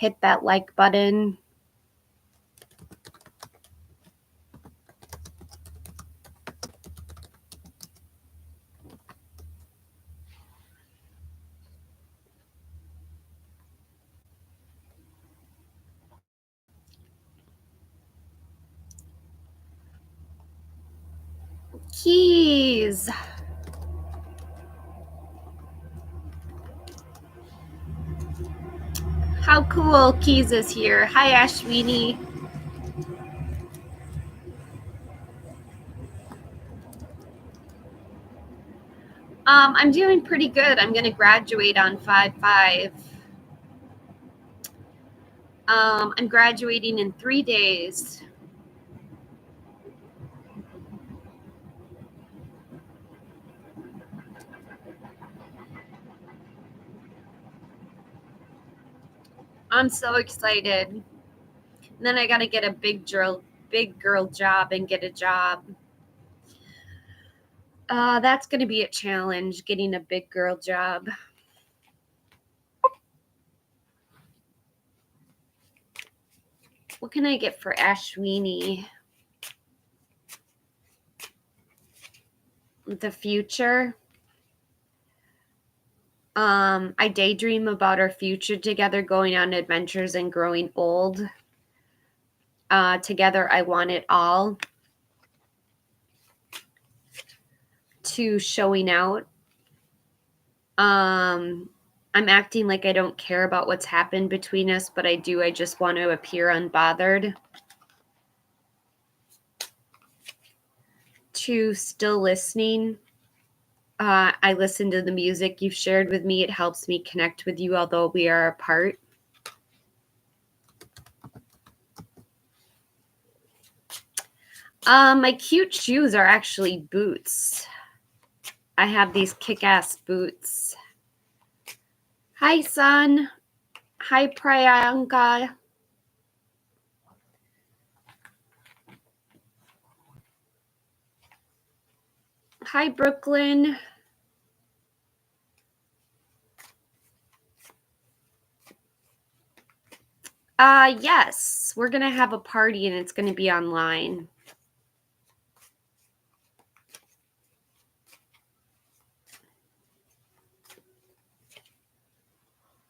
hit that like button. Keys. How cool. Keys is here. Hi, Ashwini. I'm doing pretty good. I'm going to graduate on 5/5. I'm graduating in 3 days. I'm so excited. And then I got to get a big girl job and get a job. That's going to be a challenge, getting a big girl job. What can I get for Ashwini? The future. I daydream about our future together, going on adventures and growing old. Together, I want it all. To showing out. I'm acting like I don't care about what's happened between us, but I do. I just want to appear unbothered. To still listening. I listen to the music you've shared with me. It helps me connect with you, although we are apart. My cute shoes are actually boots. I have these kick-ass boots. Hi, son. Hi, Priyanka. Hi, Brooklyn. Yes, we're going to have a party and it's going to be online.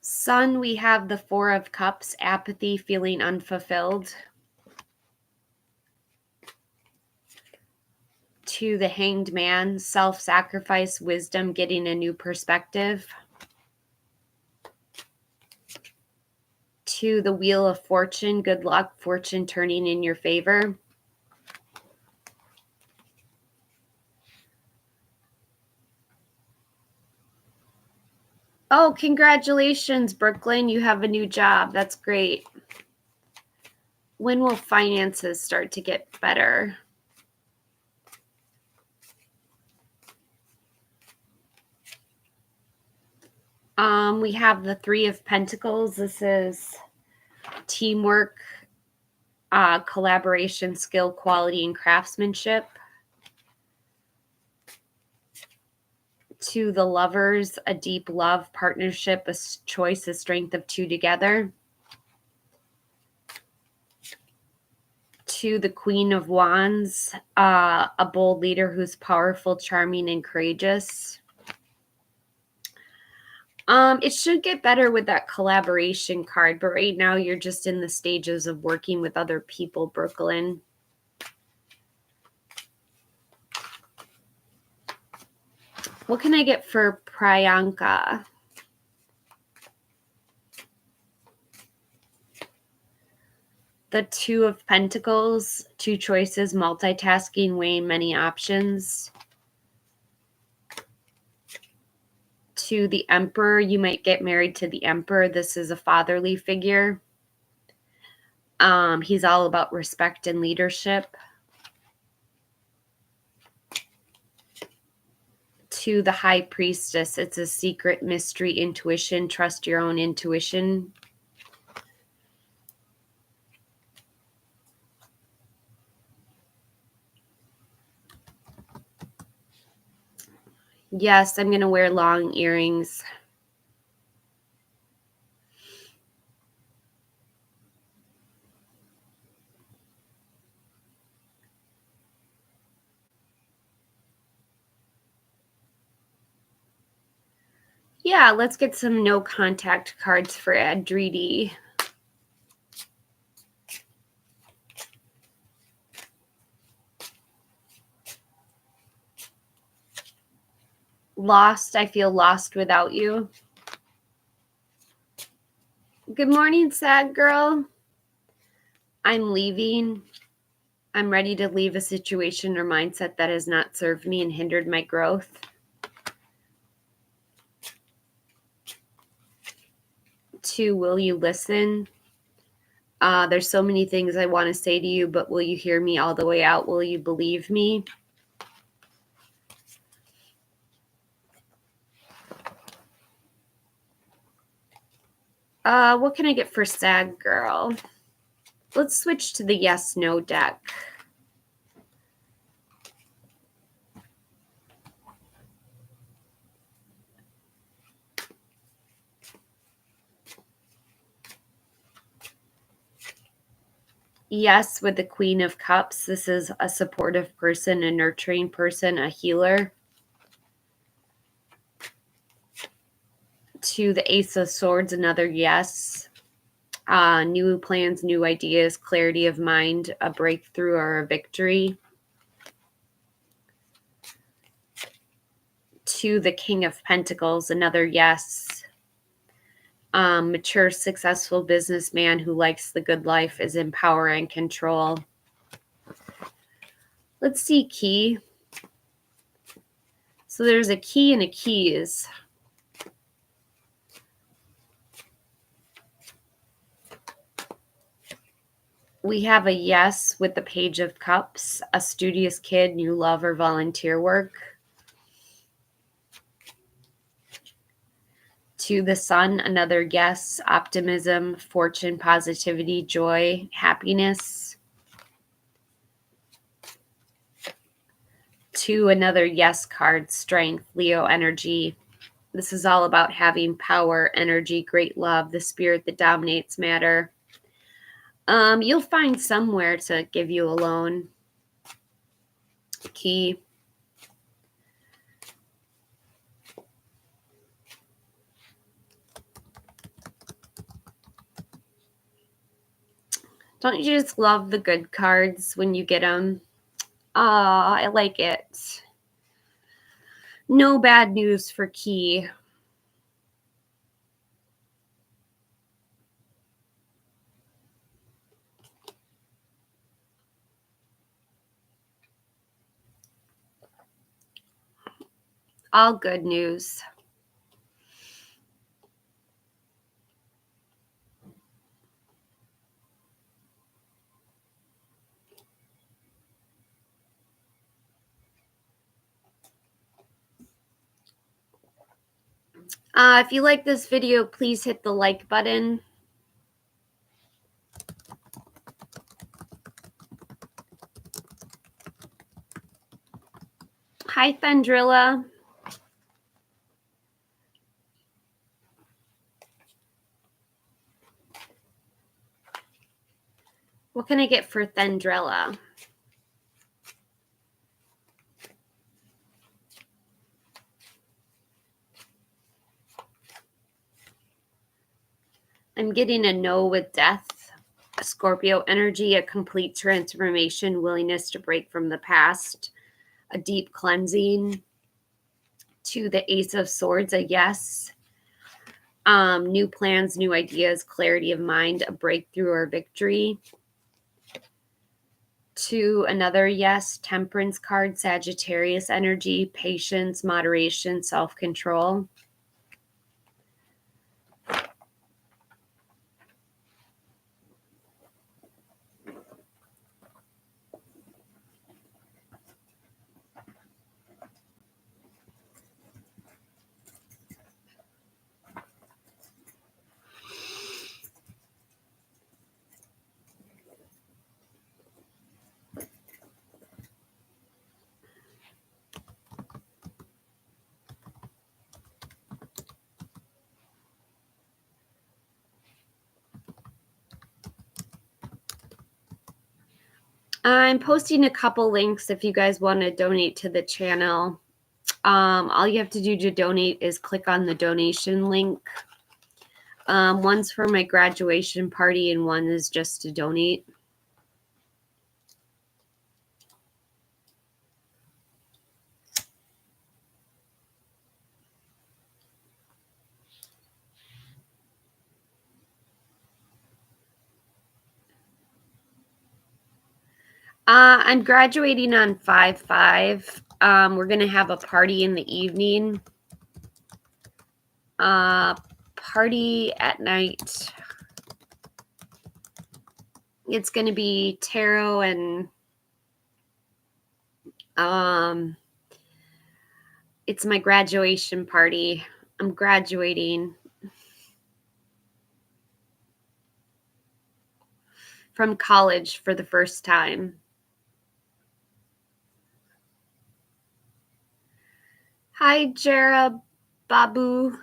Sun, we have the Four of Cups, apathy, feeling unfulfilled. To the Hanged Man, self-sacrifice, wisdom, getting a new perspective. To the Wheel of Fortune, good luck, fortune turning in your favor. Oh, congratulations, Brooklyn. You have a new job. That's great. When will finances start to get better? We have the Three of Pentacles. This is teamwork, collaboration, skill, quality, and craftsmanship. To the Lovers, a deep love, partnership, a choice, a strength of two together. To the Queen of Wands, a bold leader who's powerful, charming, and courageous. It should get better with that collaboration card, but right now you're just in the stages of working with other people, Brooklyn. What can I get for Priyanka? The Two of Pentacles, two choices, multitasking, weighing many options. To the Emperor, you might get married to the Emperor. This is a fatherly figure. He's all about respect and leadership. To the High Priestess, it's a secret, mystery, intuition. Trust your own intuition. Yes, I'm going to wear long earrings. Yeah, let's get some no contact cards for Adridi. Lost. I feel lost without you. Good morning, sad girl. I'm leaving. I'm ready to leave a situation or mindset that has not served me and hindered my growth. Two, will you listen? There's so many things I want to say to you, but will you hear me all the way out? Will you believe me? What can I get for sad girl? Let's switch to the yes, no deck. Yes, with the Queen of Cups. This is a supportive person, a nurturing person, a healer. To the Ace of Swords, another yes. New plans, new ideas, clarity of mind, a breakthrough or a victory. To the King of Pentacles, another yes. Mature, successful businessman who likes the good life, is in power and control. Let's see key. So there's a key and a keys. We have a yes with the Page of Cups, a studious kid, new love or volunteer work. To the Sun, another yes, optimism, fortune, positivity, joy, happiness. To another yes card, strength, Leo energy. This is all about having power, energy, great love, the spirit that dominates matter. You'll find somewhere to give you a loan. Key. Don't you just love the good cards when you get them? I like it. No bad news for Key. All good news. If you like this video, please hit the like button. Hi, Thendrilla. What can I get for Thendrilla? I'm getting a no with death, a Scorpio energy, a complete transformation, willingness to break from the past, a deep cleansing. To the Ace of Swords, a yes. New plans, new ideas, clarity of mind, a breakthrough or victory. To another yes, Temperance card, Sagittarius energy, patience, moderation, self-control. I'm posting a couple links if you guys want to donate to the channel. All you have to do to donate is click on the donation link. One's for my graduation party and one is just to donate. I'm graduating on 5/5. We're going to have a party in the evening. Party at night. It's going to be tarot and it's my graduation party. I'm graduating from college for the first time. Hi, Jera Babu.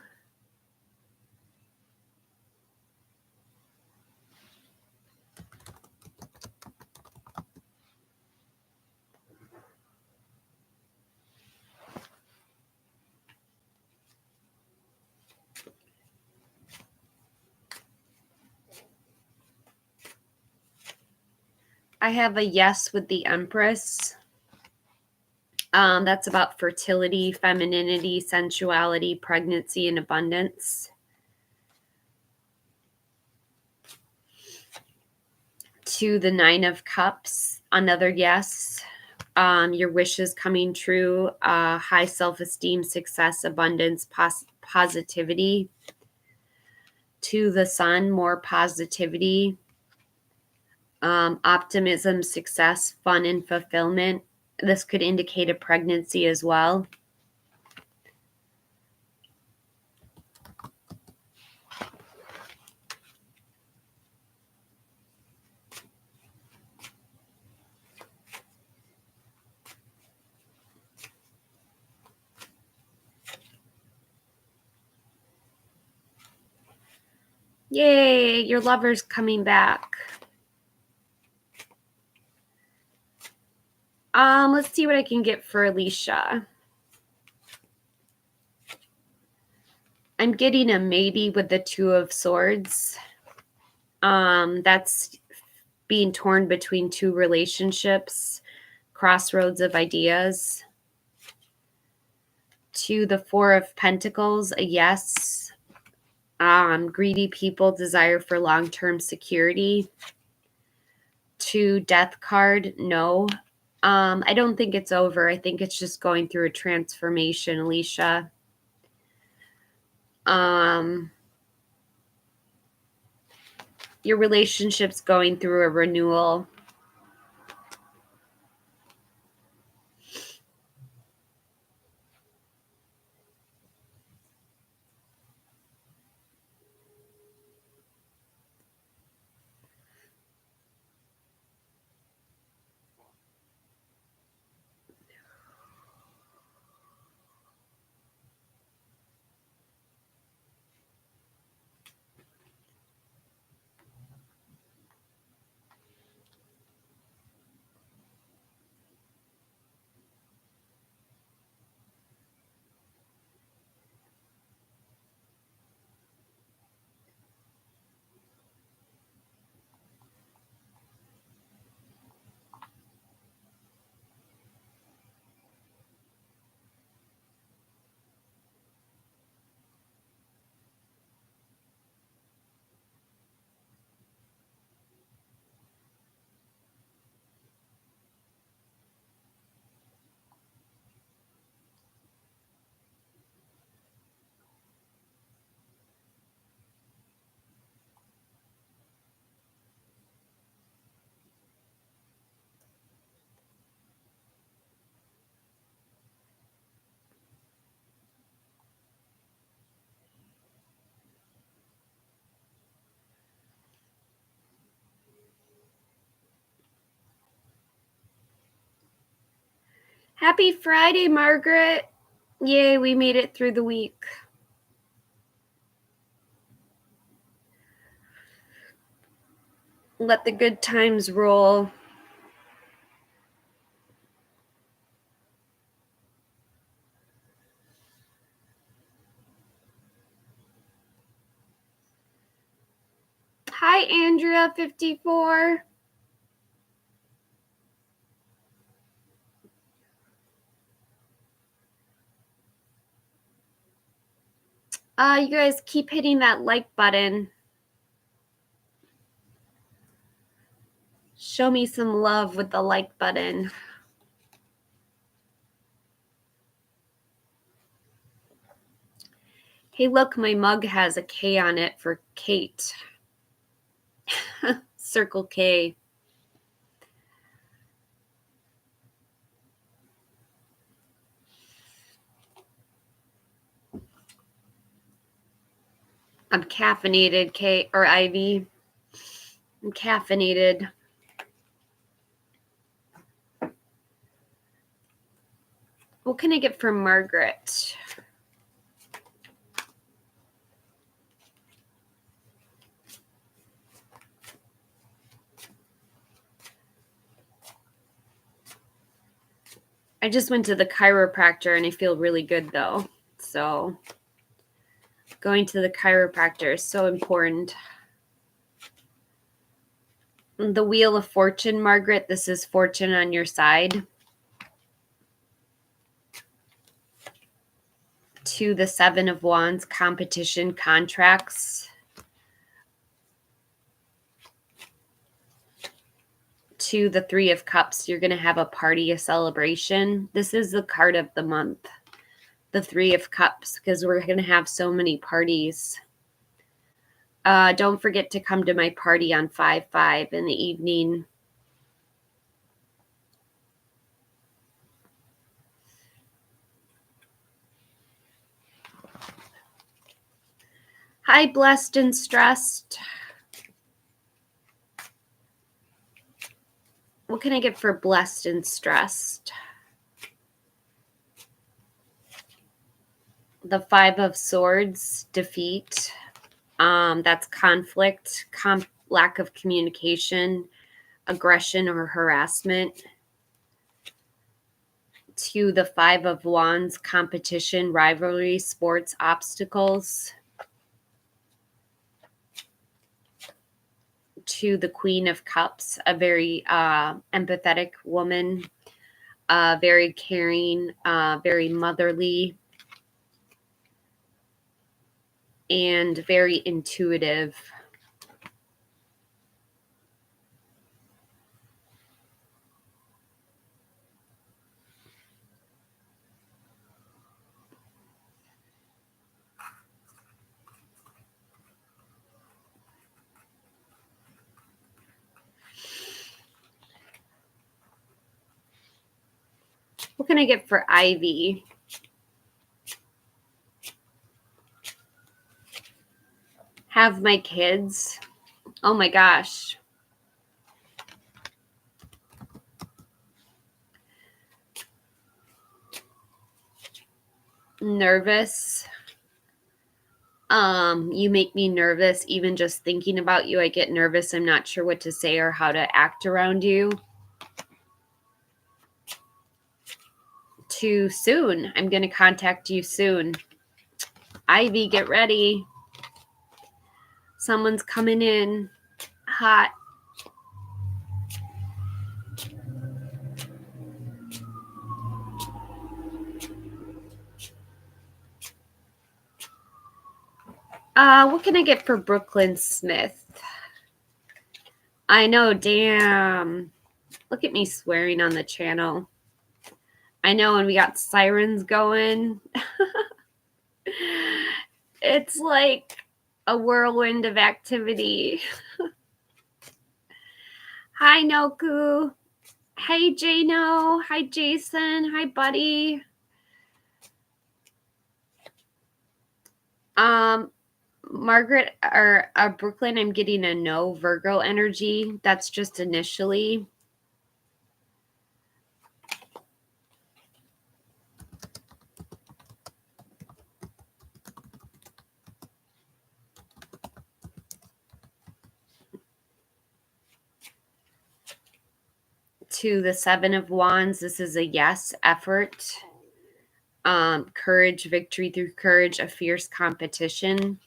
I have a yes with the Empress. That's about fertility, femininity, sensuality, pregnancy, and abundance. To the 9 of Cups, another yes. Your wishes coming true, high self-esteem, success, abundance, positivity. To the Sun, more positivity, optimism, success, fun, and fulfillment. This could indicate a pregnancy as well. Yay, your lover's coming back. Let's see what I can get for Alicia. I'm getting a maybe with the 2 of Swords. That's being torn between 2 relationships, crossroads of ideas. To the 4 of Pentacles, a yes. Greedy people, desire for long-term security. To Death card, no. I don't think it's over. I think it's just going through a transformation, Alicia. Your relationship's going through a renewal. Happy Friday, Margaret. Yay, we made it through the week. Let the good times roll. Hi, Andrea 54. You guys keep hitting that like button. Show me some love with the like button. Hey, look, my mug has a K on it for Kate. Circle K. I'm caffeinated, K or Ivy. I'm caffeinated. What can I get for Margaret? I just went to the chiropractor and I feel really good though. So going to the chiropractor is so important. The Wheel of Fortune, Margaret. This is fortune on your side. To the Seven of Wands, competition, contracts. To the Three of Cups, you're going to have a party, a celebration. This is the card of the month, the Three of Cups, because we're going to have so many parties. Don't forget to come to my party on 5/5 in the evening. Hi, Blessed and Stressed. What can I get for Blessed and Stressed? The Five of Swords, defeat. That's conflict, lack of communication, aggression or harassment. To the Five of Wands, competition, rivalry, sports, obstacles. To the Queen of Cups, a very empathetic woman, very caring, very motherly, and very intuitive. What can I get for Ivy? Have my kids. Oh my gosh. Nervous. You make me nervous. Even just thinking about you, I get nervous. I'm not sure what to say or how to act around you. Too soon. I'm going to contact you soon. Ivy, get ready. Someone's coming in hot. What can I get for Brooklyn Smith? I know, damn. Look at me swearing on the channel. I know, and we got sirens going. It's like a whirlwind of activity. Hi, Noku. Hey, Jano. Hi, Jason. Hi, buddy. Margaret or Brooklyn, I'm getting a no Virgo energy. That's just initially. To the Seven of Wands, this is a yes, effort, courage, victory through courage, a fierce competition.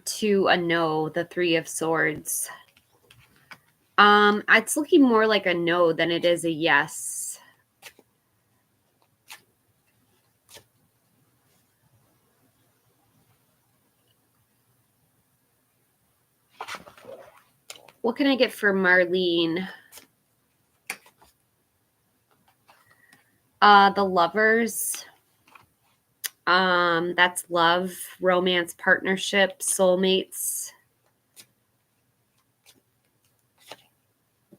to a no, the Three of Swords. It's looking more like a no than it is a yes. What can I get for Marlene? The Lovers. That's love, romance, partnership, soulmates.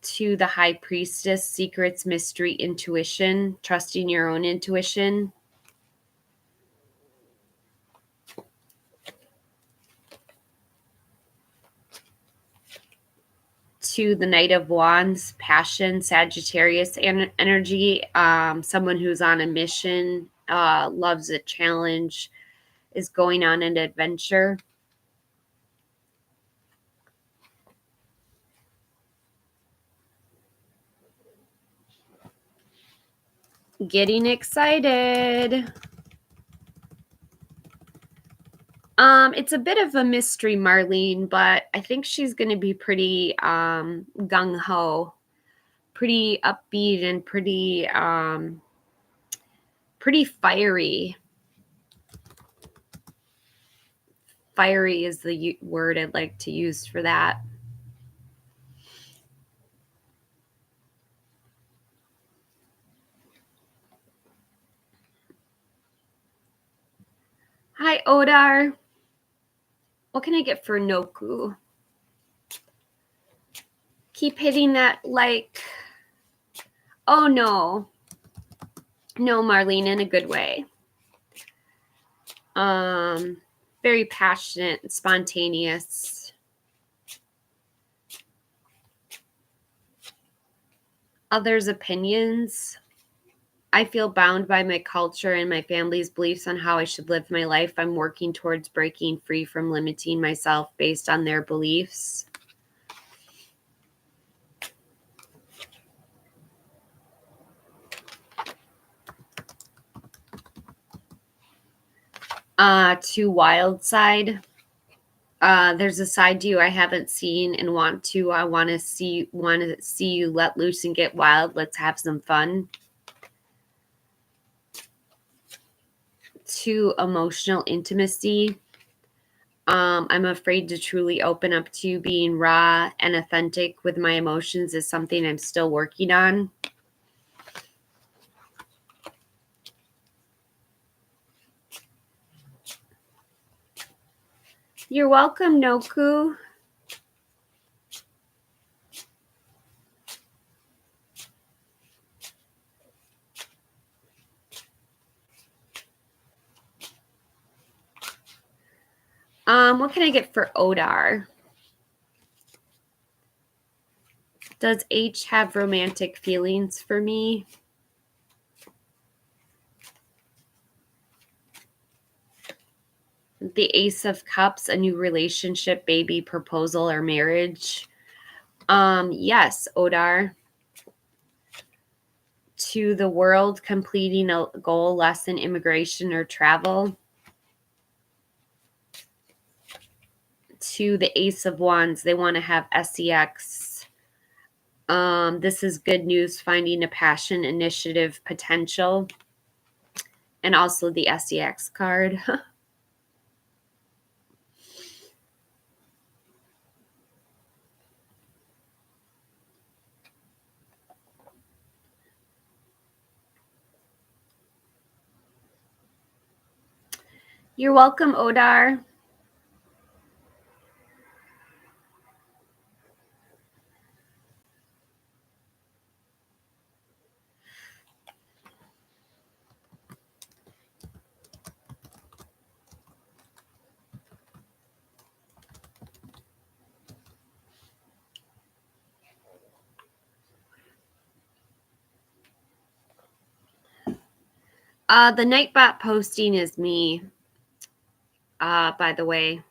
To the High Priestess, secrets, mystery, intuition, trusting your own intuition. To the Knight of Wands, passion, Sagittarius energy, someone who's on a mission, loves a challenge, is going on an adventure. Getting excited. It's a bit of a mystery, Marlene, but I think she's going to be pretty gung-ho, pretty upbeat, and pretty fiery. Fiery is the word I'd like to use for that. Hi, Odar. What can I get for Noku? Keep hitting that like. Oh, no. No, Marlene, in a good way. Very passionate and spontaneous. Others' opinions. I feel bound by my culture and my family's beliefs on how I should live my life. I'm working towards breaking free from limiting myself based on their beliefs. To Wild Side. There's a side to you I haven't seen and want to. I want to see you let loose and get wild. Let's have some fun. To emotional intimacy. I'm afraid to truly open up to being raw and authentic with my emotions is something I'm still working on. You're welcome, Noku. What can I get for Odar? Does H have romantic feelings for me? The Ace of Cups, a new relationship, baby, proposal, or marriage. Yes, Odar. To the World, completing a goal, lesson, immigration, or travel. To the Ace of Wands, they want to have sex. This is good news, finding a passion, initiative, potential. And also the sex card. You're welcome, Odar. The Nightbot posting is me, by the way.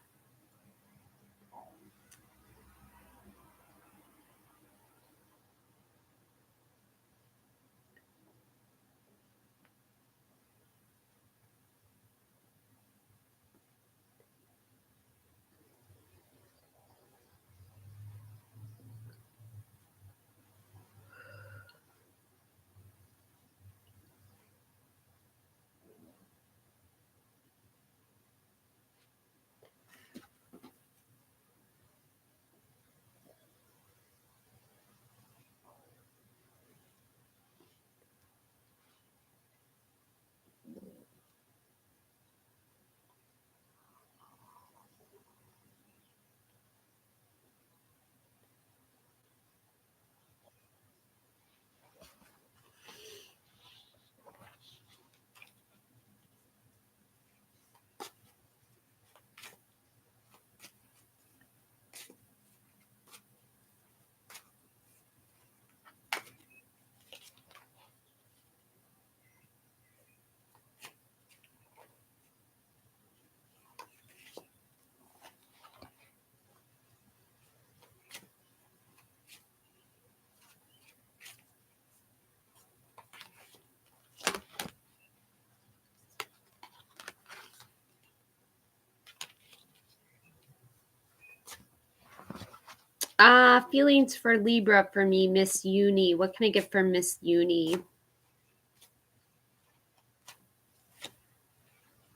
Feelings for Libra for me, Miss Uni. What can I get from Miss Uni?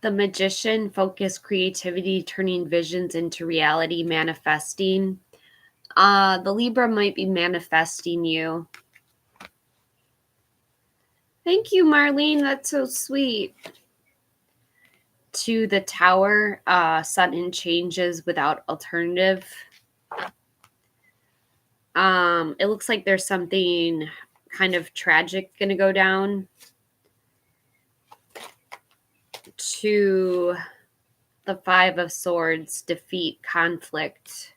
The Magician, focus, creativity, turning visions into reality, manifesting. The Libra might be manifesting you. Thank you, Marlene. That's so sweet. To the Tower, sudden changes without alternative. It looks like there's something kind of tragic going to go down. To the Five of Swords, defeat, conflict.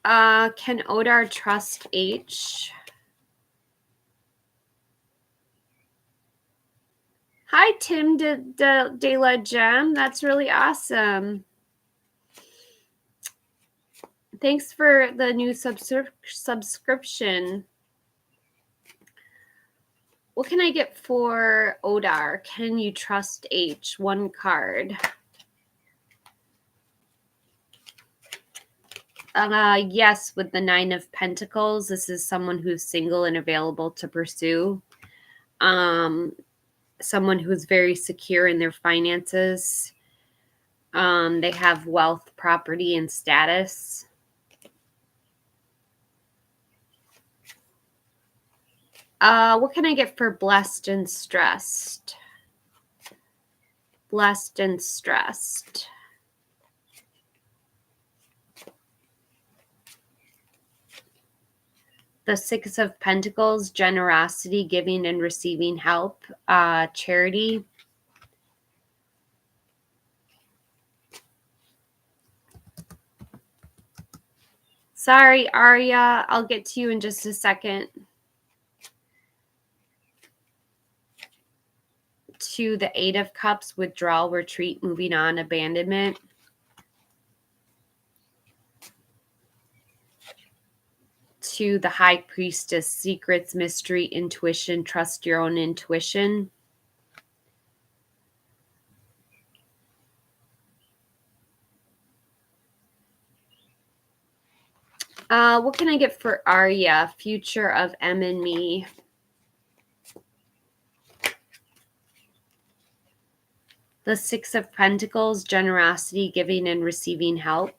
Can Odar trust H? Hi, Tim de la Gem. That's really awesome. Thanks for the new subscription. What can I get for Odar? Can you trust H? One card. Yes, with the Nine of Pentacles. This is someone who's single and available to pursue. Someone who's very secure in their finances. They have wealth, property, and status. What can I get for blessed and stressed? Blessed and stressed. The Six of Pentacles, generosity, giving and receiving help, charity. Sorry, Arya. I'll get to you in just a second. To the Eight of Cups, withdrawal, retreat, moving on, abandonment. To the High Priestess, secrets, mystery, intuition, trust your own intuition. What can I get for Arya? Future of M and me. The Six of Pentacles, generosity, giving and receiving help.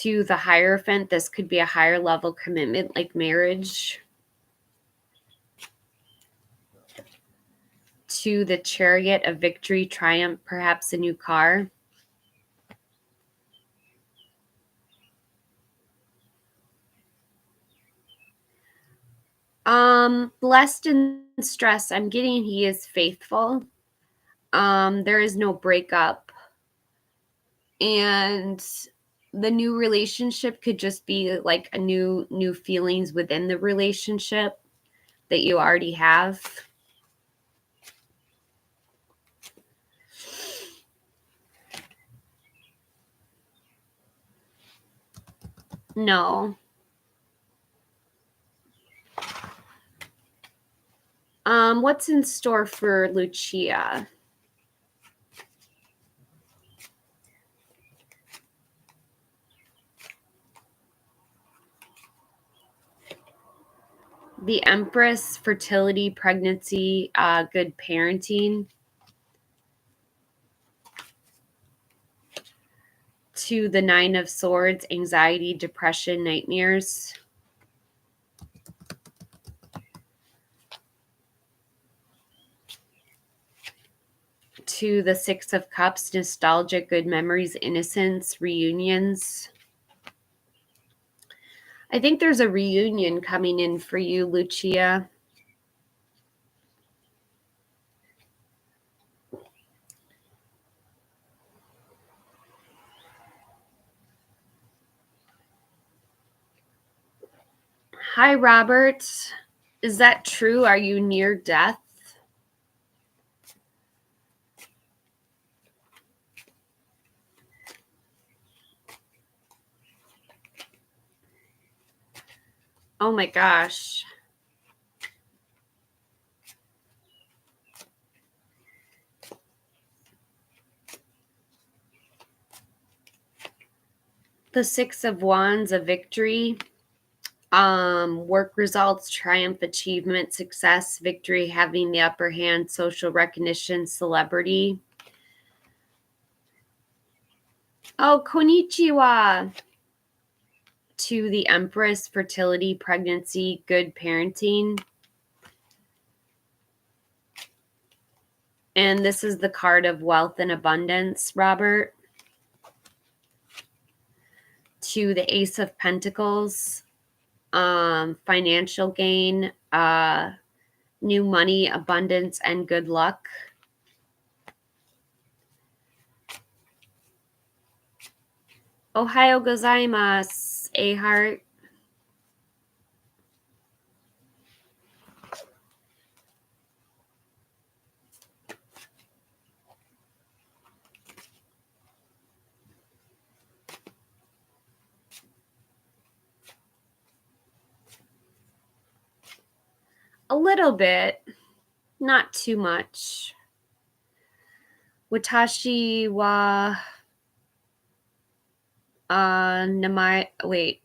To the Hierophant, this could be a higher level commitment like marriage. To the Chariot, of victory, triumph, perhaps a new car. Blessed and stressed. I'm getting he is faithful. There is no breakup. And the new relationship could just be like a new feelings within the relationship that you already have. No. What's in store for Lucia? The Empress, fertility, pregnancy, good parenting. To the Nine of Swords, anxiety, depression, nightmares. To the Six of Cups, nostalgia, good memories, innocence, reunions. I think there's a reunion coming in for you, Lucia. Hi, Robert. Is that true? Are you near death? Oh my gosh. The Six of Wands, a victory. Work results, triumph, achievement, success, victory, having the upper hand, social recognition, celebrity. Oh, konnichiwa. To the Empress, fertility, pregnancy, good parenting. And this is the card of wealth and abundance, Robert. To the Ace of Pentacles, financial gain, new money, abundance, and good luck. Ohayo gozaimasu, a heart. A little bit, not too much. Watashi wa namai. Wait,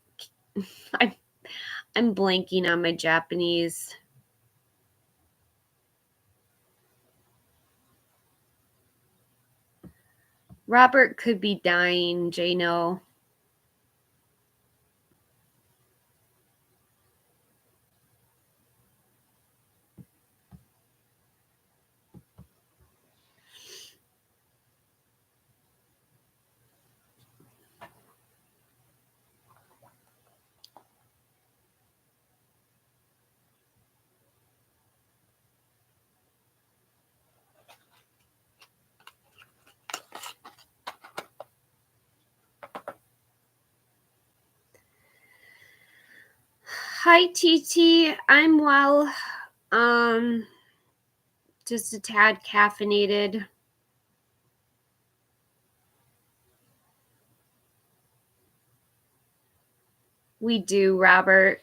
I'm blanking on my Japanese. Robert could be dying, Jano. Hi, TT. I'm well. Just a tad caffeinated. We do, Robert.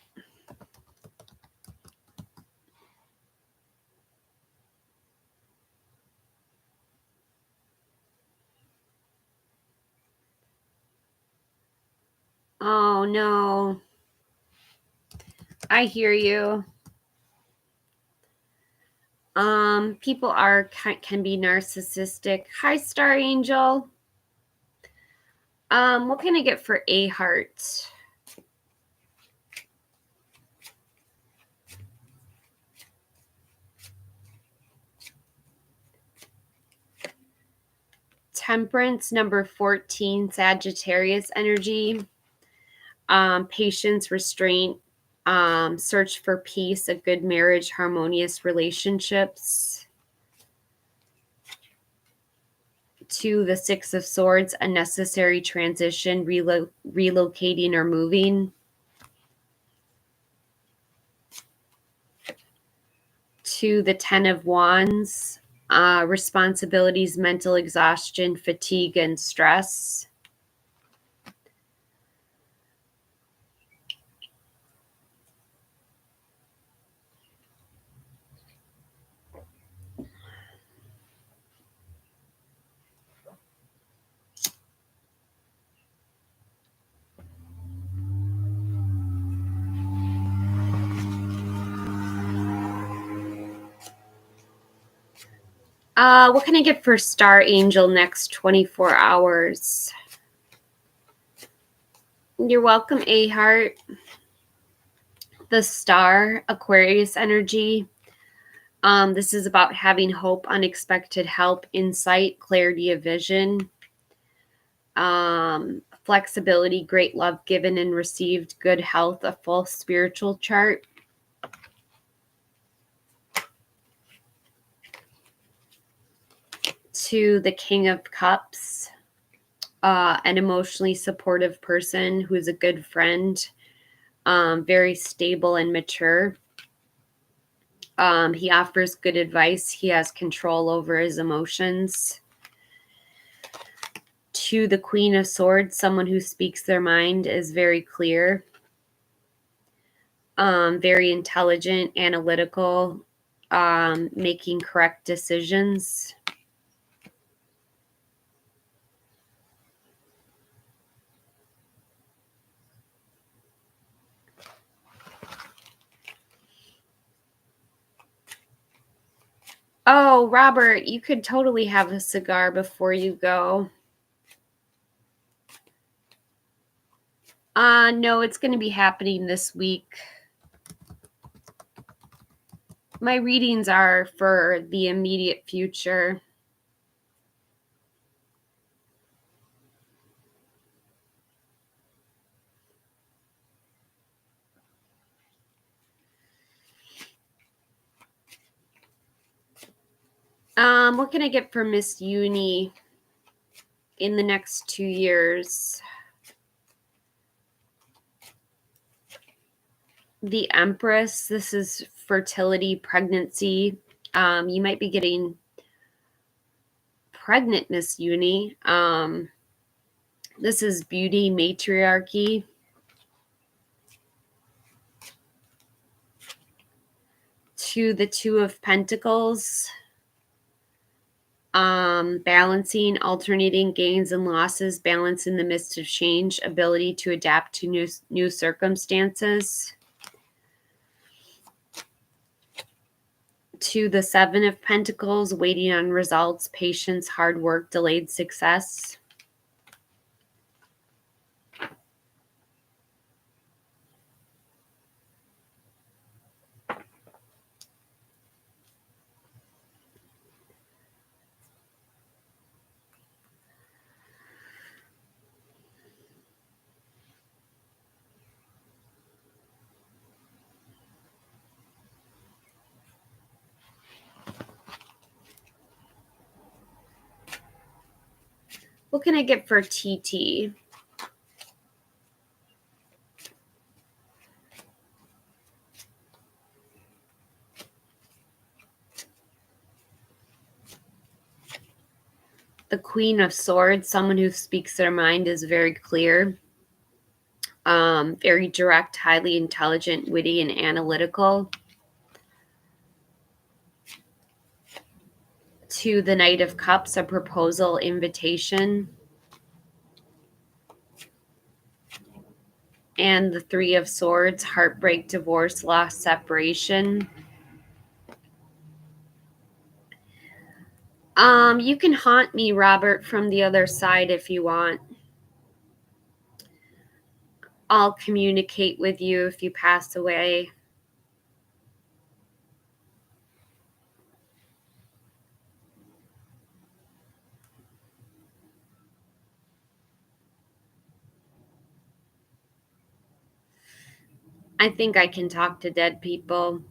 Oh, no. I hear you. People can be narcissistic. Hi, Star Angel. What can I get for a heart? Temperance, number 14, Sagittarius energy. Patience, restraint, search for peace, a good marriage, harmonious relationships. To the Six of Swords, a necessary transition, relocating or moving. To the Ten of Wands, responsibilities, mental exhaustion, fatigue, and stress. What can I get for Star Angel next 24 hours? You're welcome, A Heart. The Star, Aquarius energy. This is about having hope, unexpected help, insight, clarity of vision, flexibility, great love given and received, good health, a full spiritual chart. To the King of Cups, an emotionally supportive person who's a good friend, very stable and mature. He offers good advice. He has control over his emotions. To the Queen of Swords, someone who speaks their mind, is very clear. very intelligent, analytical, making correct decisions. Oh, Robert, you could totally have a cigar before you go. No, it's going to be happening this week. My readings are for the immediate future. What can I get for Miss Uni in the next 2 years? The Empress. This is fertility, pregnancy. You might be getting pregnant, Miss Uni. This is beauty, matriarchy. To the Two of Pentacles. Balancing, alternating gains and losses, balance in the midst of change, ability to adapt to new circumstances. To the Seven of Pentacles, waiting on results, patience, hard work, delayed success. What can I get for TT? The Queen of Swords, someone who speaks their mind, is very clear, very direct, highly intelligent, witty, and analytical. To the Knight of Cups, a proposal, invitation. And the Three of Swords, heartbreak, divorce, loss, separation. You can haunt me, Robert, from the other side if you want. I'll communicate with you if you pass away. I think I can talk to dead people.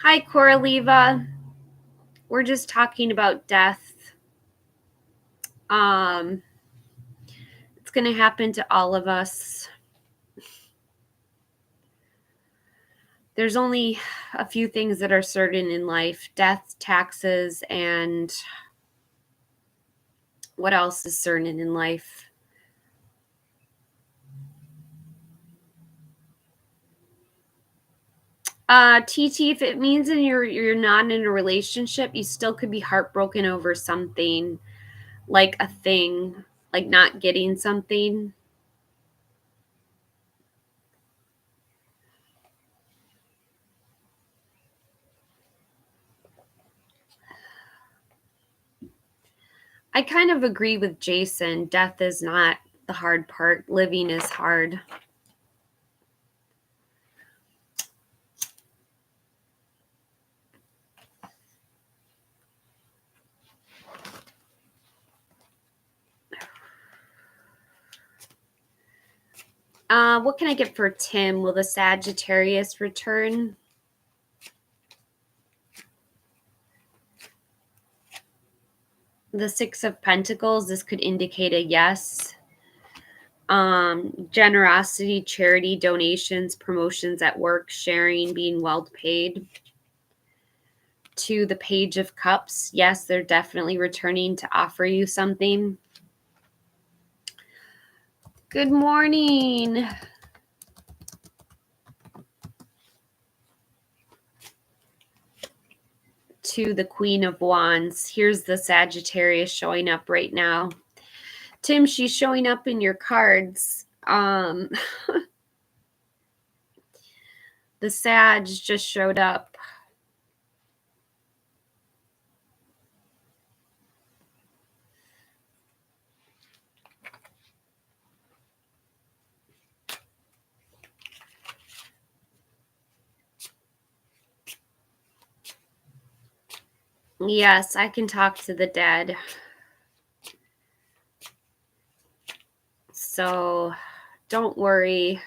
Hi, Coraliva. We're just talking about death. It's going to happen to all of us. There's only a few things that are certain in life: death, taxes, and what else is certain in life? TT, if it means that you're not in a relationship, you still could be heartbroken over something, like a thing, like not getting something. I kind of agree with Jason. Death is not the hard part. Living is hard. What can I get for Tim? Will the Sagittarius return? The Six of Pentacles, this could indicate a yes. Generosity, charity, donations, promotions at work, sharing, being well paid. To the Page of Cups, yes, they're definitely returning to offer you something. Good morning. To the Queen of Wands. Here's the Sagittarius showing up right now. Tim, she's showing up in your cards. The Sag just showed up. Yes, I can talk to the dead. So don't worry.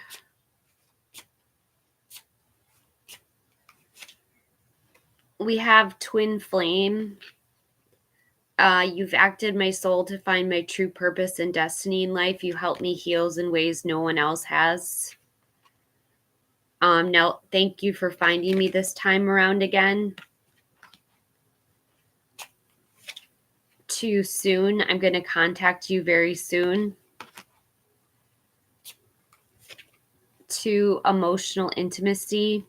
We have twin flame. You've acted my soul to find my true purpose and destiny in life. You help me heal in ways no one else has. Now, thank you for finding me this time around again. Too soon. I'm going to contact you very soon. To emotional intimacy.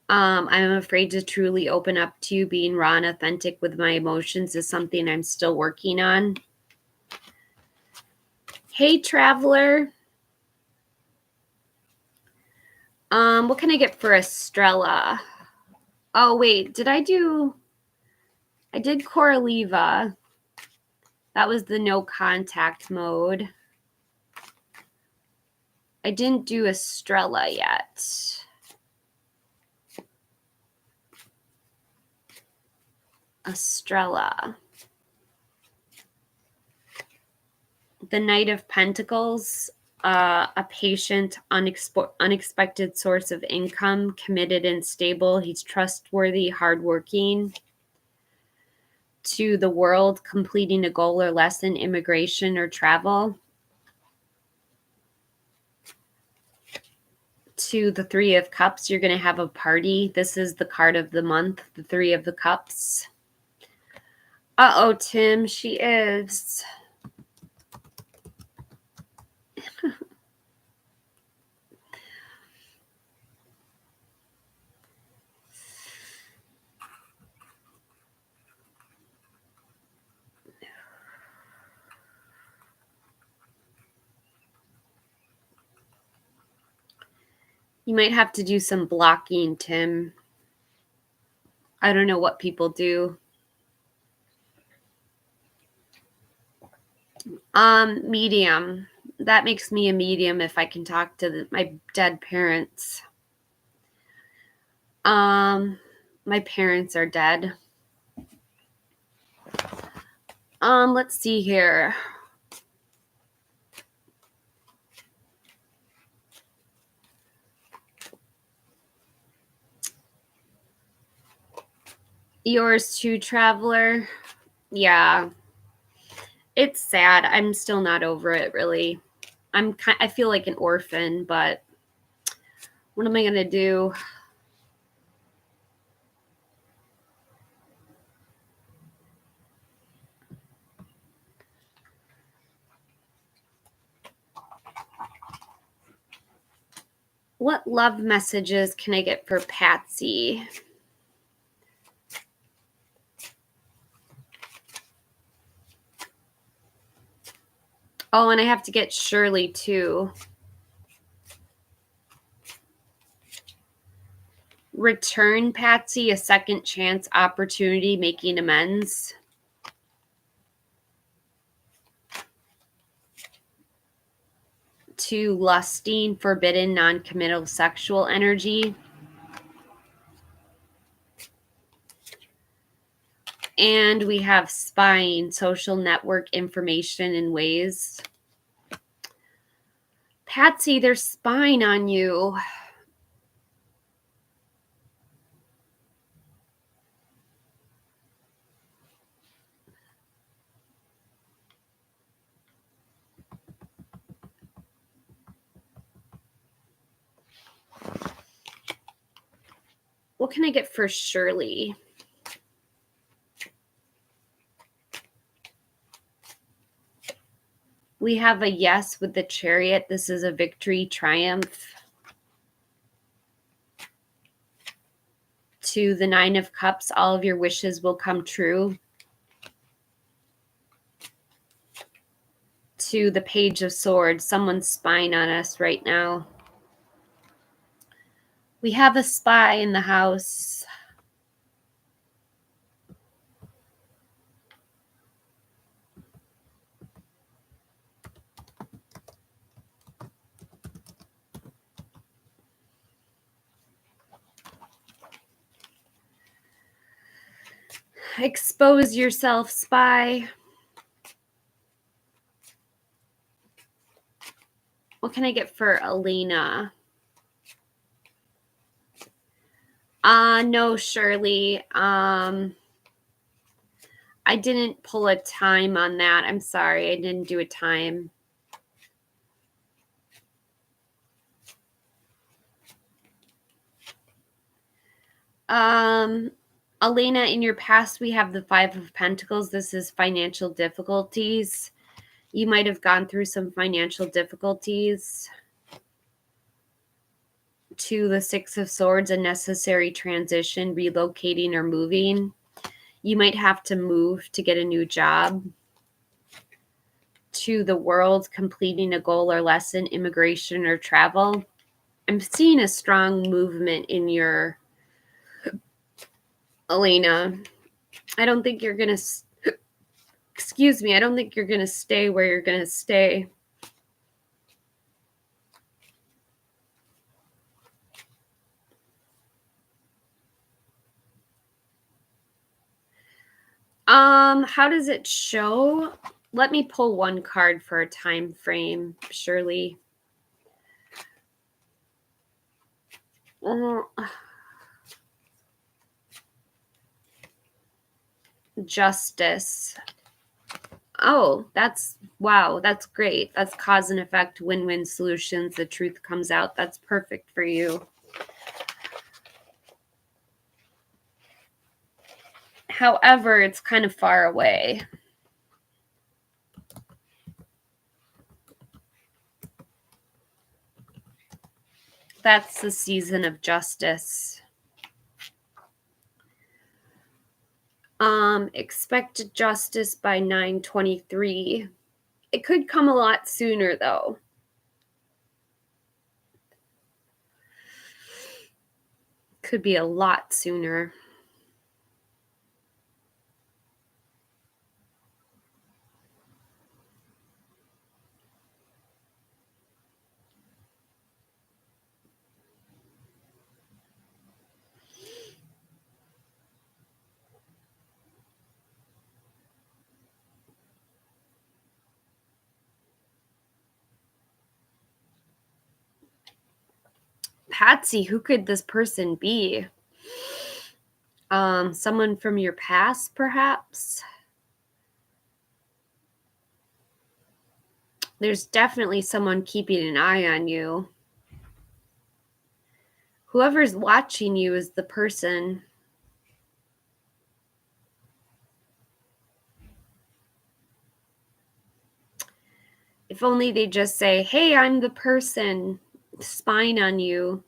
I'm afraid to truly open up to you. Being raw and authentic with my emotions is something I'm still working on. Hey, traveler. What can I get for Estrella? Oh, wait, I did Coraliva. That was the no contact mode. I didn't do Estrella yet. Estrella. The Knight of Pentacles, a patient, unexpected source of income, committed and stable. He's trustworthy, hardworking. To the World, completing a goal or lesson, immigration or travel. To the Three of Cups, you're going to have a party. This is the card of the month, the Three of the Cups. Uh-oh, Tim, she is. You might have to do some blocking, Tim. I don't know what people do. Medium. That makes me a medium if I can talk to my dead parents. My parents are dead. Let's see here. Yours too, traveler. Yeah. It's sad. I'm still not over it, really. I feel like an orphan, but what am I going to do? What love messages can I get for Patsy? Oh, and I have to get Shirley too. Return, Patsy, a second chance, opportunity, making amends. To lusting, forbidden, non-committal sexual energy. And we have spying, social network information and ways. Patsy, they're spying on you. What can I get for Shirley? We have a yes with the Chariot. This is a victory, triumph. To the Nine of Cups, all of your wishes will come true. To the Page of Swords, someone's spying on us right now. We have a spy in the house. Expose yourself, spy. What can I get for Elena? No, Shirley. I didn't pull a time on that. I'm sorry. I didn't do a time. Elena, in your past, we have the Five of Pentacles. This is financial difficulties. You might have gone through some financial difficulties. To the Six of Swords, a necessary transition, relocating or moving. You might have to move to get a new job. To the World, completing a goal or lesson, immigration or travel. I'm seeing a strong movement in your Elena. I don't think you're going to, excuse me, I don't think you're going to stay where you're going to stay. How does it show? Let me pull one card for a time frame, Shirley. Justice. Oh, wow, that's great. That's cause and effect, win-win solutions. The truth comes out. That's perfect for you. However, it's kind of far away. That's the season of justice. Expected justice by 9/23. It could come a lot sooner, though. Could be a lot sooner. Patsy, who could this person be? Someone from your past, perhaps? There's definitely someone keeping an eye on you. Whoever's watching you is the person. If only they just say, hey, I'm the person spying on you.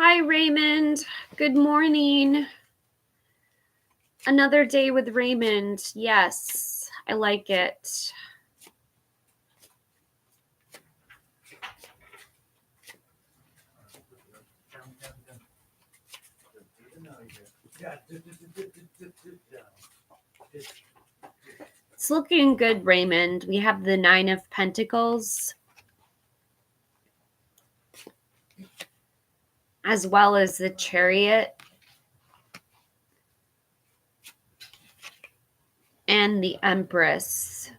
Hi, Raymond. Good morning. Another day with Raymond. Yes, I like it. It's looking good, Raymond. We have the Nine of Pentacles, as well as the Chariot and the Empress.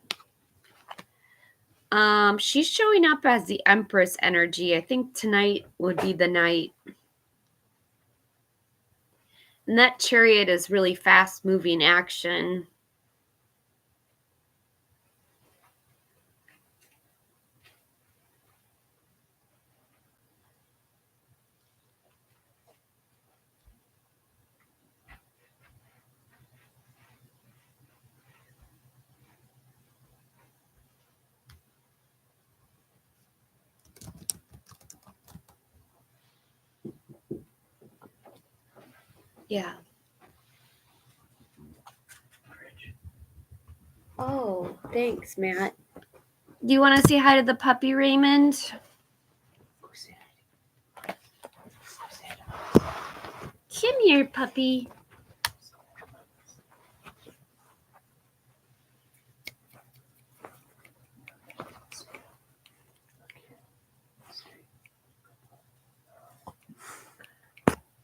She's showing up as the Empress energy. I think tonight would be the night. And that Chariot is really fast moving action. Yeah. Oh, thanks, Matt. Do you want to say hi to the puppy, Raymond? Come here, puppy.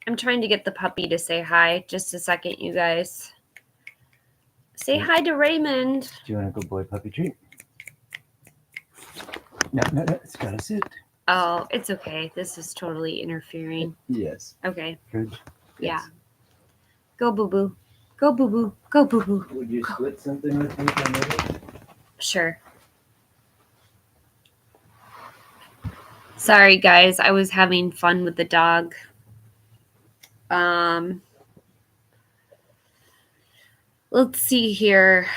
I'm trying to get the puppy to say hi. Just a second, you guys. Say hi to Raymond. Do you want a good boy puppy treat? No, it's gotta sit. Oh, it's okay. This is totally interfering. Yes. Okay. Good. Yeah. Yes. Go, boo-boo. Go, boo-boo. Go, boo-boo. Would you split something with me for a minute? Sure. Sorry, guys. I was having fun with the dog. Let's see here.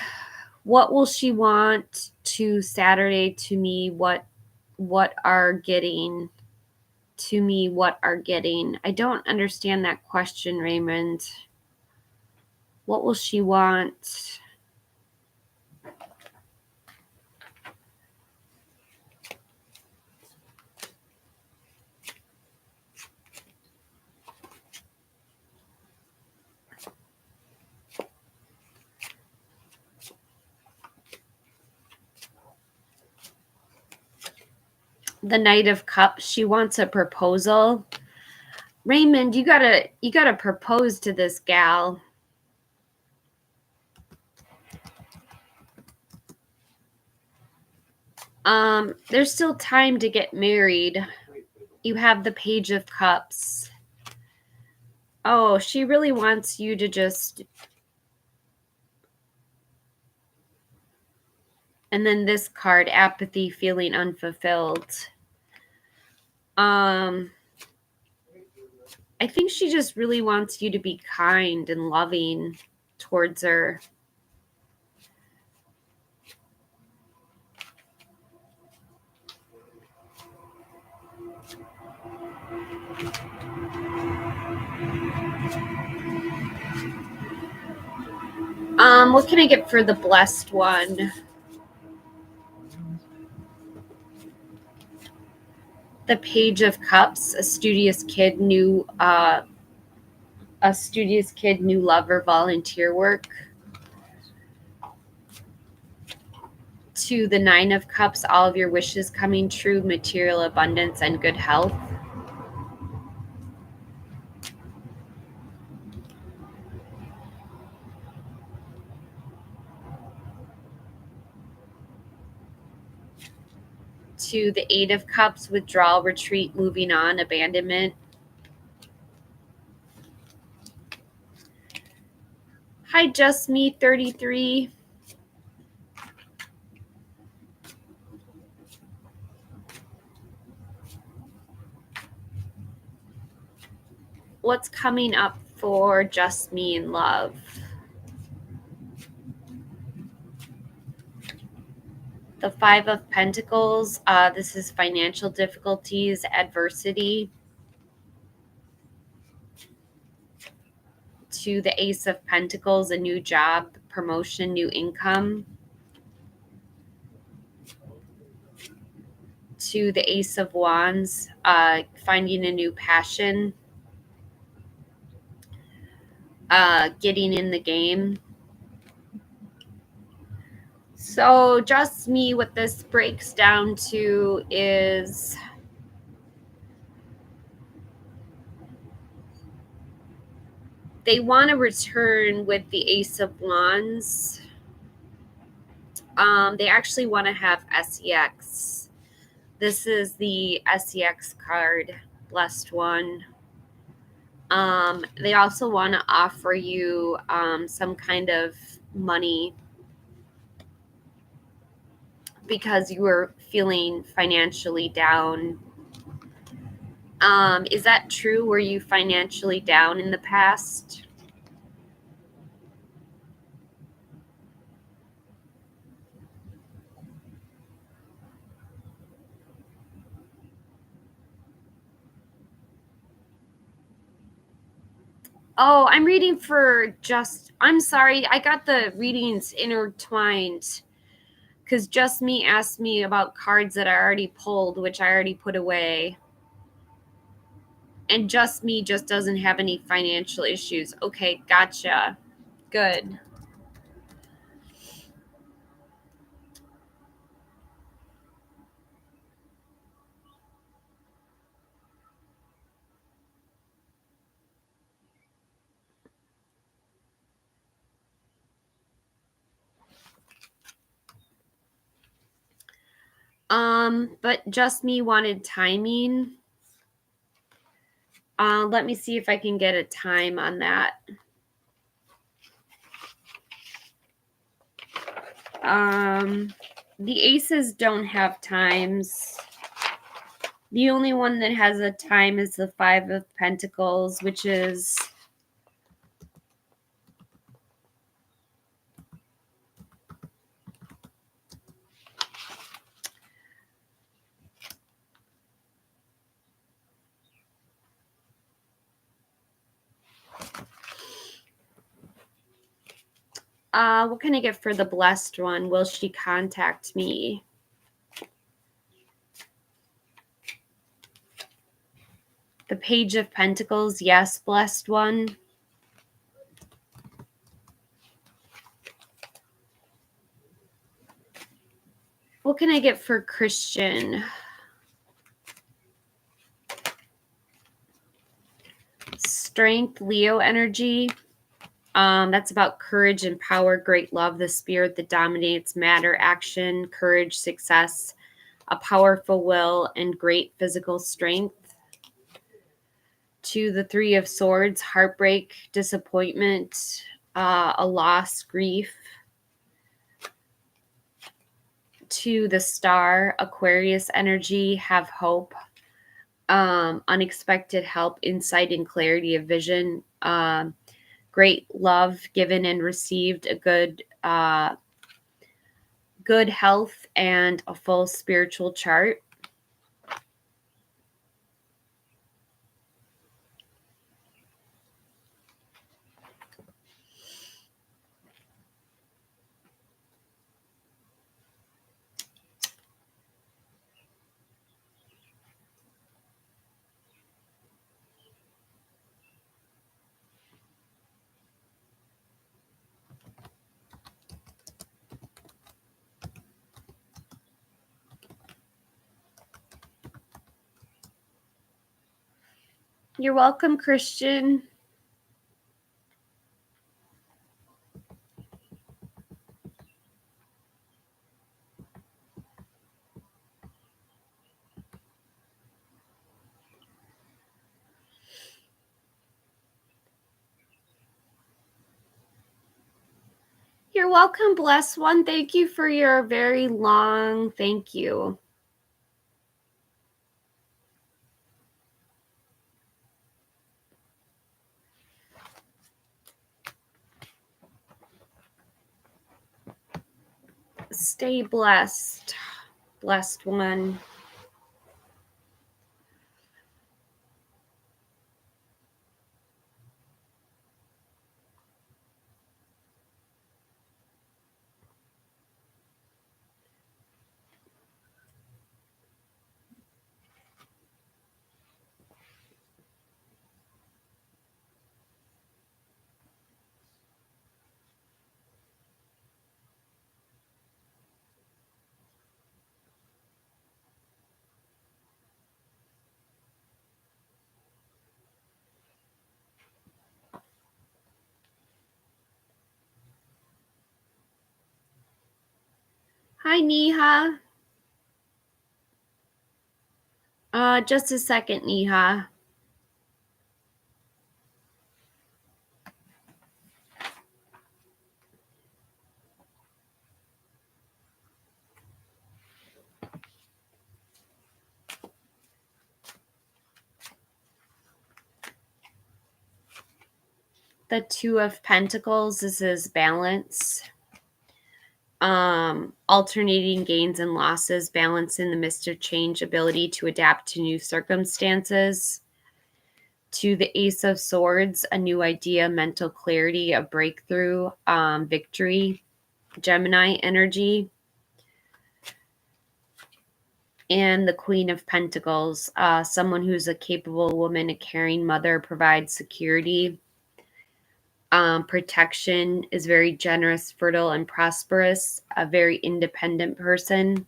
What will she want to Saturday to me? What are getting to me? What are getting? I don't understand that question, Raymond. What will she want? The Knight of Cups. She wants a proposal. Raymond, you gotta propose to this gal. There's still time to get married. You have the Page of Cups. Oh, she really wants you to just... And then this card, apathy, feeling unfulfilled. I think she just really wants you to be kind and loving towards her. What can I get for the blessed one? The Page of Cups, a studious kid, new lover, volunteer work. To the Nine of Cups, all of your wishes coming true, material abundance and good health. To the Eight of Cups, withdrawal, retreat, moving on, abandonment. Hi, Just Me 33. What's coming up for Just Me in love? The Five of Pentacles. This is financial difficulties, adversity. To the Ace of Pentacles, a new job, promotion, new income. To the Ace of Wands, finding a new passion, getting in the game. So Just Me, what this breaks down to is they want to return with the Ace of Wands. They actually want to have SEX. This is the SEX card, blessed one. They also want to offer you some kind of money because you were feeling financially down. Is that true? Were you financially down in the past? Oh, I'm reading for just, I'm sorry, I got the readings intertwined because Just Me asked me about cards that I already pulled, which I already put away. And Just Me just doesn't have any financial issues. Okay, gotcha. Good. But Just Me wanted timing. Let me see if I can get a time on that. The aces don't have times. The only one that has a time is the Five of Pentacles, which is what can I get for the blessed one? Will she contact me? The Page of Pentacles, yes, blessed one. What can I get for Christian? Strength, Leo energy. That's about courage and power, great love, the spirit that dominates matter, action, courage, success, a powerful will, and great physical strength. To the Three of Swords, heartbreak, disappointment, a loss, grief. To the Star, Aquarius energy, have hope, unexpected help, insight, and clarity of vision. Great love given and received, a good health, and a full spiritual chart. You're welcome, Christian. You're welcome, blessed one. Thank you for your very long thank you. Stay blessed, blessed one. Hi, Neha. Just a second, Neha. The Two of Pentacles, this is balance. Alternating gains and losses, balance in the midst of change, ability to adapt to new circumstances. To the Ace of Swords, a new idea, mental clarity, a breakthrough, victory, Gemini energy. And the Queen of Pentacles, someone who's a capable woman, a caring mother, provides security. Protection, is very generous, fertile, and prosperous, a very independent person.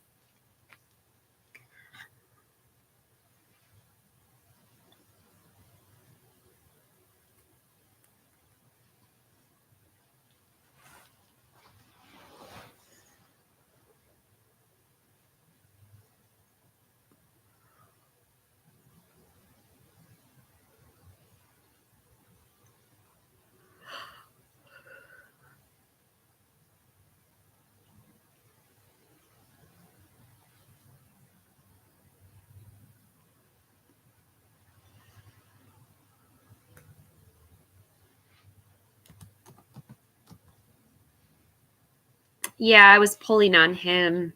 Yeah, I was pulling on him.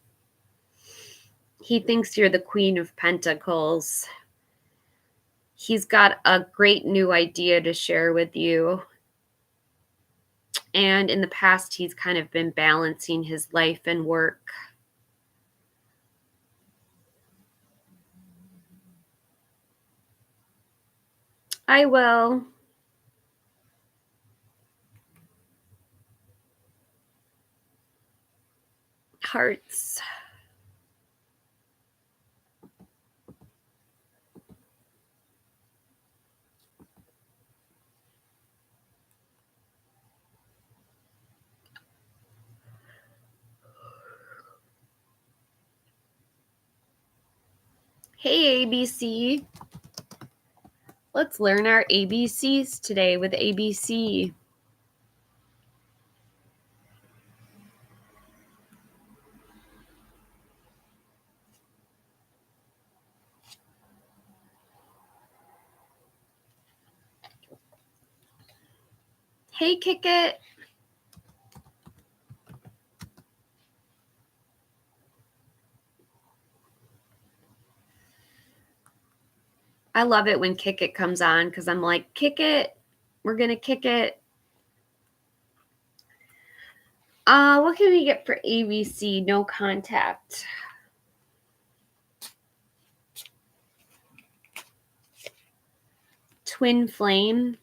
He thinks you're the Queen of Pentacles. He's got a great new idea to share with you. And in the past, he's kind of been balancing his life and work. I will. Hearts. Hey, ABC. Let's learn our ABCs today with ABC. Hey, Kick It. I love it when Kick It comes on because I'm like, kick it. We're going to kick it. What can we get for ABC? No contact. Twin Flame.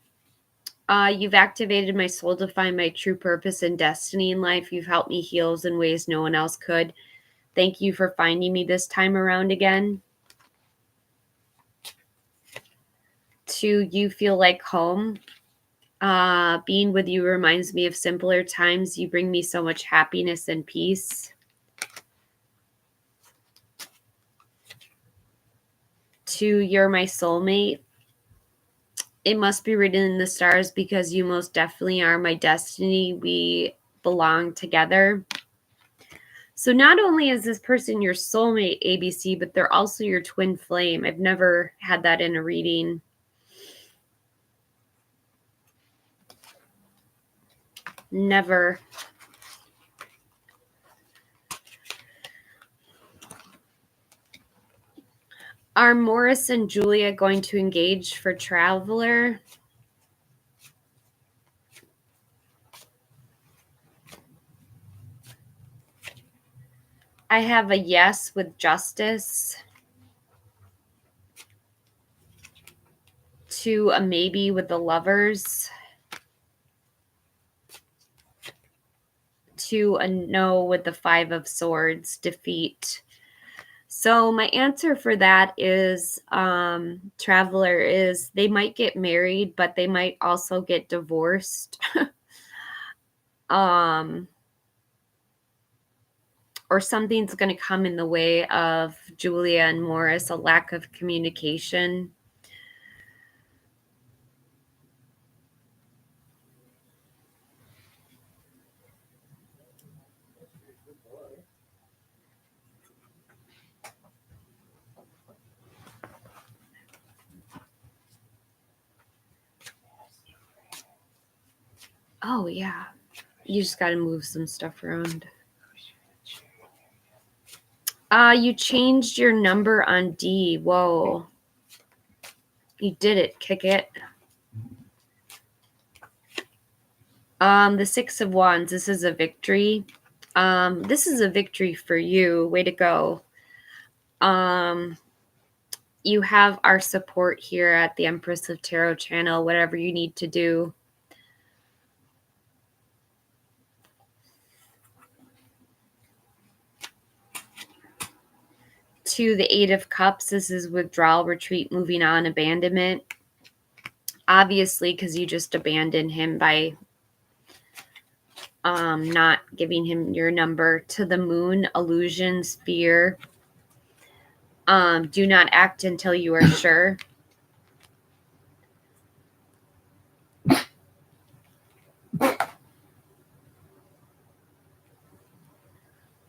You've activated my soul to find my true purpose and destiny in life. You've helped me heal in ways no one else could. Thank you for finding me this time around again. To You Feel Like Home. Being with you reminds me of simpler times. You bring me so much happiness and peace. To You're My Soulmate. It must be written in the stars because you most definitely are my destiny. We belong together. So not only is this person your soulmate, ABC, but they're also your twin flame. I've never had that in a reading. Never. Are Morris and Julia going to engage for Traveler? I have a yes with Justice. To a maybe with the Lovers. To a no with the Five of Swords, Defeat. So my answer for that is Traveler is they might get married, but they might also get divorced. or something's going to come in the way of Julia and Morris, a lack of communication. Oh, yeah. You just got to move some stuff around. You changed your number on D. Whoa. You did it. Kick it. The Six of Wands. This is a victory. This is a victory for you. Way to go. You have our support here at the Empress of Tarot channel, whatever you need to do. To the Eight of Cups, this is withdrawal, retreat, moving on, abandonment. Obviously, because you just abandoned him by not giving him your number. To the Moon, illusions, fear. Do not act until you are sure.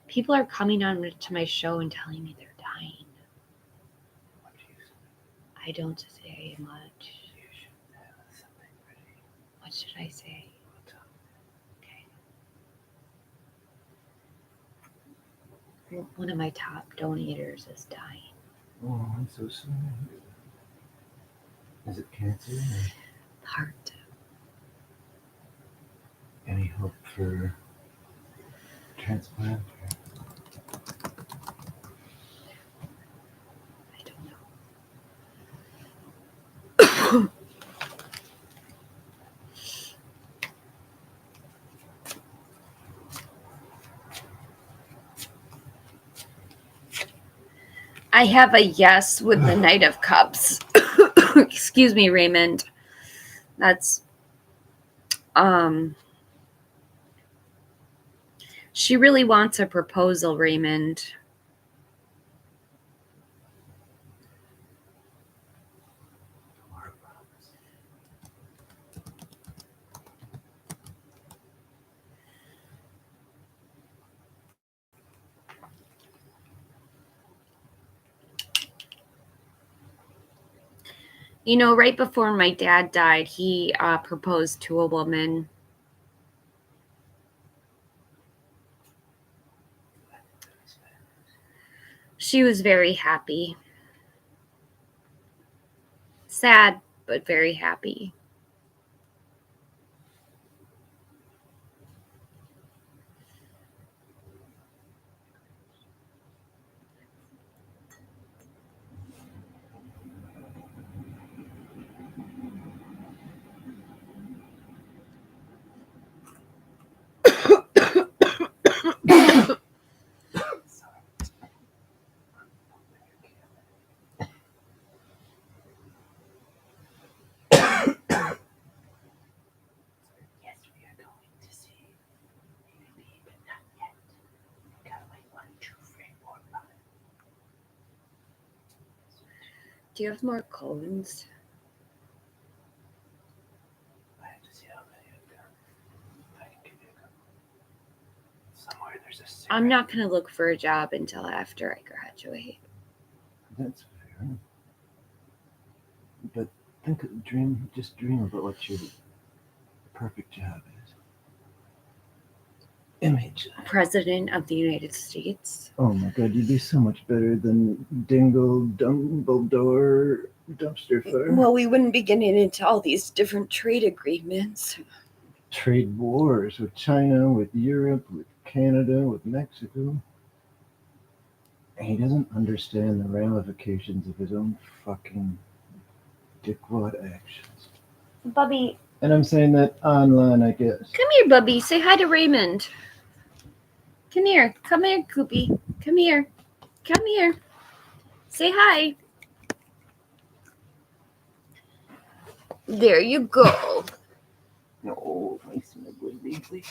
People are coming on to my show and telling me they're dying. I don't say much. What should I say? Okay. One of my top donators is dying. Oh, I'm so sorry. Is it cancer? Heart. Any hope for transplant? I don't know. I have a yes with the Knight of Cups. Excuse me, Raymond. That's she really wants a proposal, Raymond. You know, right before my dad died, he proposed to a woman. She was very happy. Sad, but very happy. Do you have more cones? I have to see how many I've got. I can give you a couple. Somewhere there's a cigarette. I'm not going to look for a job until after I graduate. That's fair. But just dream about what your perfect job is. Image. President of the United States. Oh my God, you'd be so much better than Dingle Dumbledore Dumpster Fire. Well, we wouldn't be getting into all these different trade agreements. Trade wars with China, with Europe, with Canada, with Mexico. He doesn't understand the ramifications of his own fucking dickwad actions. Bubby. And I'm saying that online, I guess. Come here, Bubby. Say hi to Raymond. Come here. Come here, Koopy. Come here. Come here. Say hi. There you go. No, my snuggly baby.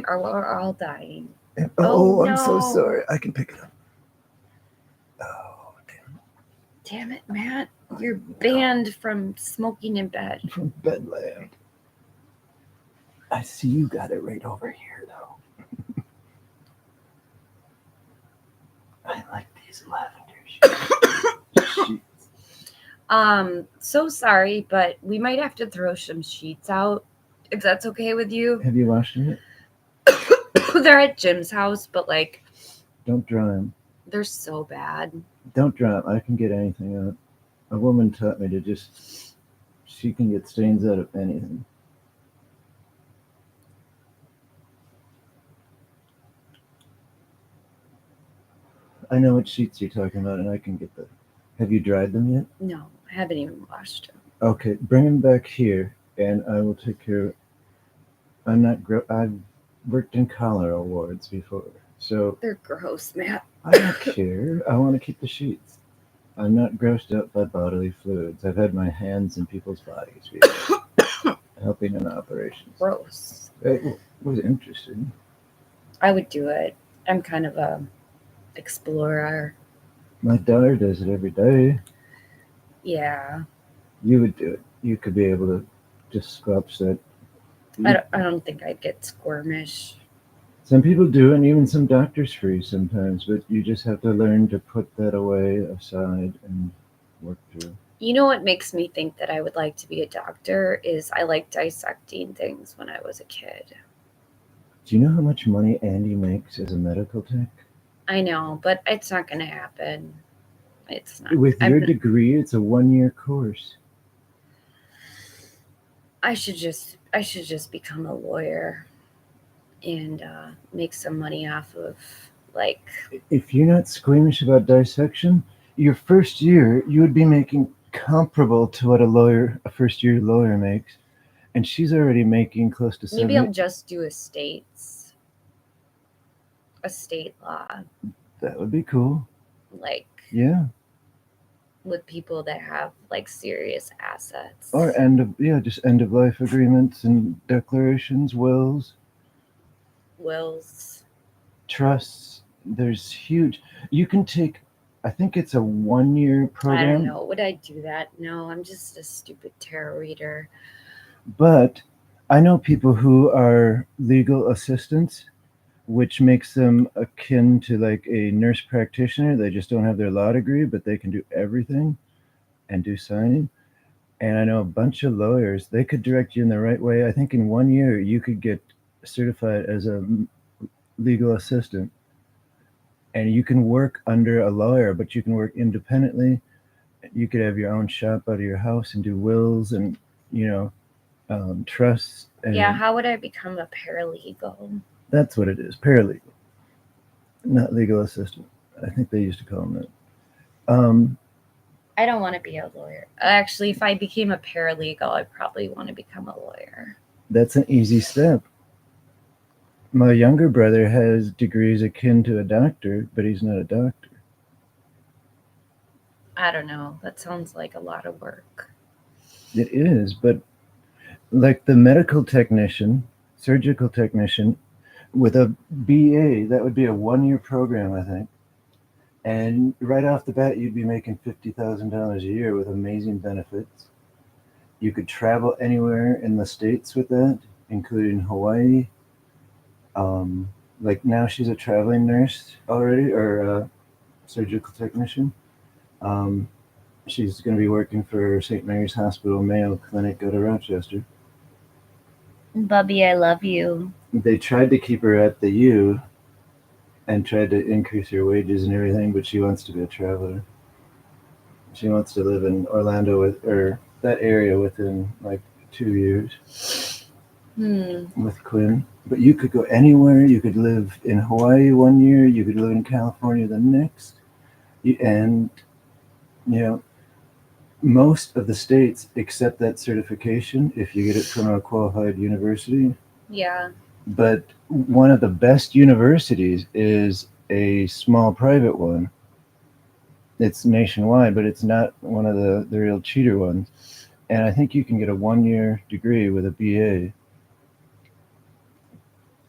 we're all dying. Oh, Oh, I'm so no. sorry. I can pick it up. Oh, Damn it, Matt. You're banned from smoking in bed. from Bedland. I see you got it right over here, though. I like these lavender sheets. So sorry, but we might have to throw some sheets out, if that's okay with you. Have you washed them yet? They're at Jim's house, but like, Don't dry them. they're so bad. Don't dry them. I can get anything out. A woman taught me to just. She can get stains out of anything. I know what sheets you're talking about, and I can get them. Have you dried them yet? No, I haven't even washed them. Okay, bring them back here, and I will take care. I've worked in cholera wards before, so They're gross, Matt. I don't care. I want to keep the sheets. I'm not grossed out by bodily fluids. I've had my hands in people's bodies before, helping in operations. Gross. It was interesting. I would do it. I'm kind of a explorer. My daughter does it every day. Yeah. You would do it. You could be able to just sculpt that. I don't think I'd get squirmish. Some people do, and even some doctors freeze sometimes, but you just have to learn to put that away aside and work through. You know what makes me think that I would like to be a doctor is I like dissecting things when I was a kid. Do you know how much money Andy makes as a medical tech? I know, but it's not going to happen. It's not. With your degree, it's a 1-year course. I should just become a lawyer and make some money off of like. If you're not squeamish about dissection, your first year you would be making comparable to what a first-year lawyer makes, and she's already making close to 70. Maybe I'll just do estate law. That would be cool. Like. Yeah. With people that have like serious assets. Or just end of life agreements and declarations, wills, trusts. There's huge. You can take. I think it's a 1-year program. I don't know. Would I do that? No, I'm just a stupid tarot reader. But I know people who are legal assistants, which makes them akin to like a nurse practitioner. They just don't have their law degree, but they can do everything and do signing. And I know a bunch of lawyers, they could direct you in the right way. I think in 1 year, you could get certified as a legal assistant. And you can work under a lawyer, but you can work independently. You could have your own shop out of your house and do wills and, trusts. And yeah, how would I become a paralegal? That's what it is, paralegal. Not legal assistant. I think they used to call them that. I don't want to be a lawyer. Actually, if I became a paralegal, I'd probably want to become a lawyer. That's an easy step. My younger brother has degrees akin to a doctor, but he's not a doctor. I don't know. That sounds like a lot of work. It is, but like the medical technician, surgical technician, with a BA, that would be a 1-year program, I think. And right off the bat, you'd be making $50,000 a year with amazing benefits. You could travel anywhere in the States with that, including Hawaii. Like now she's a traveling nurse already, or a surgical technician. She's going to be working for St. Mary's Hospital Mayo Clinic out of Rochester. Bubby, I love you. They tried to keep her at the U and tried to increase her wages and everything, but she wants to be a traveler. She wants to live in Orlando or that area within like 2 years with Quinn. But you could go anywhere. You could live in Hawaii 1 year. You could live in California the next. And, most of the states accept that certification if you get it from a qualified university. Yeah. But one of the best universities is a small private one. It's nationwide, but it's not one of the real cheater ones. And I think you can get a 1-year degree with a BA.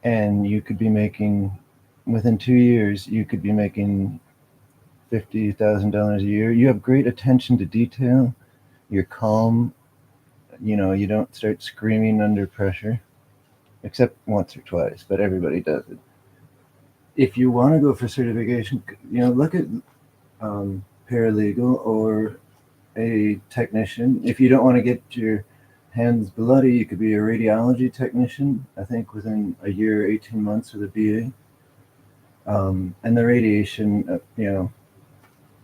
and you could be making, within 2 years, you could be making $50,000 a year. You have great attention to detail. You're calm. You don't start screaming under pressure, except once or twice, but everybody does it. If you want to go for certification, look at paralegal or a technician. If you don't want to get your hands bloody, you could be a radiology technician, I think within a year, 18 months with a BA. And the radiation,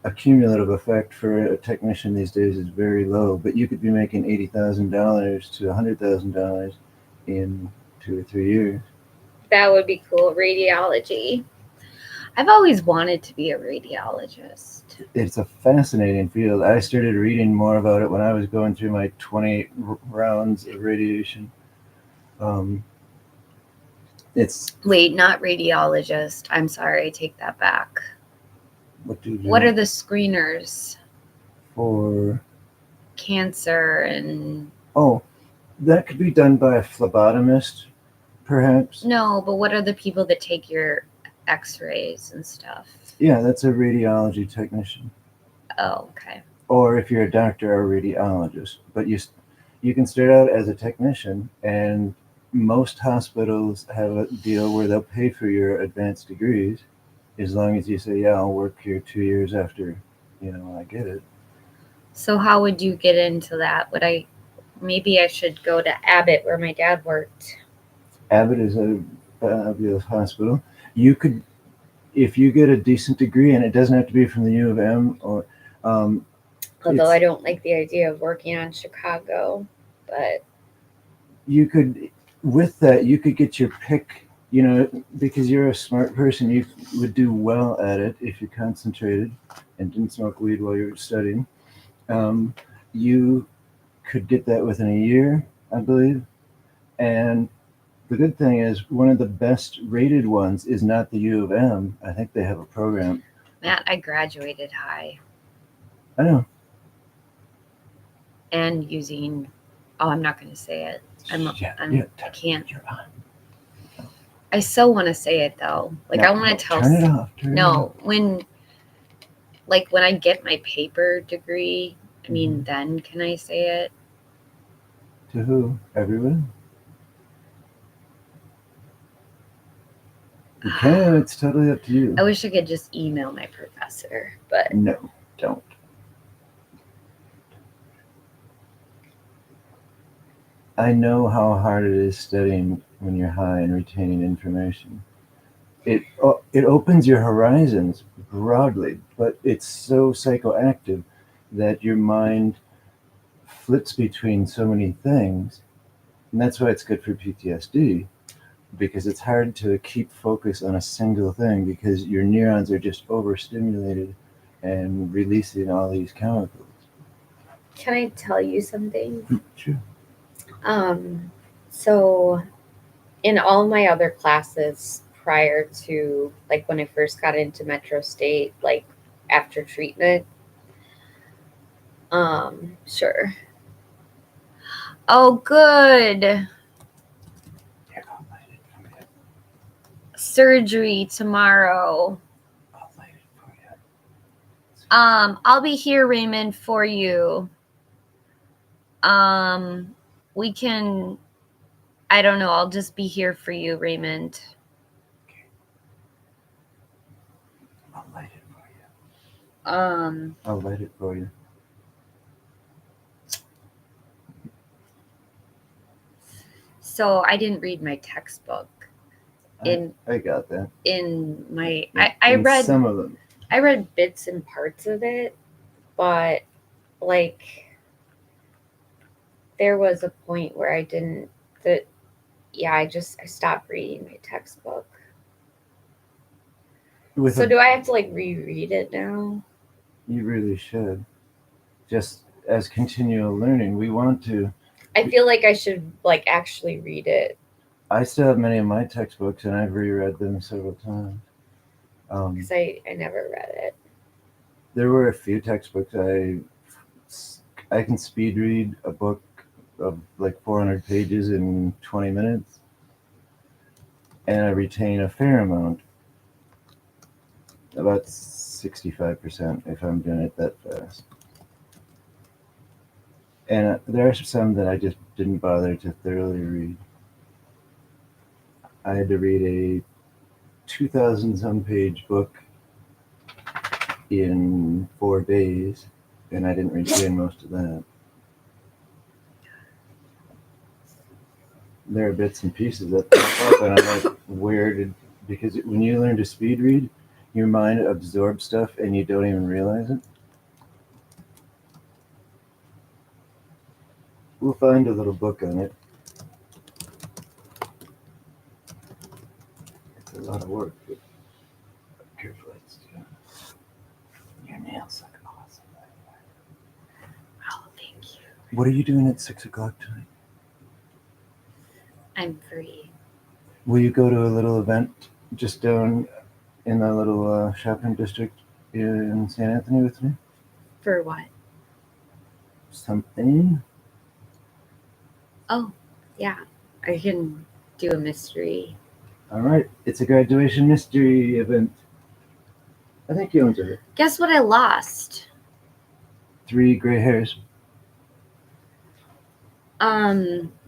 a cumulative effect for a technician these days is very low, but you could be making $80,000 to $100,000 in 2 or 3 years. That would be cool. Radiology. I've always wanted to be a radiologist. It's a fascinating field. I started reading more about it when I was going through my 28 rounds of radiation. Wait, not radiologist. I'm sorry, I take that back. What are the screeners for cancer and? Oh, that could be done by a phlebotomist, perhaps. No, but what are the people that take your x-rays and stuff? Yeah, that's a radiology technician. Oh, okay. Or if you're a doctor or a radiologist. But you can start out as a technician, and most hospitals have a deal where they'll pay for your advanced degrees as long as you say, yeah, I'll work here 2 years after, I get it. So how would you get into that? Maybe I should go to Abbott where my dad worked. Abbott is a fabulous hospital. You could, if you get a decent degree, and it doesn't have to be from the U of M or. Although I don't like the idea of working on Chicago, but. You could, with that, you could get your pick, because you're a smart person, you would do well at it if you concentrated and didn't smoke weed while you were studying. You could get that within a year, I believe. And the good thing is, one of the best rated ones is not the U of M. I think they have a program. Matt, I graduated high. I know. And using, I'm not going to say it. I can't. You're on. I so want to say it though. I want to tell. Turn it off. When I get my paper degree, then can I say it? To who? Everyone? You can. It's totally up to you. I wish I could just email my professor, but no, don't. I know how hard it is studying when you're high and retaining information. It opens your horizons broadly, but it's so psychoactive that your mind flips between so many things. And that's why it's good for PTSD, because it's hard to keep focus on a single thing because your neurons are just overstimulated and releasing all these chemicals. Can I tell you something? Sure. So in all my other classes prior to when I first got into Metro State, after treatment, sure. Oh, good. Yeah, I'll light it for you. Surgery tomorrow. I'll light it for you. I'll be here, Raymond, for you. We can, I don't know, I'll just be here for you, Raymond. Okay. I'll light it for you. I'll light it for you. So I didn't read my textbook. I got that. In my, I read some of them. I read bits and parts of it, but there was a point where I stopped reading my textbook. Do I have to reread it now? You really should. Just as continual learning, we want to. I feel like I should actually read it. I still have many of my textbooks, and I've reread them several times. Because I never read it. There were a few textbooks I can speed read a book of 400 pages in 20 minutes. and I retain a fair amount, about 65% if I'm doing it that fast. And there are some that I just didn't bother to thoroughly read. I had to read a 2,000 some page book in 4 days, and I didn't retain most of that. There are bits and pieces that pop up, and I'm like, where did, because when you learn to speed read, your mind absorbs stuff and you don't even realize it. We'll find a little book on it. It's a lot of work, but careful, it's your nails look awesome. Oh, thank you. What are you doing at 6 o'clock tonight? I'm free. Will you go to a little event just down in the little shopping district in St. Anthony with me? For what? Something? Oh, yeah. I can do a mystery. All right. It's a graduation mystery event. I think you enjoy it. Guess what I lost? 3 gray hairs.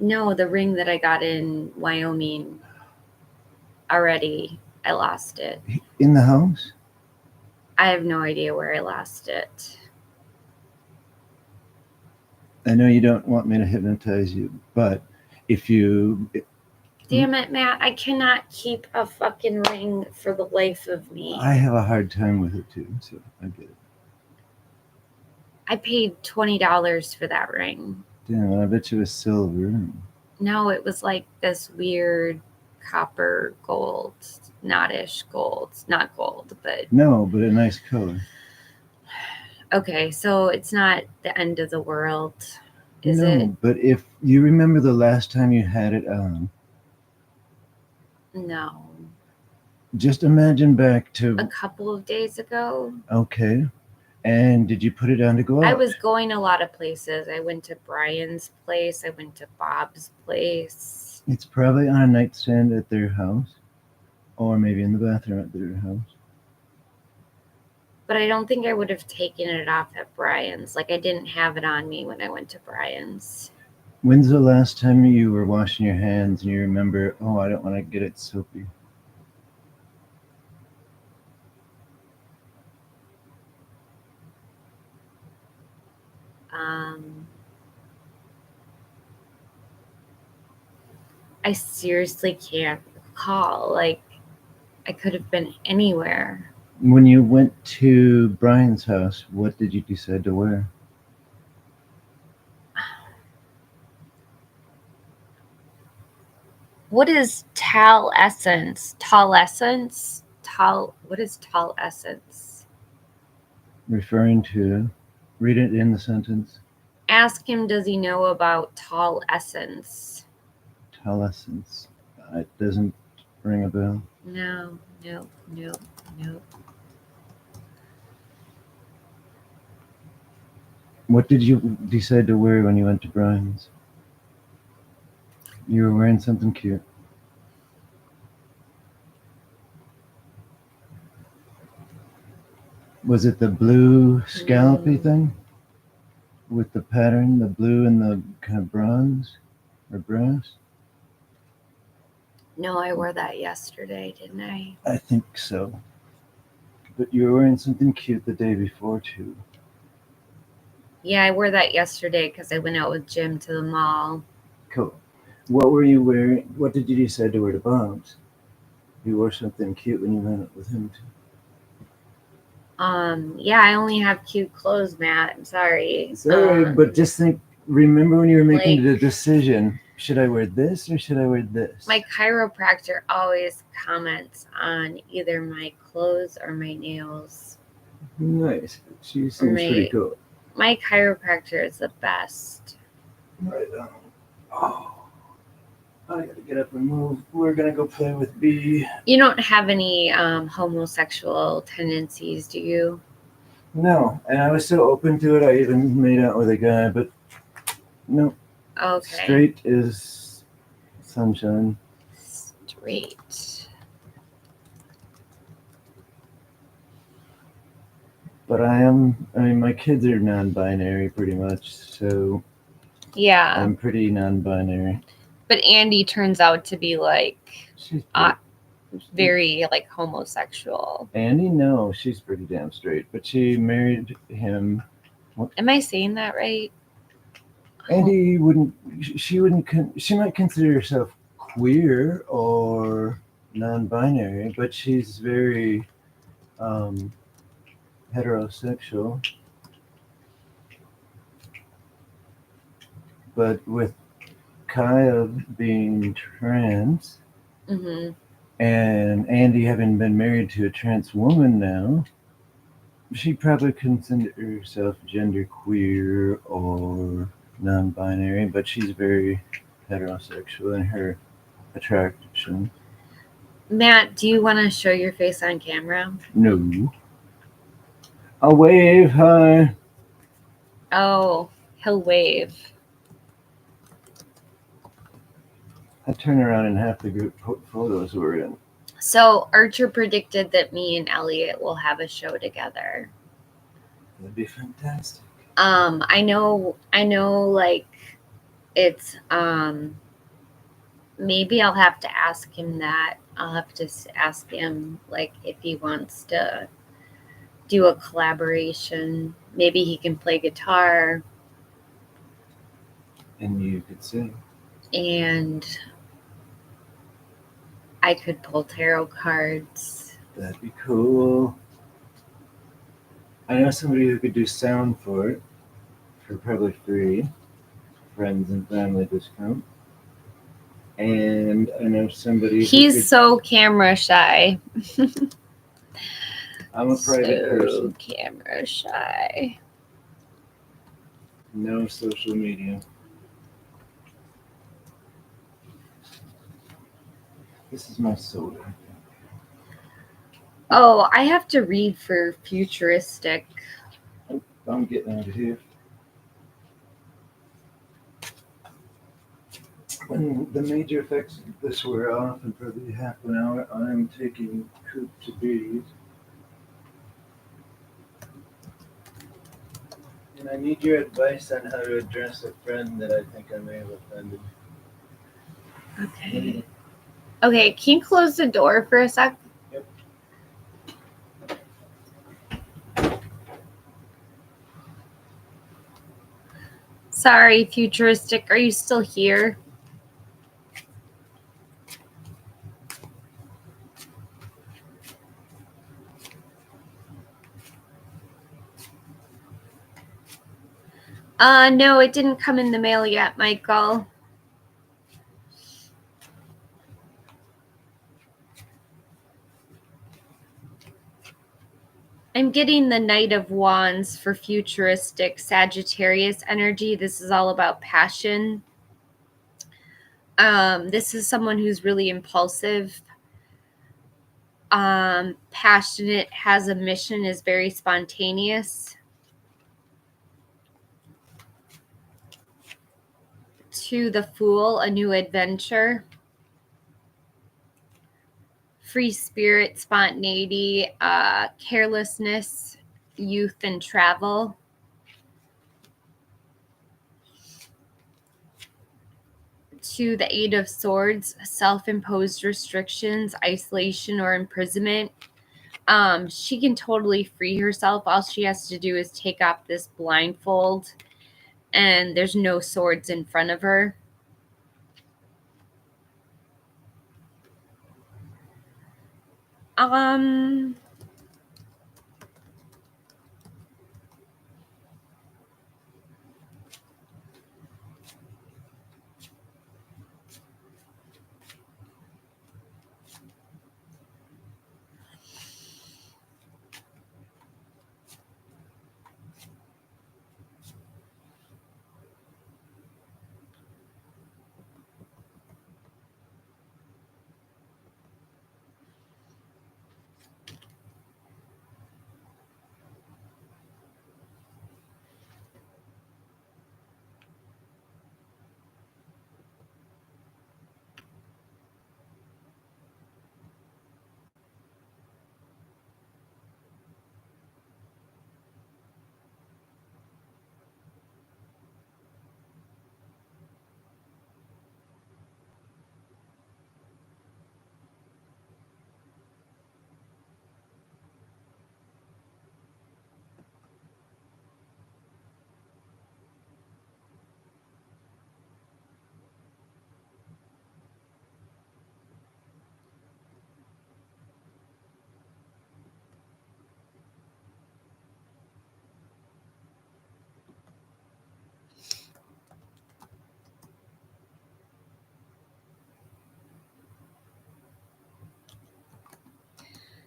No, the ring that I got in Wyoming already. I lost it. In the house? I have no idea where I lost it. I know you don't want me to hypnotize you, but if you... Damn it, Matt. I cannot keep a fucking ring for the life of me. I have a hard time with it too, so I get it. I paid $20 for that ring. Damn, I bet you it was silver. No, it was like this weird copper gold, not-ish gold. Not gold, but... No, but a nice color. Okay, so it's not the end of the world, is no, it? But if you remember the last time you had it on, No. just imagine back to... A couple of days ago. Okay. And did you put it on to go out? I was going a lot of places. I went to Brian's place. I went to Bob's place. It's probably on a nightstand at their house, or maybe in the bathroom at their house. But I don't think I would have taken it off at Brian's. Like, I didn't have it on me when I went to Brian's. When's the last time you were washing your hands and you remember, oh, I don't want to get it soapy? I seriously can't recall. Like, I could have been anywhere. When you went to Brian's house, what did you decide to wear? What is Tal Essence? Tall Essence? What is Tall Essence? Referring to, read it in the sentence. Ask him, does he know about Tall Essence? Tall Essence. It doesn't ring a bell. No. What did you decide to wear when you went to Brian's? You were wearing something cute. Was it the blue scallopy thing? With the pattern, the blue and the kind of bronze or brass? No, I wore that yesterday, didn't I? I think so. But you were wearing something cute the day before, too. Yeah, I wore that yesterday because I went out with Jim to the mall. Cool. What were you wearing? What did you decide to wear to Bob's? You wore something cute when you went out with him, too. Yeah, I only have cute clothes, Matt. I'm sorry. Sorry, but just remember when you were making the decision, should I wear this or should I wear this? My chiropractor always comments on either my clothes or my nails. Nice. She seems pretty cool. My chiropractor is the best. Right on. Oh, I gotta get up and move. We're gonna go play with B. You don't have any homosexual tendencies, do you? No, and I was so open to it, I even made out with a guy, but no. Okay. Straight is sunshine. Straight. Great. But I mean, my kids are non-binary pretty much, so Yeah. I'm pretty non-binary. But Andy turns out to be like She's very like homosexual. Andy, no, she's pretty damn straight. But she married him. Am I saying that right? Andy wouldn't. She wouldn't. She might consider herself queer or non-binary, but she's very heterosexual. But with Kyle being trans Mm-hmm. and Andy having been married to a trans woman now, she probably consider herself genderqueer or non-binary, but she's very heterosexual in her attraction. Matt, do you want to show your face on camera? No. A wave, hi. Oh, he'll wave. I turn around and half the group photos we're in. So Archer predicted that me and Elliot will have a show together. That'd be fantastic. I know like it's maybe I'll have to ask him that. I'll have to ask him like if he wants to do a collaboration. Maybe he can play guitar And you could sing. and I could pull tarot cards. That'd be cool. I know somebody who could do sound for it for probably free. Friends and family discount. And I know somebody He's so camera shy. I'm a private person. Camera shy. No social media. This is my soda. Oh, I have to read for futuristic. I'm getting out of here. When the major effects of this wear off in probably half an hour, I'm taking Coop to breathe. And I need your advice on how to address a friend that I think I may have offended. Okay. Okay, can you close the door for a sec? Yep. Sorry, futuristic. Are you still here? No, it didn't come in the mail yet, Michael. I'm getting the Knight of Wands for futuristic Sagittarius energy. This is all about passion. This is someone who's really impulsive, passionate, has a mission, is very spontaneous. To the Fool, a new adventure. Free spirit, spontaneity, carelessness, youth, and travel. To the Eight of Swords, self-imposed restrictions, isolation, or imprisonment. She can totally free herself. All she has to do is take off this blindfold, and there's no swords in front of her.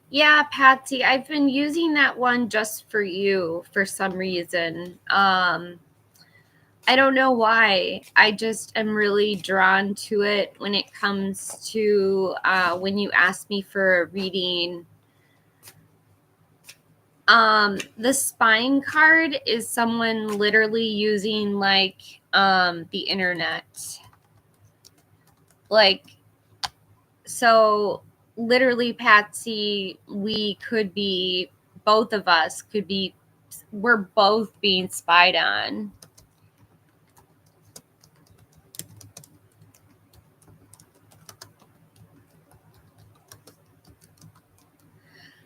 Yeah, Patsy, I've been using that one just for you for some reason. I don't know why. I just am really drawn to it when it comes to when you ask me for a reading. The spine card is someone literally using like the internet. Like, so literally, Patsy, we could be, both of us could be, we're both being spied on.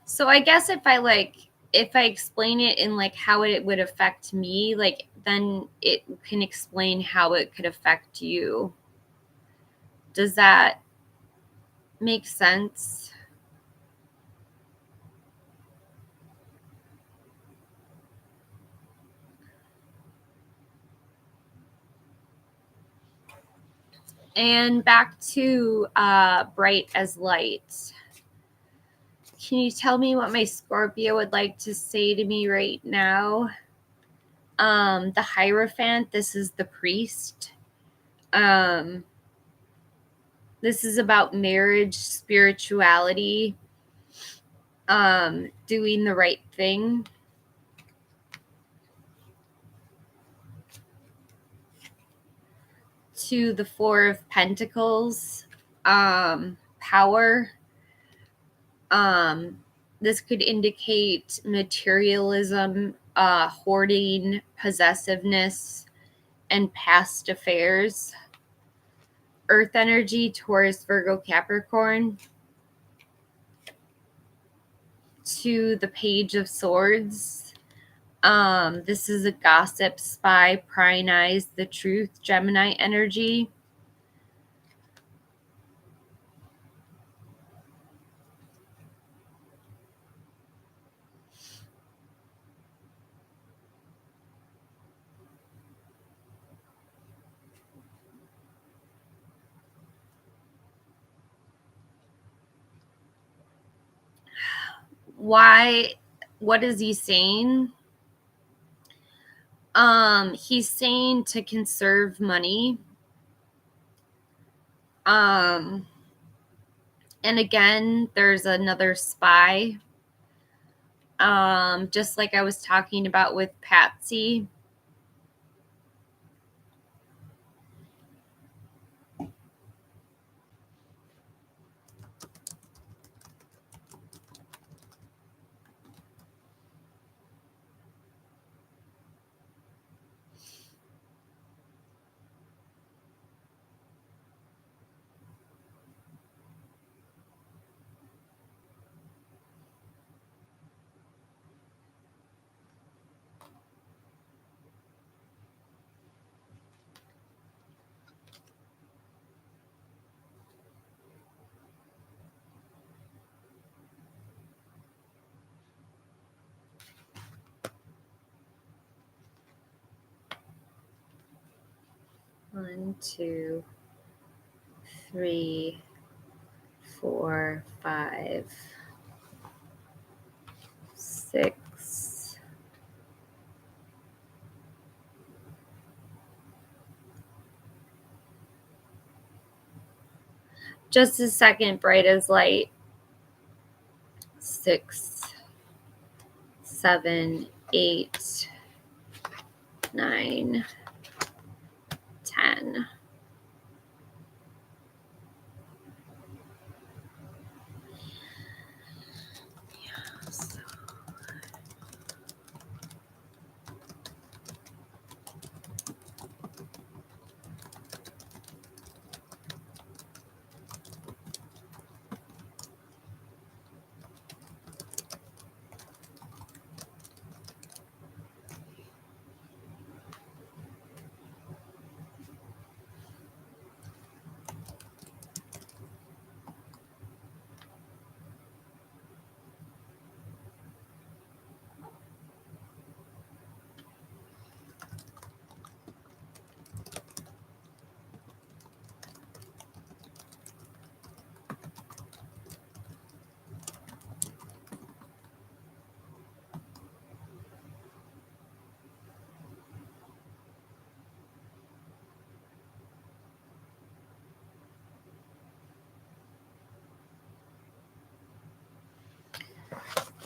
So I guess if I explain it in like how it would affect me, like then it can explain how it could affect you. Does that make sense? And back to bright as light. Can you tell me what my Scorpio would like to say to me right now? The Hierophant, this is the priest. This is about marriage, spirituality, doing the right thing. To the Four of Pentacles, power. This could indicate materialism, hoarding, possessiveness, and past affairs. Earth energy, Taurus, Virgo, Capricorn. To the Page of Swords. This is a gossip, spy, prying eyes, the truth, Gemini energy. Why? What is he saying? He's saying to conserve money. And again, there's another spy. Just like I was talking about with Patsy. One, two, three, 4, 5, 6. Just a second, bright as light. 6, 7, 8, 9, 10.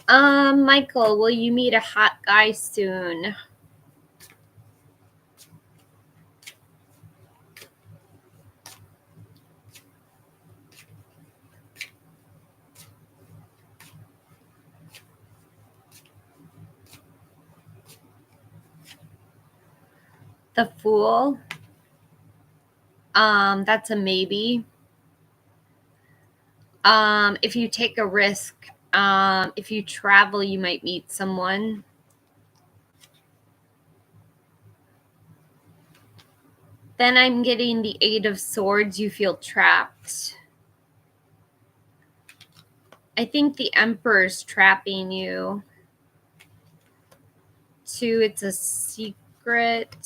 Michael, will you meet a hot guy soon? The Fool. That's a maybe. If you take a risk, if you travel, you might meet someone. Then I'm getting the Eight of Swords. You feel trapped. I think the Emperor's trapping you. Two, it's a secret.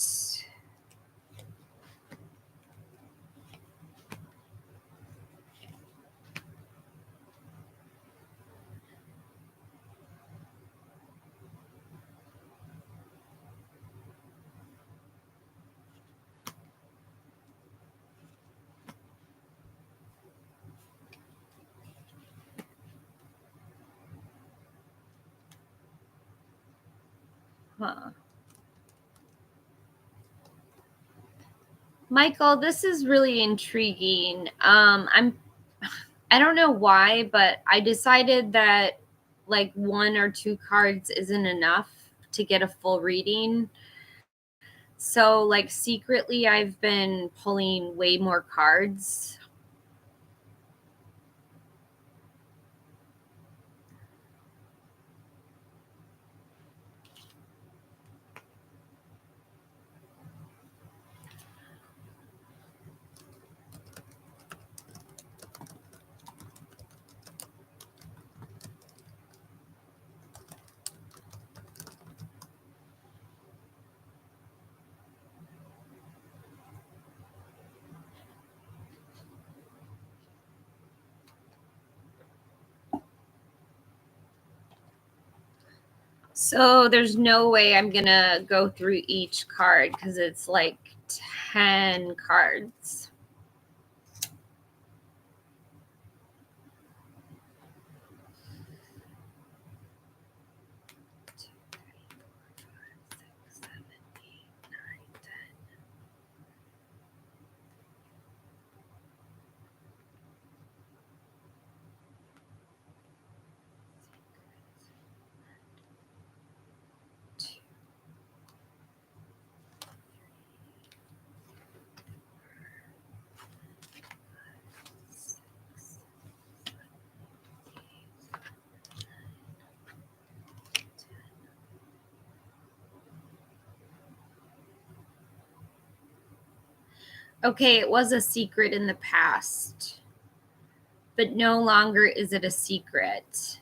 Huh. Michael, this is really intriguing. I don't know why, but I decided that like 1 or 2 cards isn't enough to get a full reading. So like secretly I've been pulling way more cards. So there's no way I'm going to go through each card because it's like 10 cards. Okay, it was a secret in the past, but no longer is it a secret.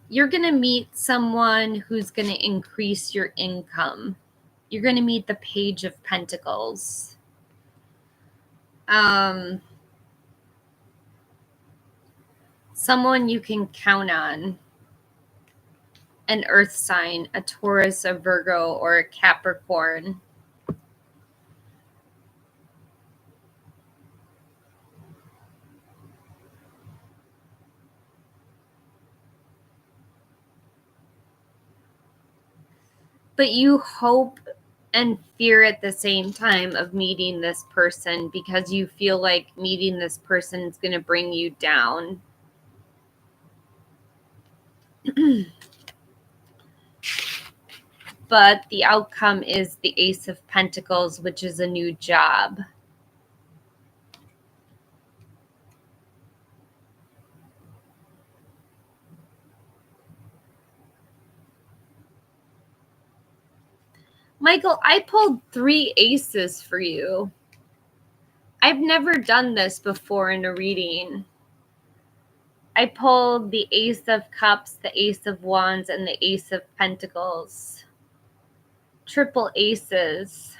You're going to meet someone who's going to increase your income. You're going to meet the Page of Pentacles. Someone you can count on. An earth sign, a Taurus, a Virgo, or a Capricorn. But you hope and fear at the same time of meeting this person because you feel like meeting this person is going to bring you down. But the outcome is the Ace of Pentacles, which is a new job. Michael, I pulled 3 aces for you. I've never done this before in a reading. I pulled the Ace of Cups, the Ace of Wands, and the Ace of Pentacles. Triple aces.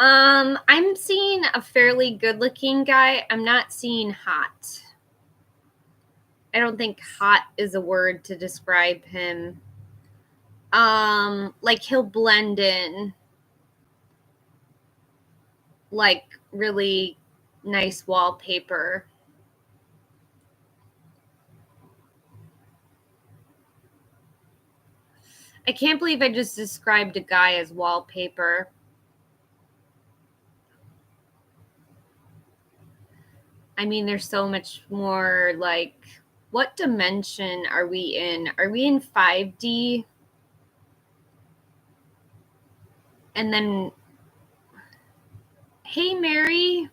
I'm seeing a fairly good-looking guy. I'm not seeing hot. I don't think hot is a word to describe him. Like he'll blend in. Like really nice wallpaper. I can't believe I just described a guy as wallpaper. I mean, there's so much more, like, what dimension are we in? Are we in 5D? And then, hey, Mary.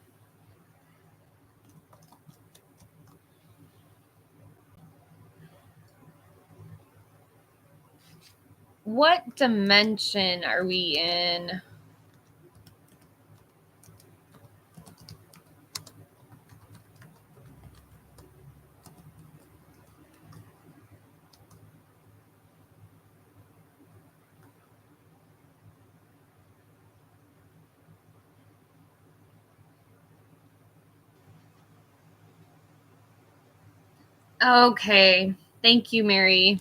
What dimension are we in? Okay. Thank you, Mary.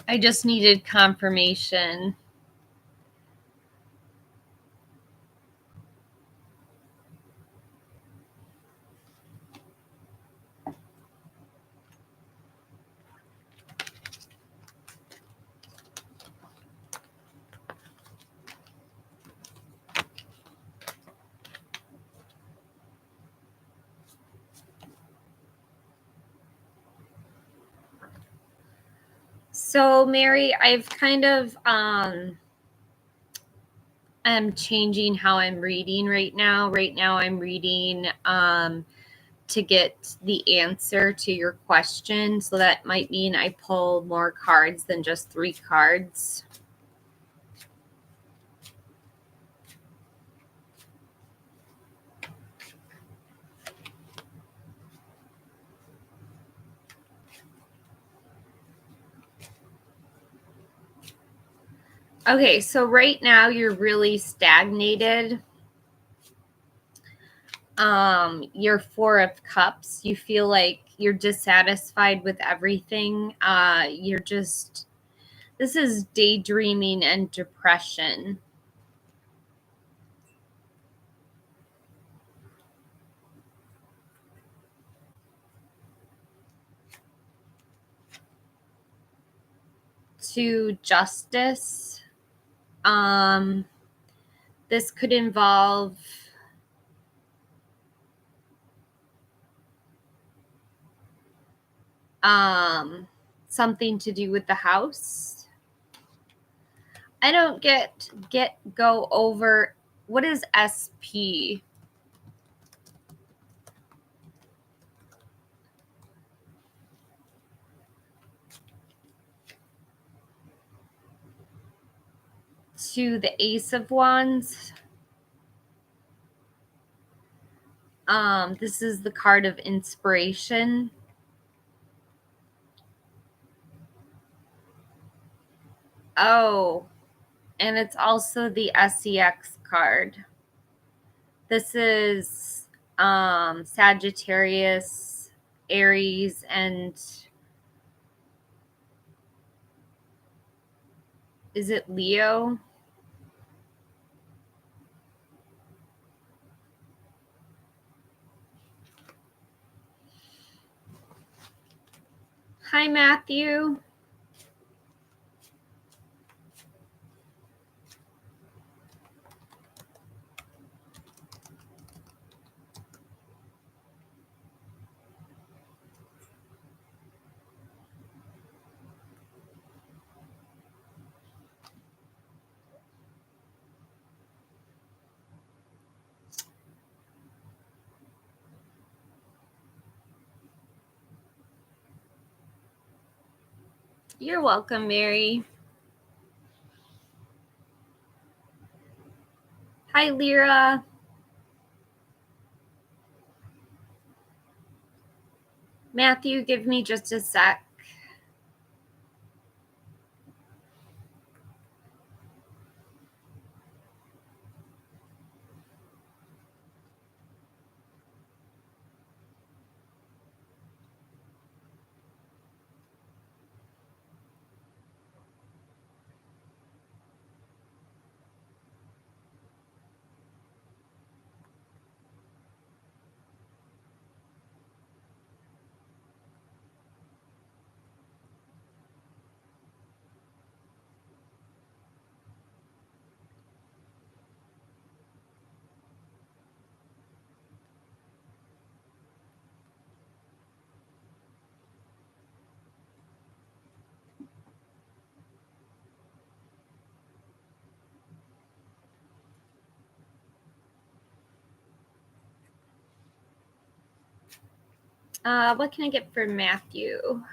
I just needed confirmation. So, Mary, I've kind of I'm changing how I'm reading right now. Right now I'm reading to get the answer to your question. So that might mean I pull more cards than just 3 cards. Okay, so right now you're really stagnated. You're 4 of Cups. You feel like you're dissatisfied with everything. This is daydreaming and depression. To Justice. This could involve something to do with the house. I don't go over what is SP. To the Ace of Wands. This is the card of inspiration. Oh, and it's also the SEX card. This is Sagittarius, Aries, and is it Leo? Hi, Matthew. You're welcome, Mary. Hi, Lyra. Matthew, give me just a sec. What can I get for Matthew?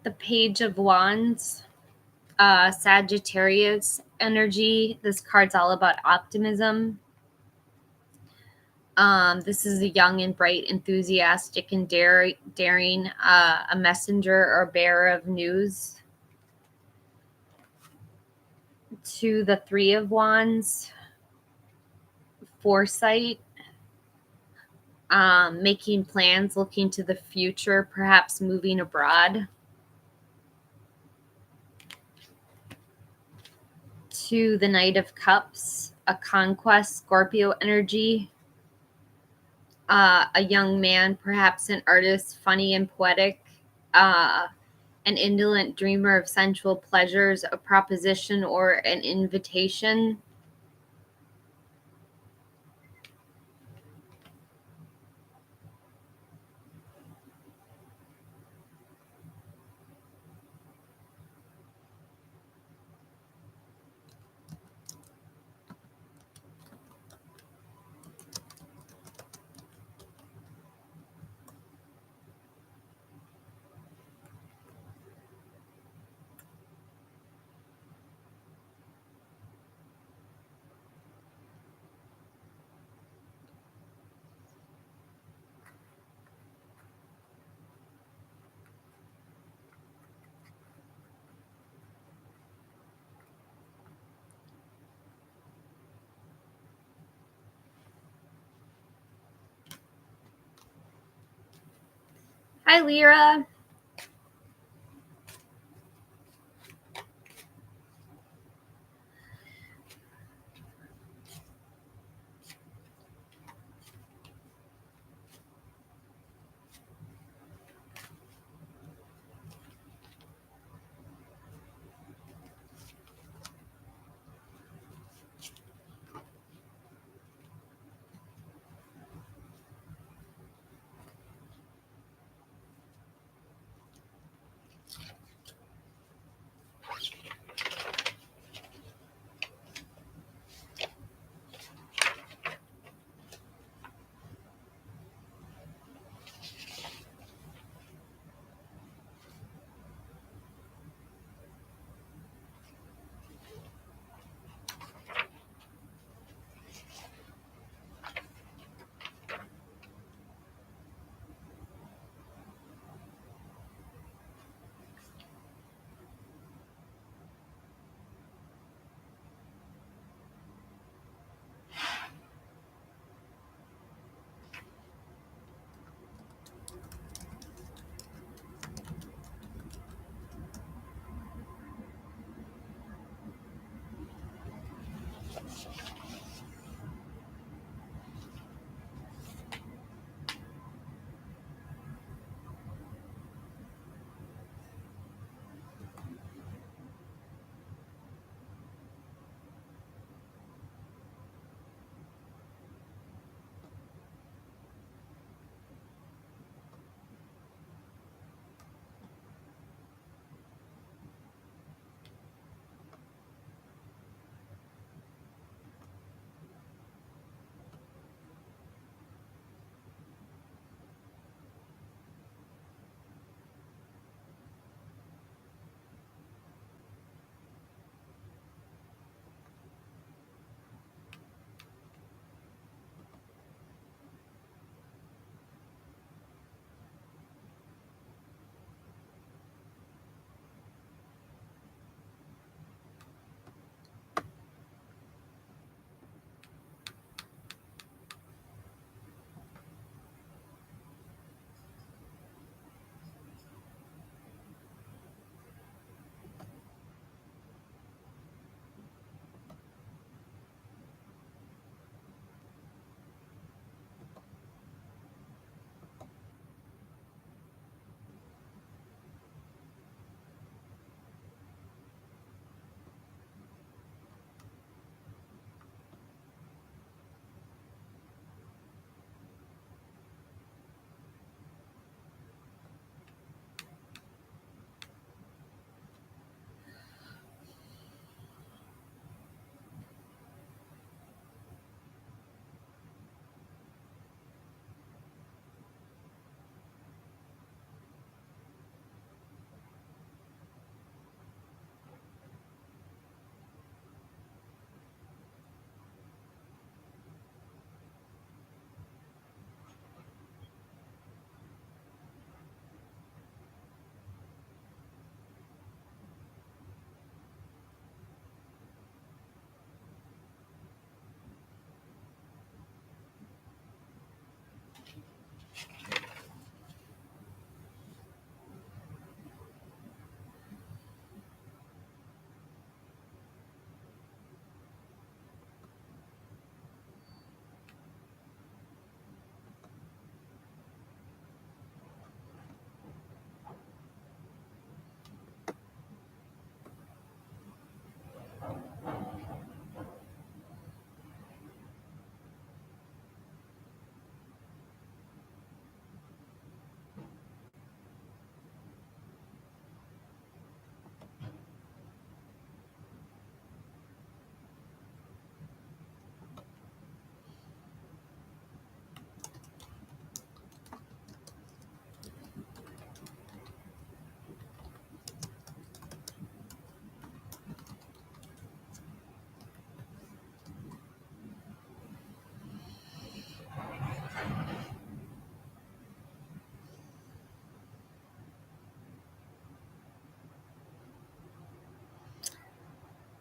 The Page of Wands, Sagittarius energy. This card's all about optimism. This is a young and bright, enthusiastic and daring, a messenger or bearer of news. To the Three of Wands, foresight, making plans, looking to the future, perhaps moving abroad. To the Knight of Cups, a conquest, Scorpio energy, a young man, perhaps an artist, funny and poetic, an indolent dreamer of sensual pleasures, a proposition or an invitation. Hi, Lyra.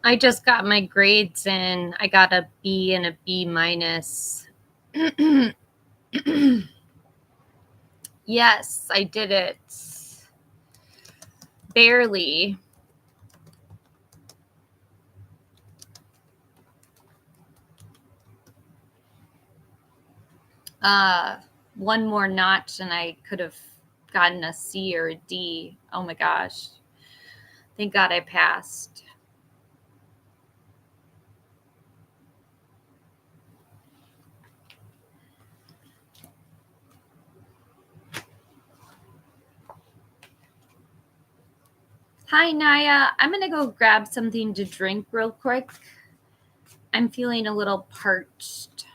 I just got my grades in. I got a B and a B minus. Yes, I did it. Barely. One more notch and I could have gotten a C or a D. Oh my gosh. Thank God I passed. Hi, Naya. I'm going to go grab something to drink real quick. I'm feeling a little parched.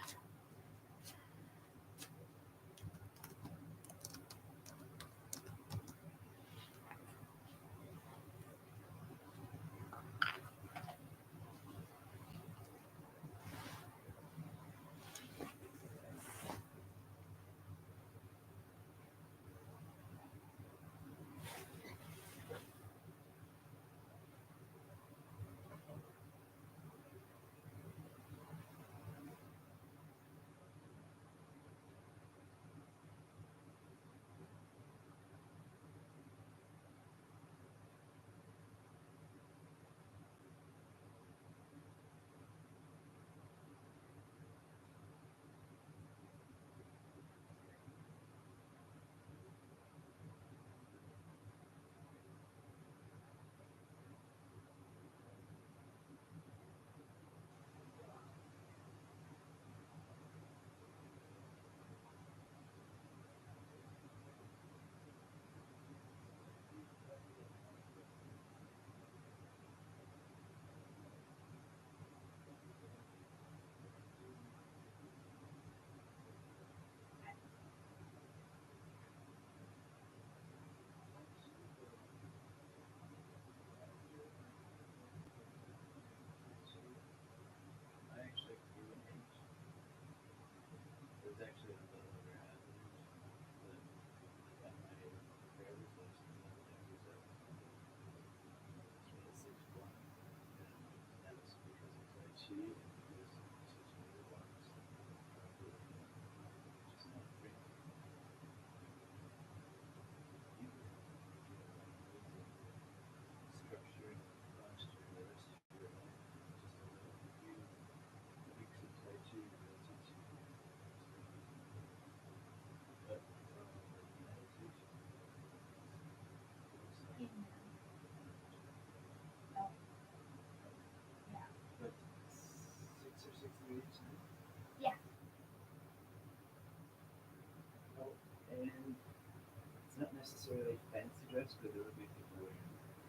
It's not necessarily fancy dress, but there would be people wearing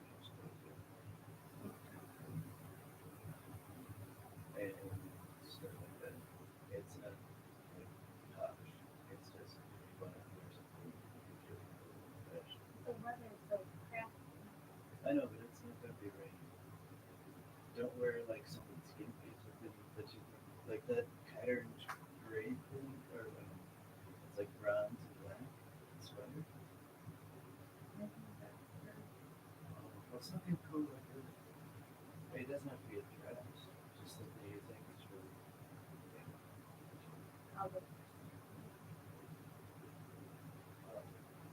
fancy clothes. And stuff like that. It's not like posh. It's just if you want to wear something fashion. The weather's so crappy. I know, but it's not gonna be rainy. Don't wear like something skimpy, something that you like that patterned gray thing, or it's like bronze and black sweater. Well, something cool like that. It doesn't have to be a dress, just something you think is really. I'll look.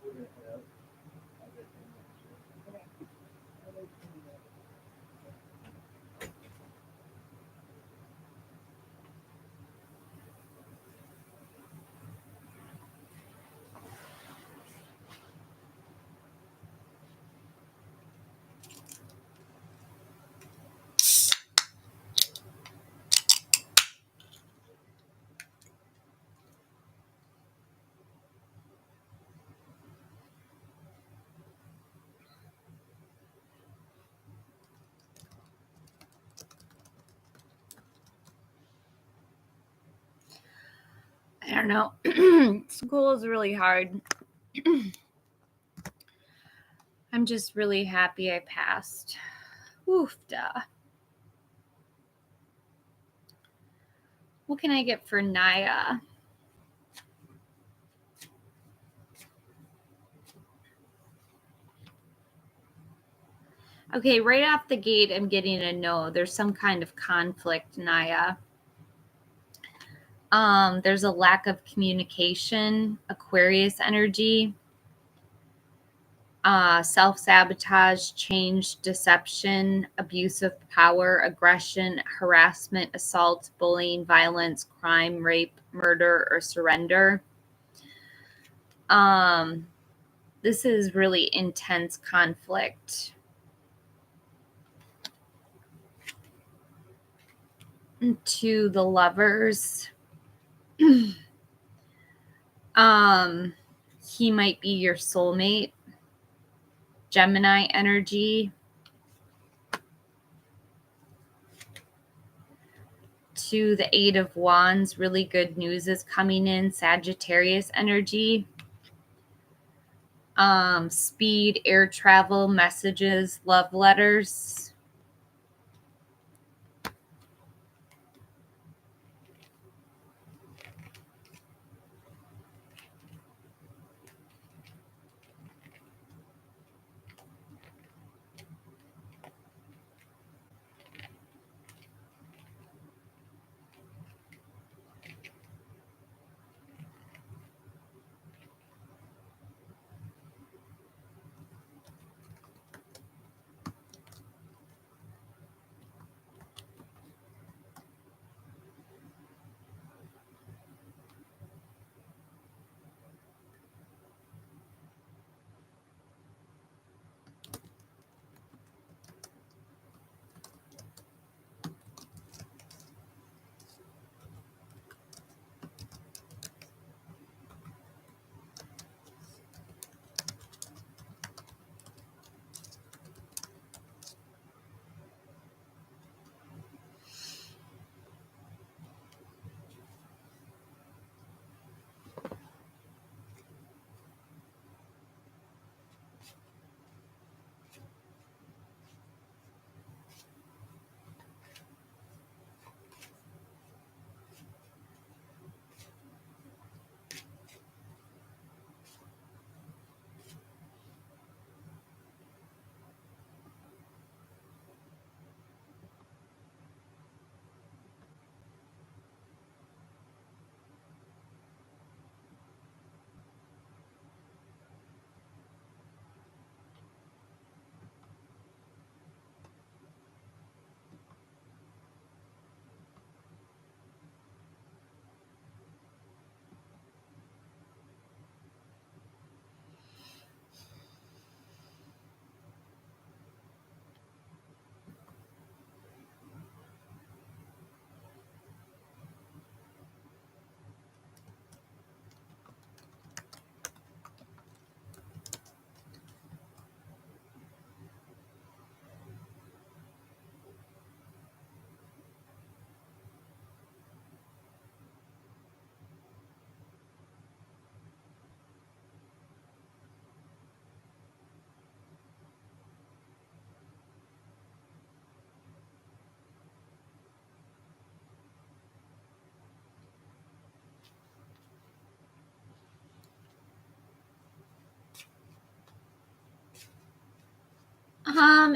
We're gonna head out. I'll get them next year. Okay. I'll wait for you. I don't know. School is really hard. I'm just really happy I passed. Oof-da. What can I get for Naya? Okay, right off the gate, I'm getting a no. There's some kind of conflict, Naya. There's a lack of communication, Aquarius energy, self-sabotage, change, deception, abuse of power, aggression, harassment, assault, bullying, violence, crime, rape, murder, or surrender. This is really intense conflict. To the lovers, he might be your soulmate. Gemini energy. To the Eight of Wands, really good news is coming in. Sagittarius energy. Speed, air travel, messages, love letters.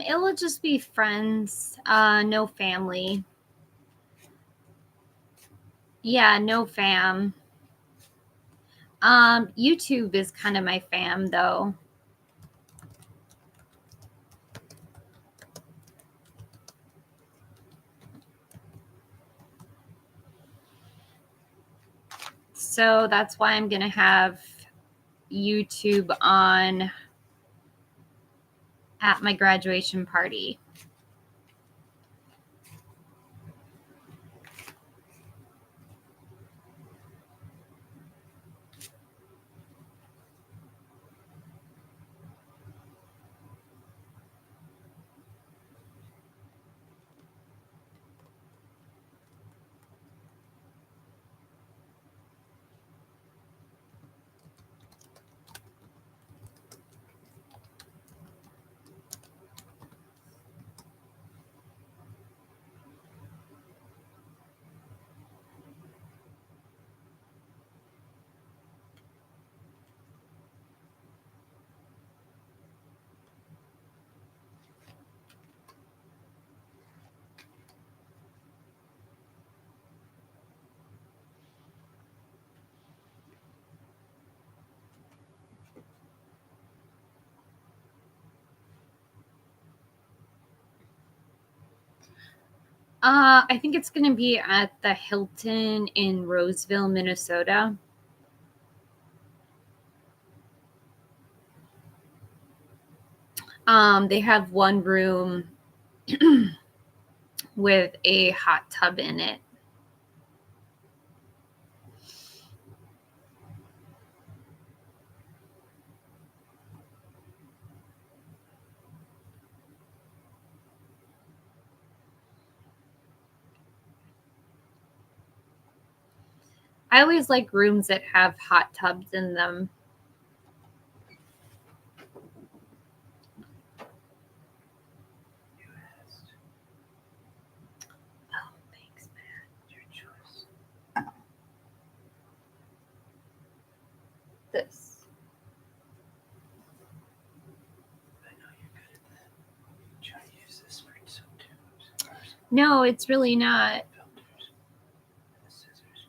It will just be friends, no family. Yeah, no fam. YouTube is kind of my fam, though. So that's why I'm going to have YouTube on at my graduation party. I think it's going to be at the Hilton in Roseville, Minnesota. They have one room with a hot tub in it. I always like rooms that have hot tubs in them. Oh, thanks, man. Your choice. This. I know you're good at that. You try to use this for some tubes. No, it's really not. Filters. And the scissors.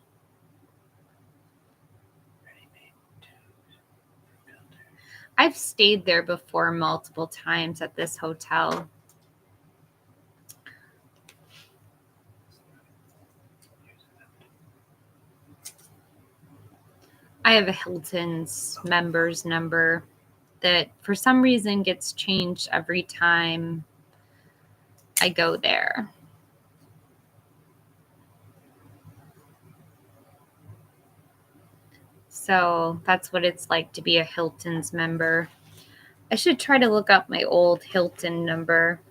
Ready-made tubes. Filter. I've stayed there before multiple times at this hotel. I have a Hilton's members number that for some reason gets changed every time I go there. So that's what it's like to be a Hilton's member. I should try to look up my old Hilton number.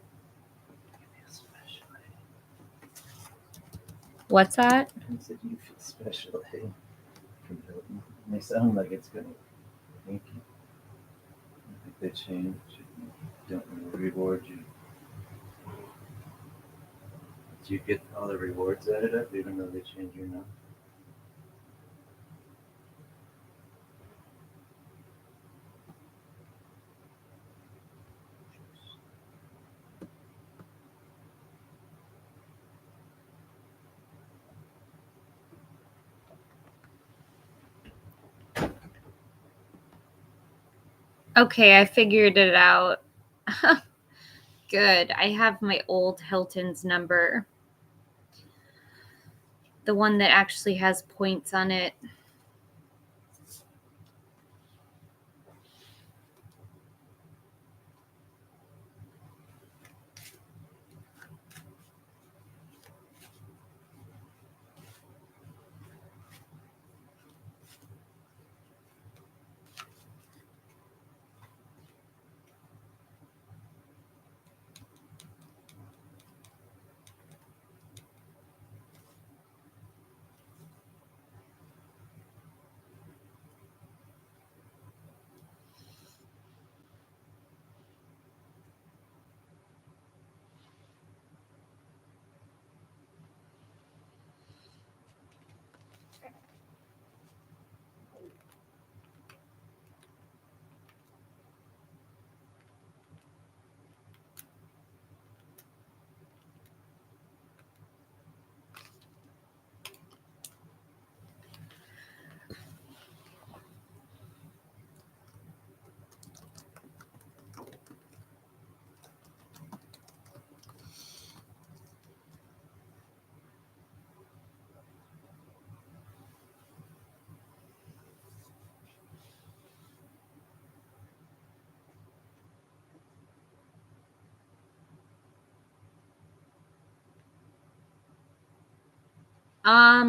What's that? I said you feel special, hey? From Hilton. And they sound like it's gonna make you. I think they change. Don't reward you. Do you get all the rewards added up even though they change your number? Okay, I figured it out. Good. I have my old Hilton's number. The one that actually has points on it.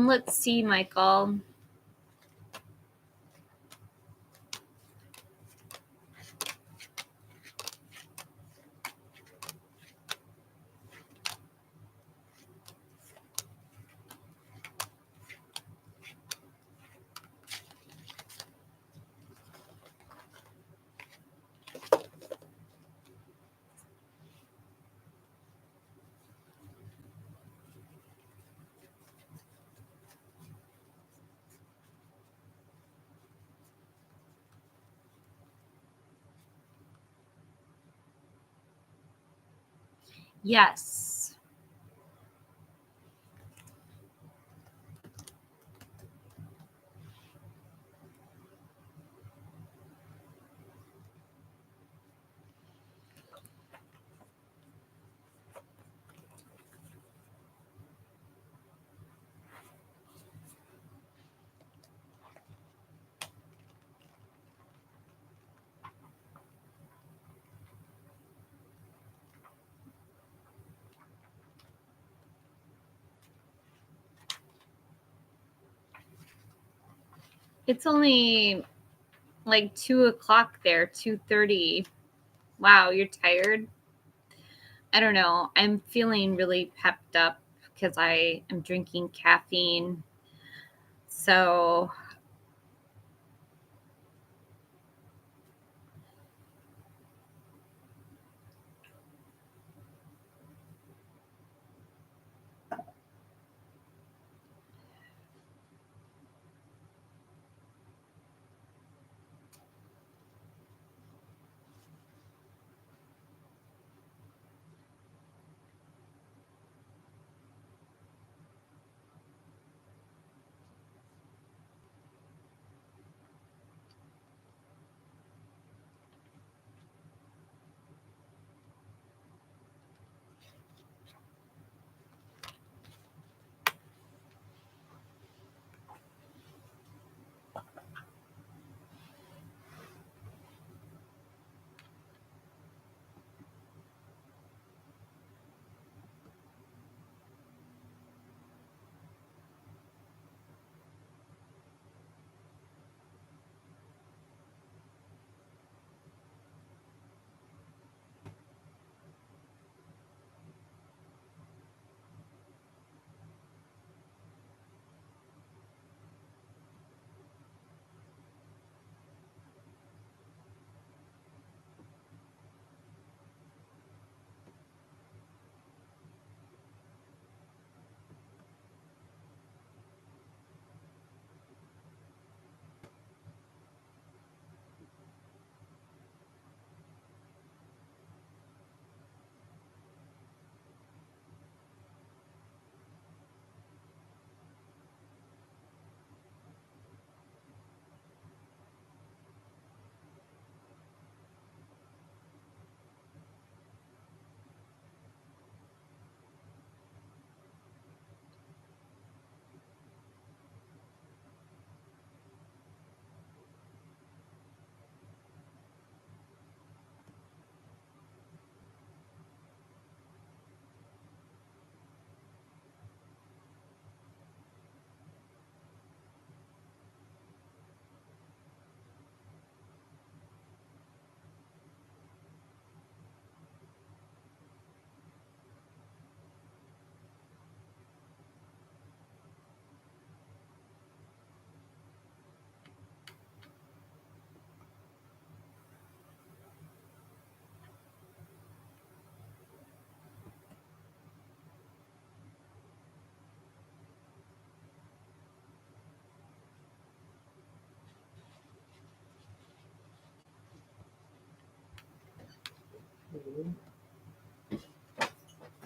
Let's see, Michael. Yes. It's only like 2 o'clock there, 2:30. Wow, you're tired? I don't know. I'm feeling really pepped up because I am drinking caffeine. So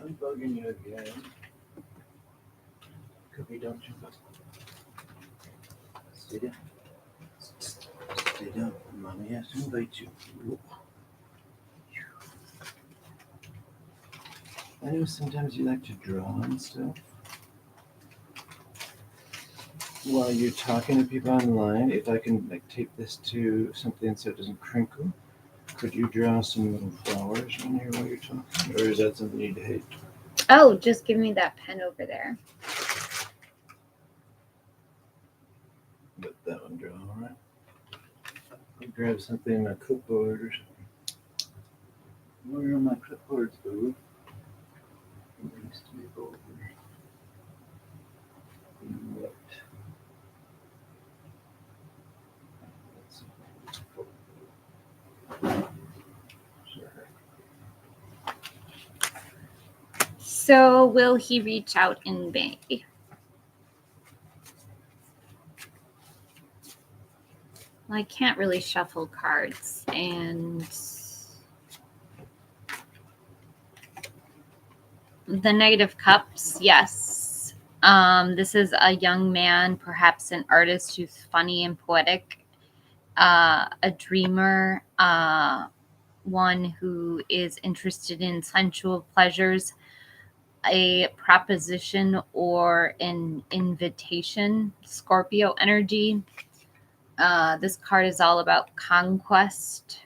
I'm bugging you again. Cookie, don't you? Stay down. Stay down. Mommy has to invite you. I know sometimes you like to draw and stuff. While you're talking to people online, if I can like tape this to something so it doesn't crinkle, could you draw some little flowers on here while you're talking? Or is that something you'd hate? oh, just give me that pen over there. Let that one draw, alright? I'll grab something, a clipboard or something. Where are my clipboards, boo? Needs to be over. What? Sure. So will he reach out in May? Well, I can't really shuffle cards, and the Knight of Cups, yes. This is a young man, perhaps an artist who's funny and poetic, a dreamer, one who is interested in sensual pleasures, a proposition or an invitation. Scorpio energy. This card is all about conquest.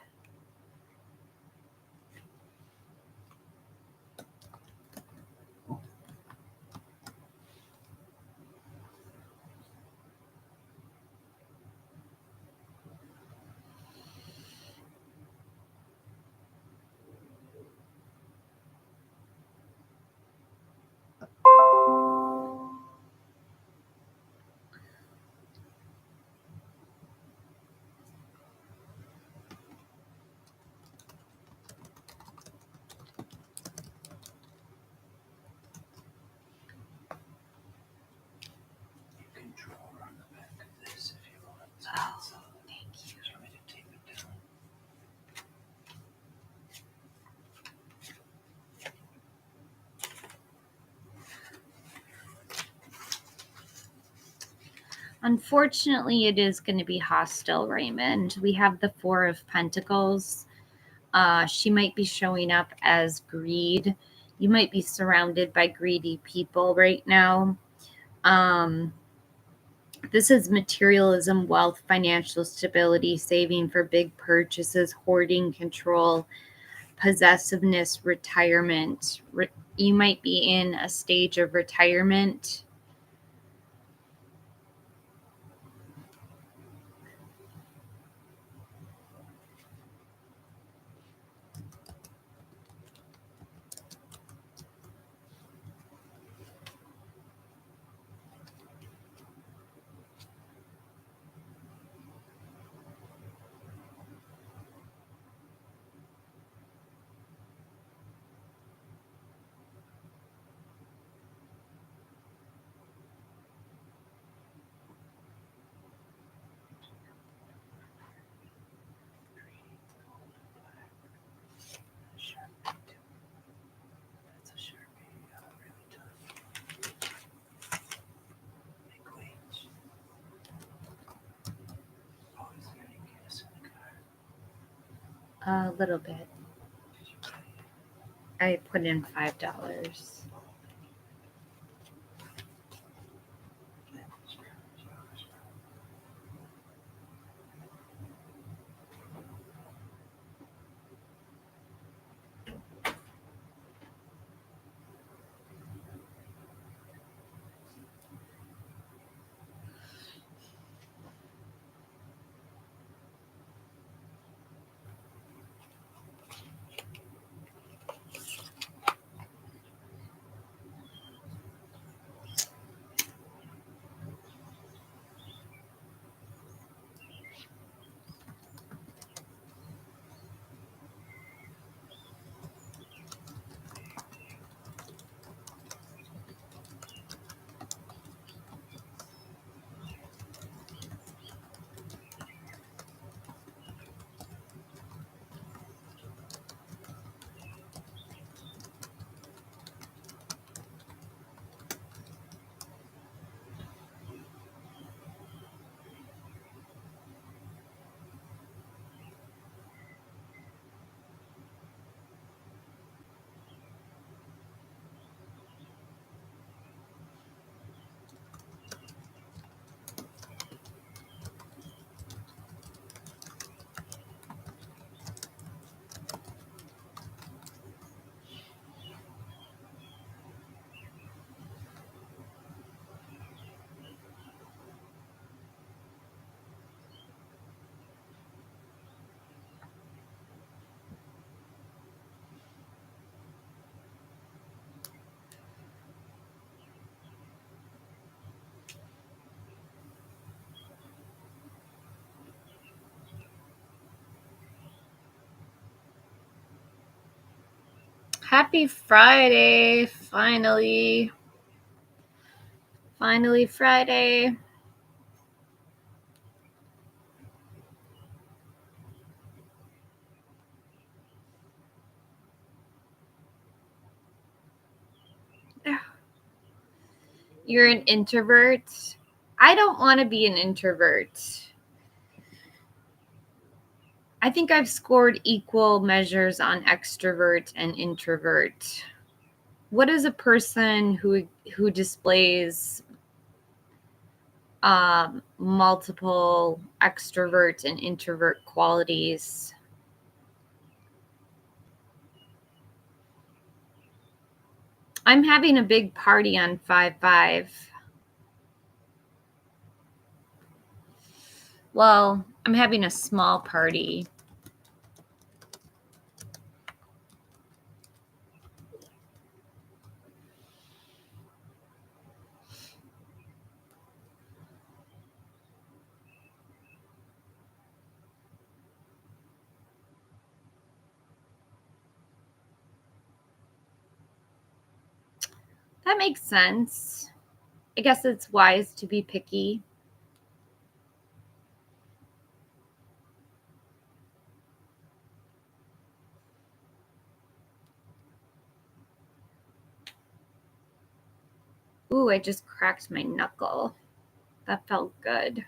Unfortunately, it is going to be hostile, Raymond. We have the Four of Pentacles. She might be showing up as greed. You might be surrounded by greedy people right now. This is materialism, wealth, financial stability, saving for big purchases, hoarding, control, possessiveness, retirement. You might be in a stage of retirement. A little bit. I put in $5. Happy Friday, finally. Finally Friday. You're an introvert. I don't want to be an introvert. I think I've scored equal measures on extrovert and introvert. What is a person who displays multiple extrovert and introvert qualities? I'm having a big party on 5/5. Well, I'm having a small party. That makes sense. I guess it's wise to be picky. Ooh, I just cracked my knuckle. That felt good.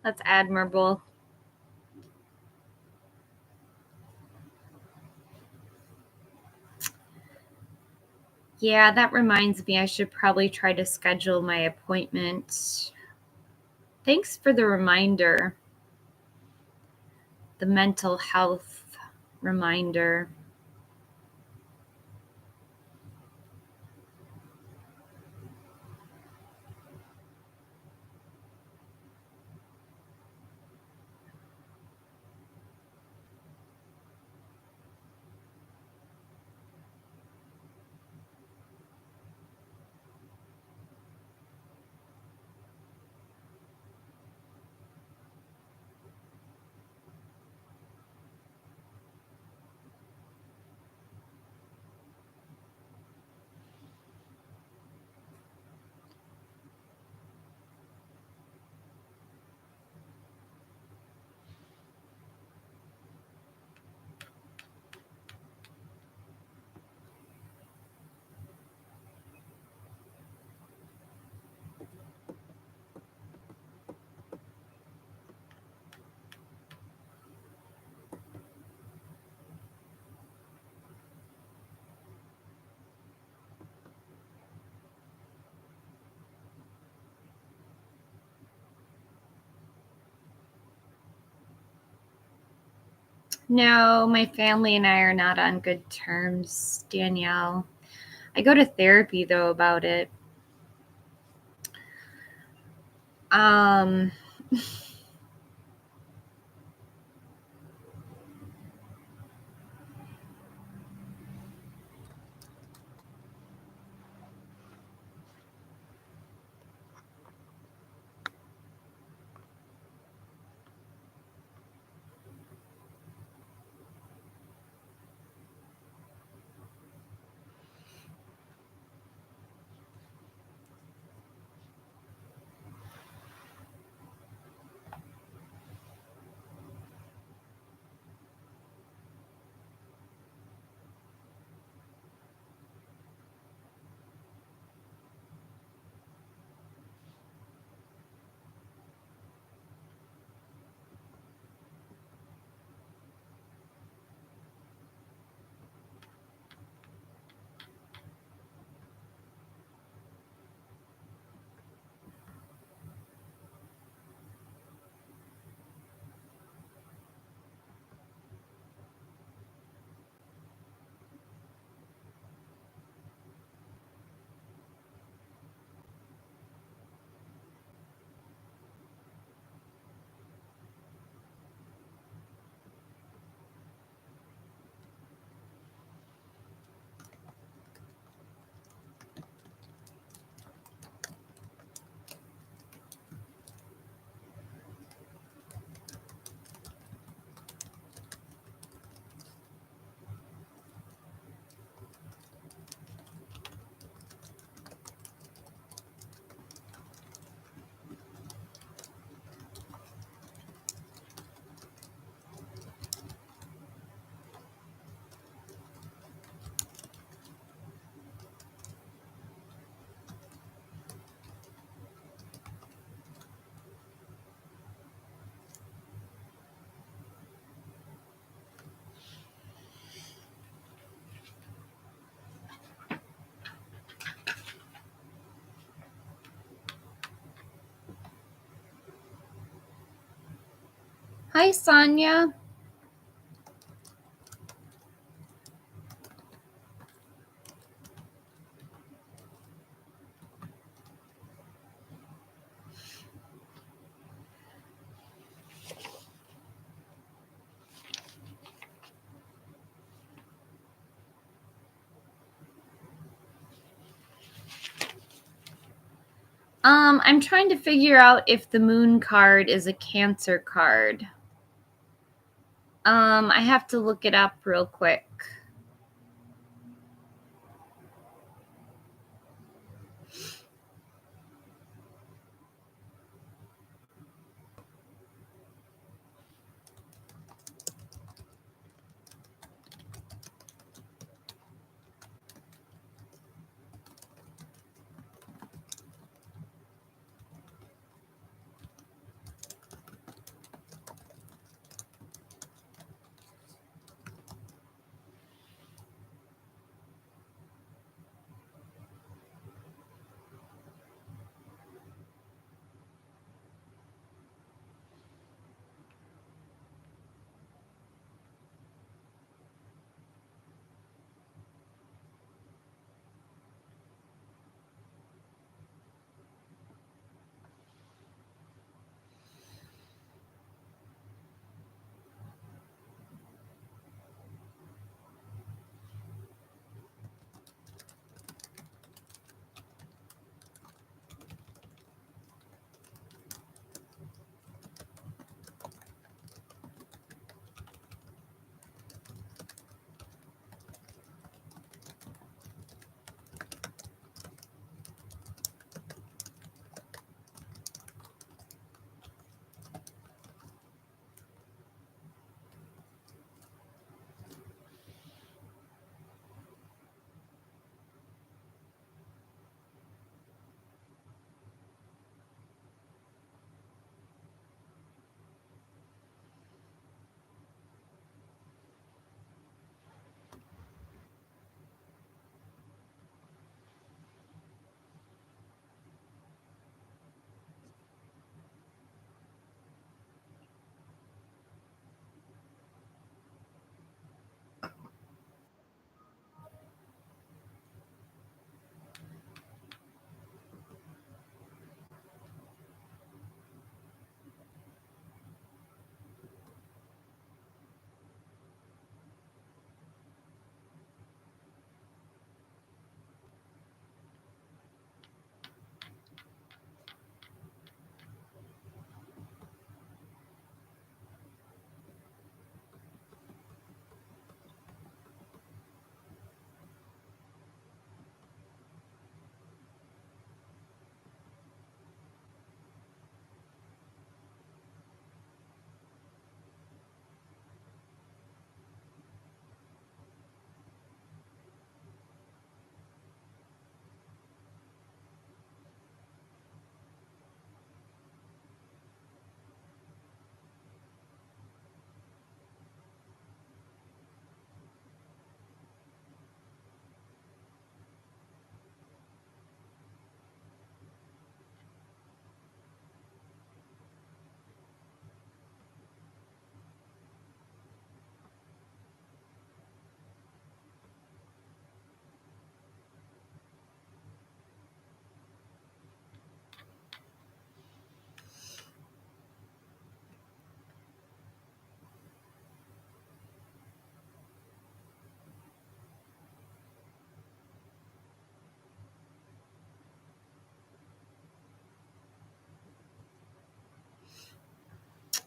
That's admirable. Yeah, that reminds me I should probably try to schedule my appointment. Thanks for the reminder. The mental health reminder. No, my family and I are not on good terms, Danielle. I go to therapy though about it. Um Hi, Sonia. I'm trying to figure out if the moon card is a Cancer card. I have to look it up real quick.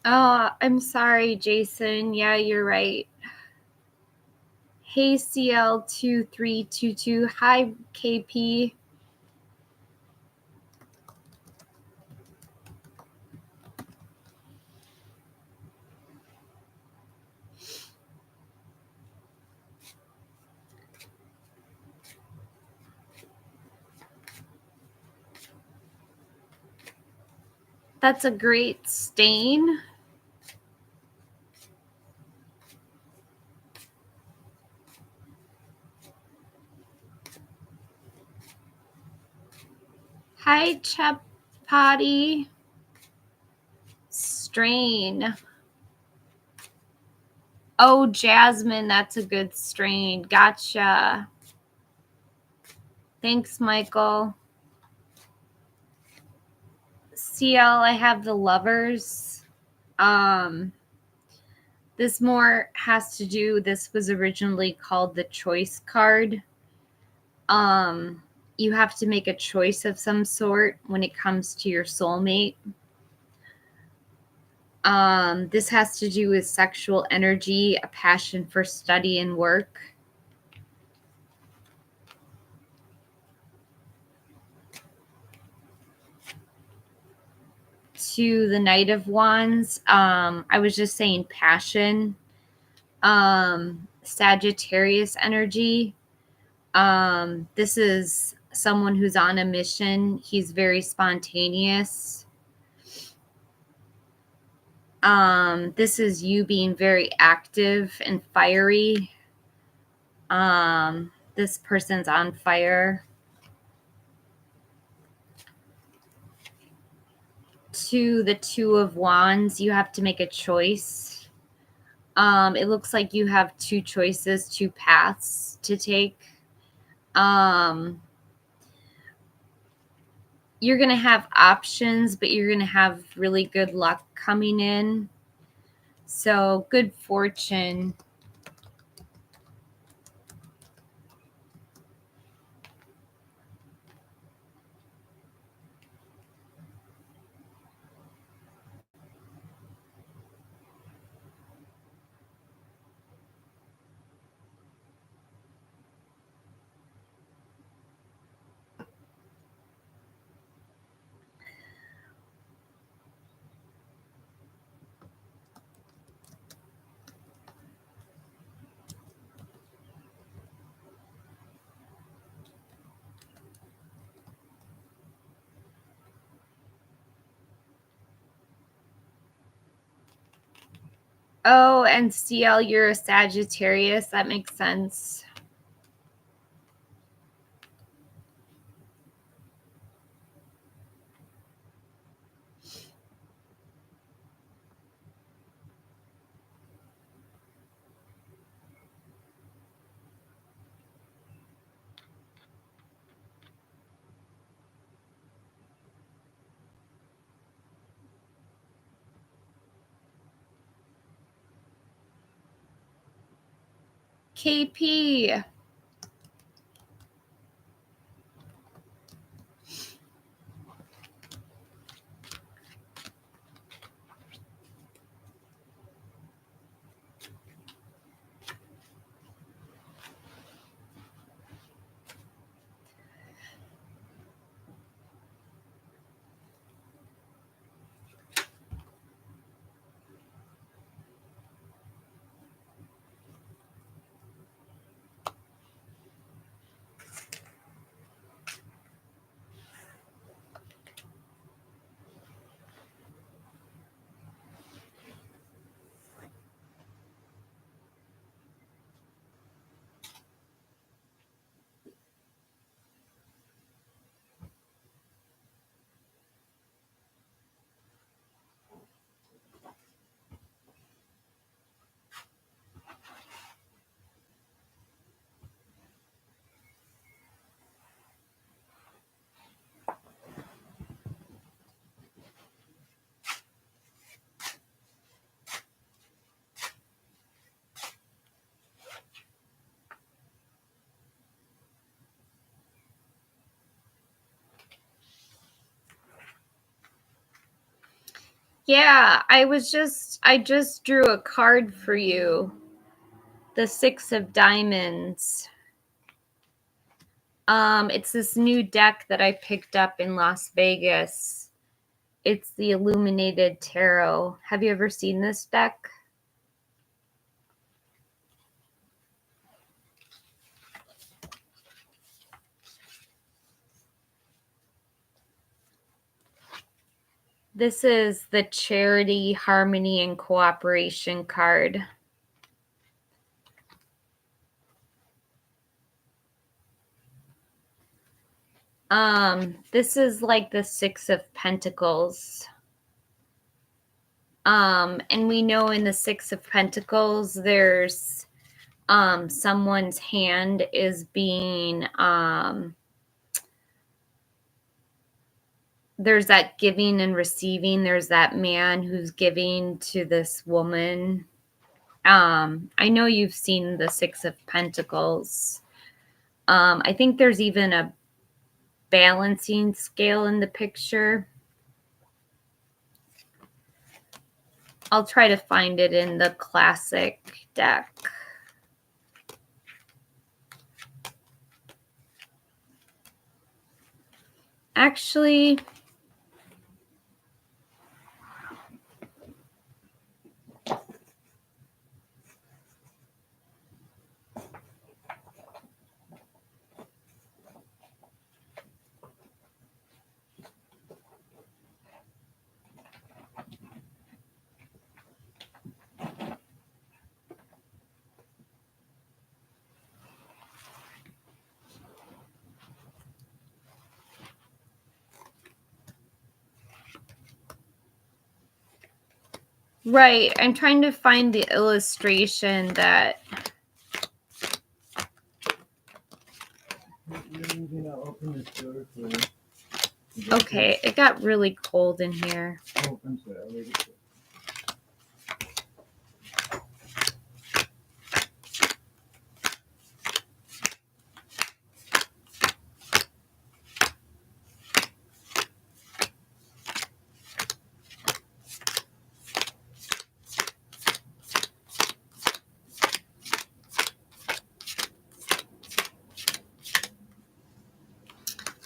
Oh, I'm sorry, Jason. Yeah, you're right. Hey, CL2322. Hi, KP. That's a great stain. Hi, Chapati. Strain. Oh, Jasmine, that's a good strain. Gotcha. Thanks, Michael. CL, I have the Lovers. This more has to do, this was originally called the Choice card. You have to make a choice of some sort when it comes to your soulmate. This has to do with sexual energy, a passion for study and work. To the Knight of Wands, I was just saying passion. Sagittarius energy. This is someone who's on a mission. He's very spontaneous. This is you being very active and fiery. This person's on fire. To the Two of Wands, you have to make a choice. It looks like you have two choices, two paths to take. You're going to have options, but you're going to have really good luck coming in. So good fortune. Oh, and CL, you're a Sagittarius. That makes sense. KP. Yeah, I just drew a card for you. The Six of Diamonds. It's this new deck that I picked up in Las Vegas. It's the Illuminated Tarot. Have you ever seen this deck? This is the Charity, Harmony, and Cooperation card. This is like the Six of Pentacles. And we know in the Six of Pentacles, there's someone's hand is being, there's that giving and receiving. There's that man who's giving to this woman. I know you've seen the Six of Pentacles. I think there's even a balancing scale in the picture. I'll try to find it in the classic deck. Actually, right, I'm trying to find the illustration that... Open this door for you. Okay, it got really cold in here. Oh, I'm sorry. I'll leave it.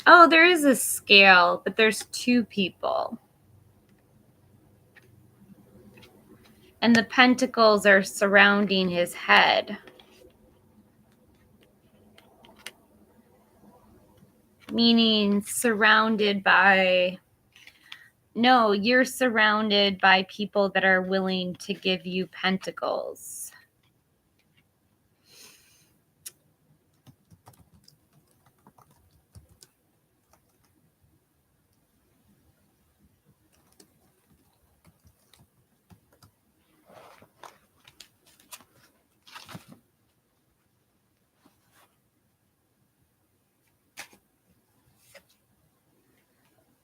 Oh, there is a scale, but there's two people. And the pentacles are surrounding his head. Meaning surrounded by... No, you're surrounded by people that are willing to give you pentacles.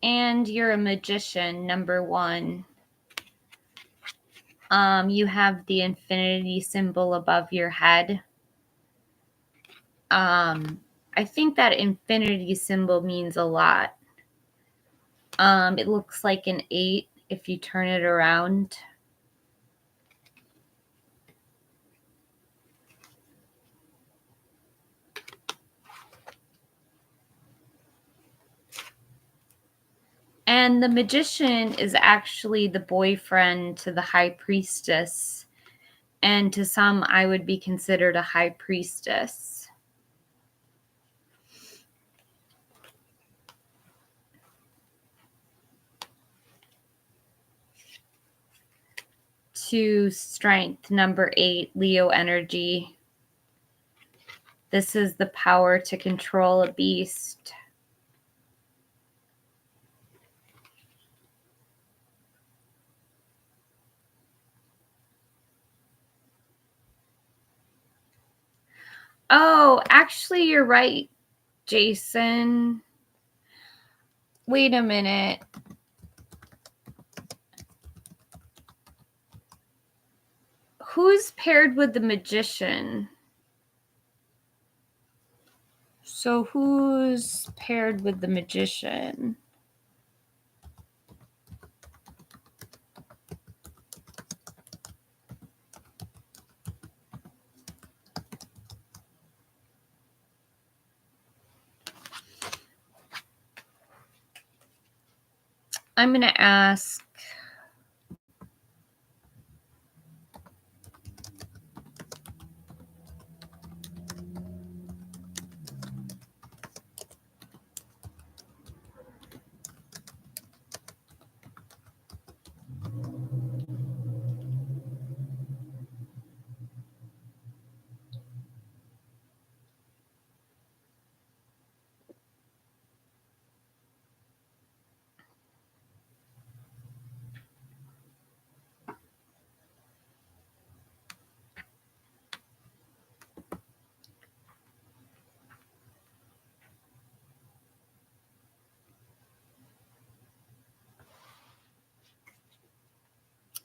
And you're a magician, number one. You have the infinity symbol above your head. I think that infinity symbol means a lot. It looks like an 8 if you turn it around. And the magician is actually the boyfriend to the high priestess. And to some, I would be considered a high priestess. To strength, number 8, Leo energy. This is the power to control a beast. Oh, actually, you're right, Jason. Wait a minute. Who's paired with the magician? So who's paired with the magician? I'm going to ask...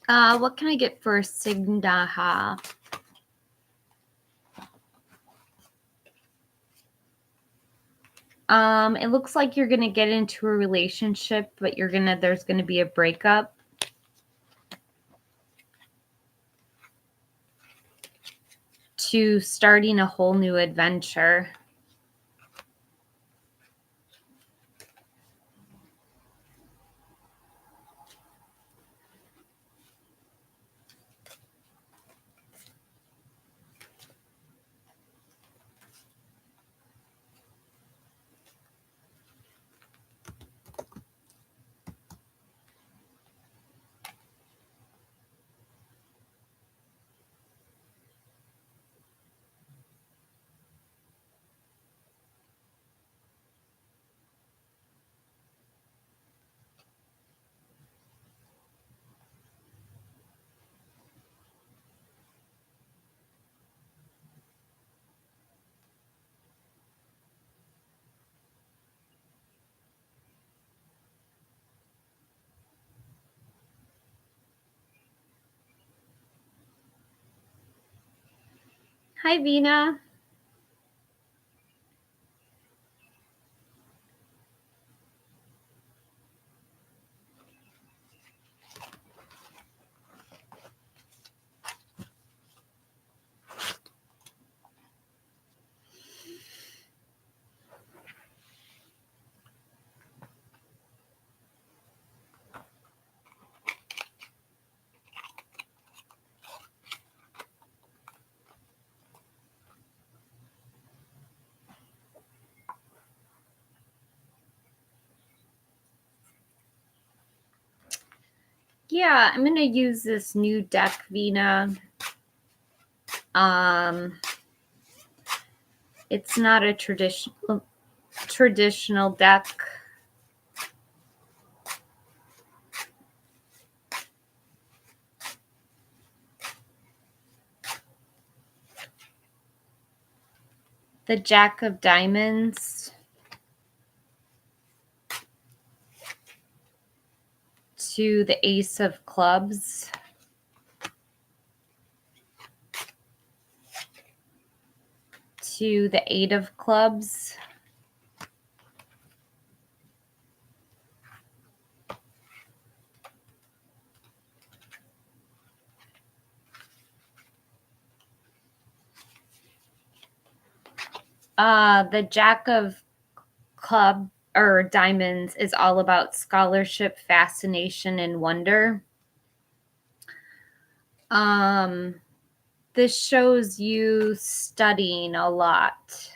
What can I get for Signaha? It looks like you're gonna get into a relationship, but there's gonna be a breakup. To starting a whole new adventure. Hi, Vina. Yeah, I'm going to use this new deck, Vina. It's not a traditional deck. The Jack of Diamonds. To the Ace of Clubs. To the Eight of Clubs. The Jack of Club or Diamonds is all about scholarship, fascination, and wonder. This shows you studying a lot.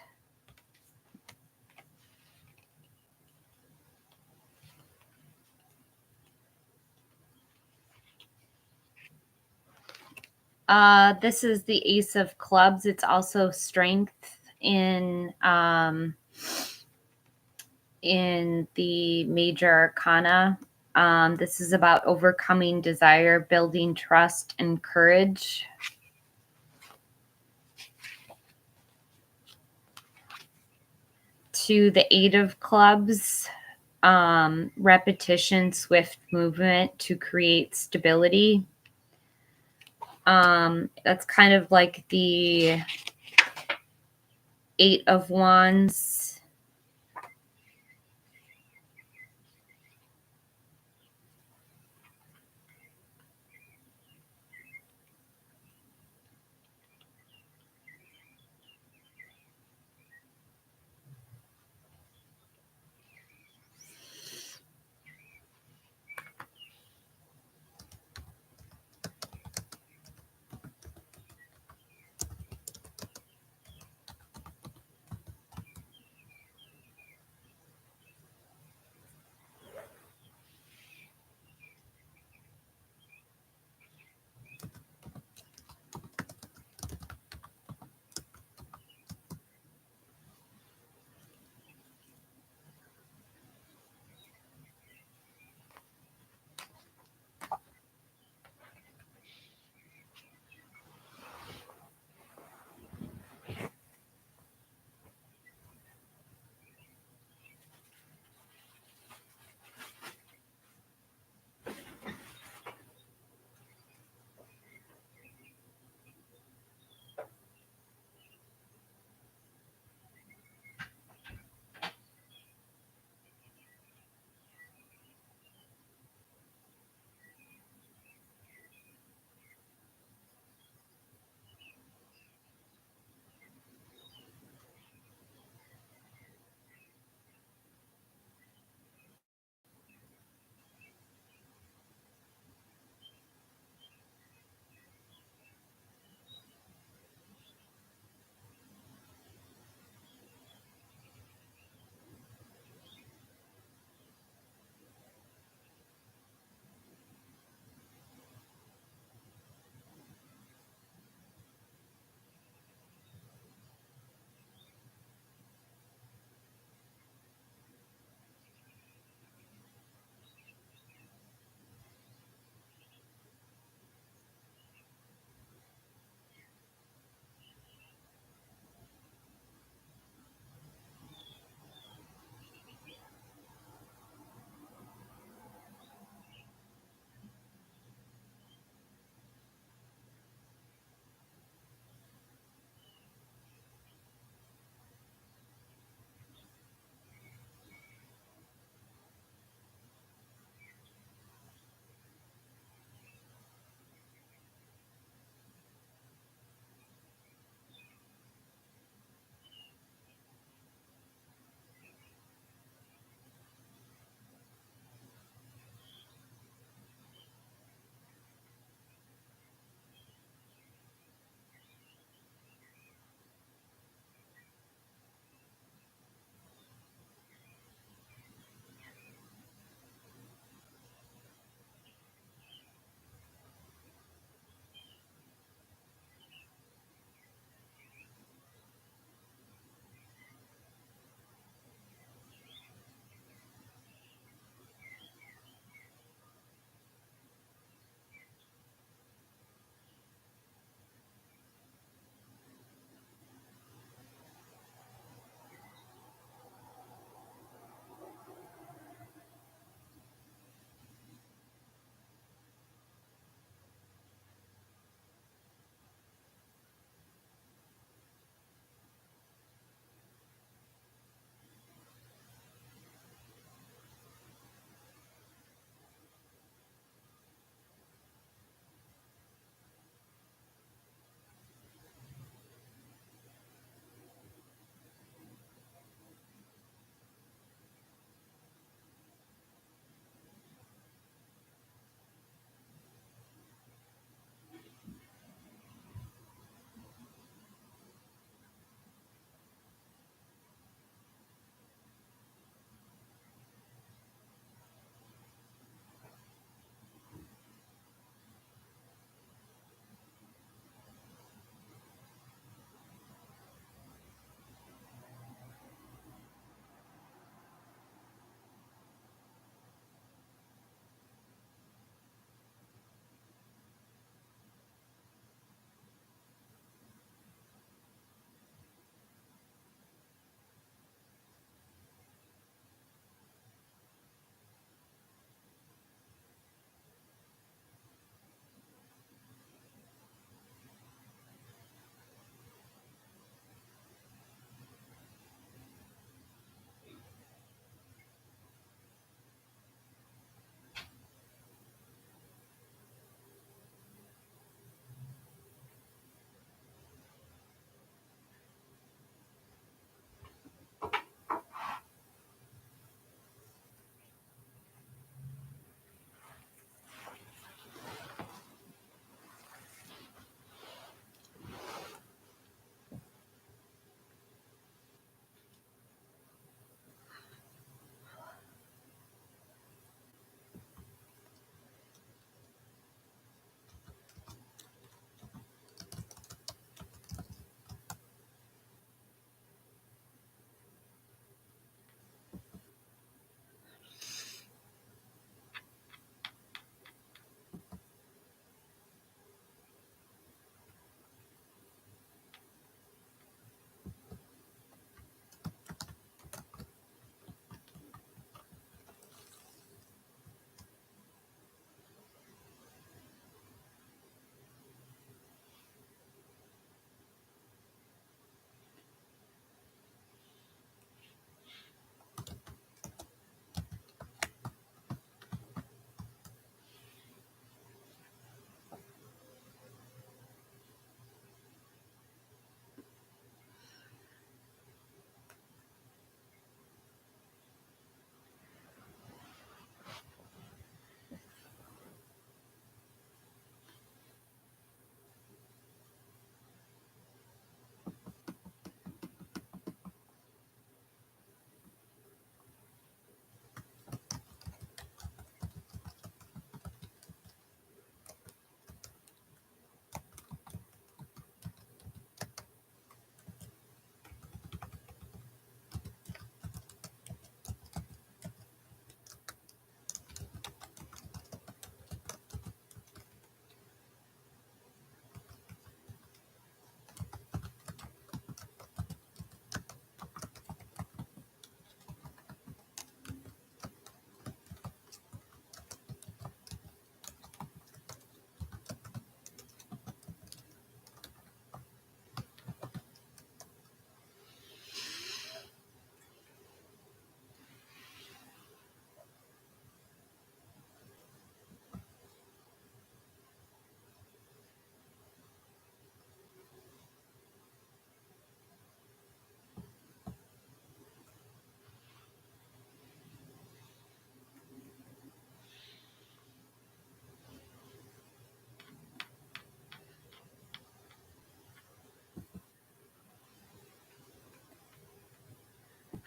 This is the Ace of Clubs. It's also strength in the major arcana. This is about overcoming desire, building trust, and courage. To the Eight of Clubs, repetition, swift movement to create stability. That's kind of like the Eight of Wands.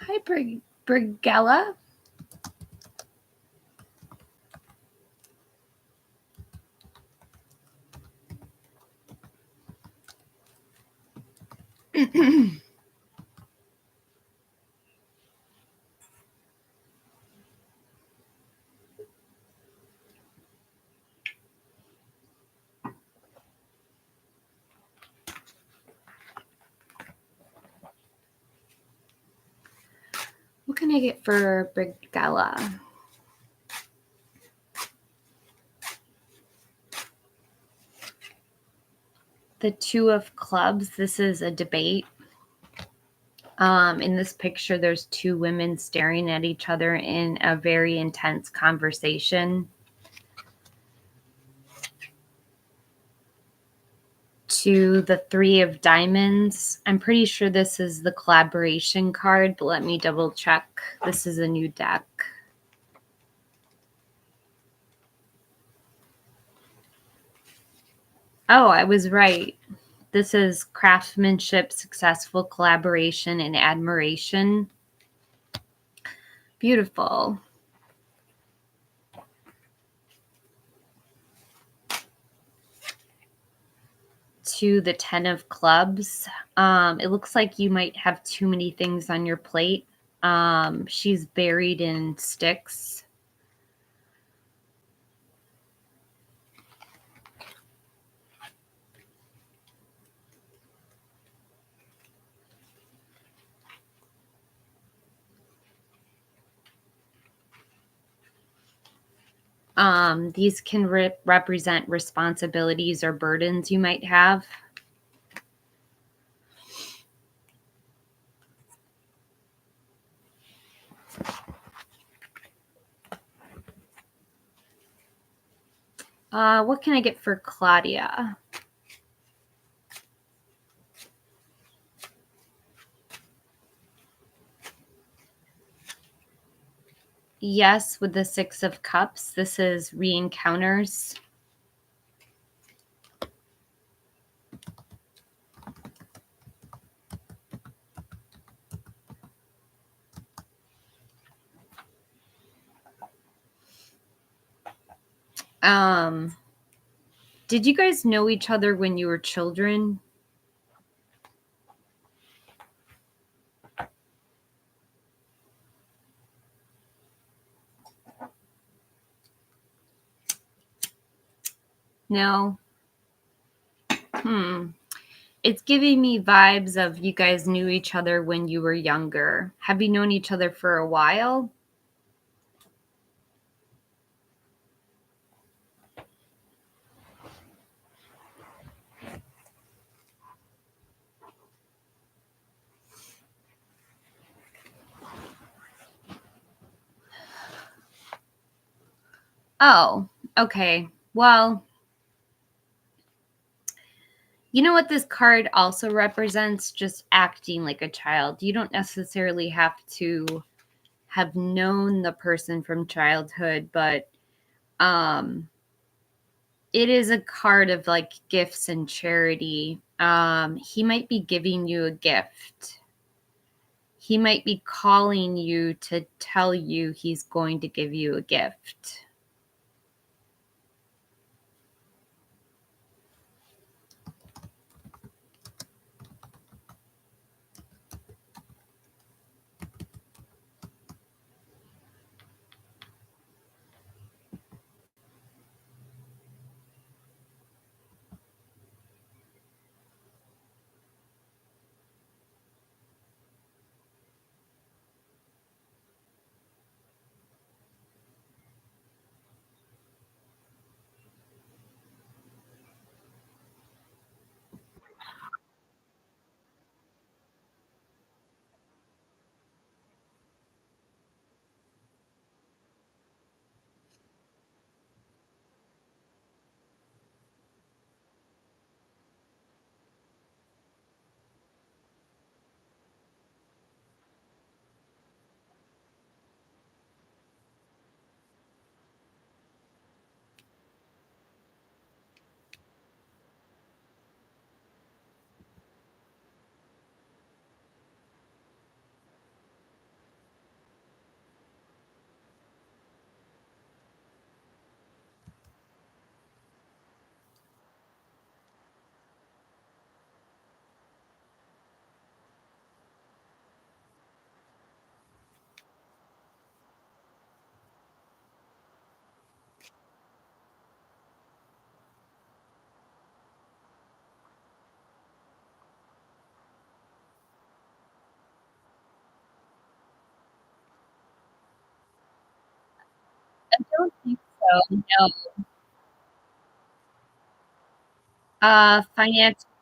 Hi, Brigella. What can I get for Brigella? The Two of Clubs. This is a debate. In this picture, there's two women staring at each other in a very intense conversation. To the Three of Diamonds. I'm pretty sure this is the collaboration card, but let me double check. This is a new deck. Oh, I was right. This is craftsmanship, successful collaboration, and admiration. Beautiful. To the Ten of Clubs. It looks like you might have too many things on your plate. She's buried in sticks. These can represent responsibilities or burdens you might have. What can I get for Claudia? Yes, with the Six of Cups. This is re-encounters. Did you guys know each other when you were children? No? It's giving me vibes of you guys knew each other when you were younger. Have you known each other for a while? Oh, okay. Well, you know what this card also represents? Just acting like a child. You don't necessarily have to have known the person from childhood, but it is a card of like gifts and charity. He might be giving you a gift. He might be calling you to tell you he's going to give you a gift. No. Financial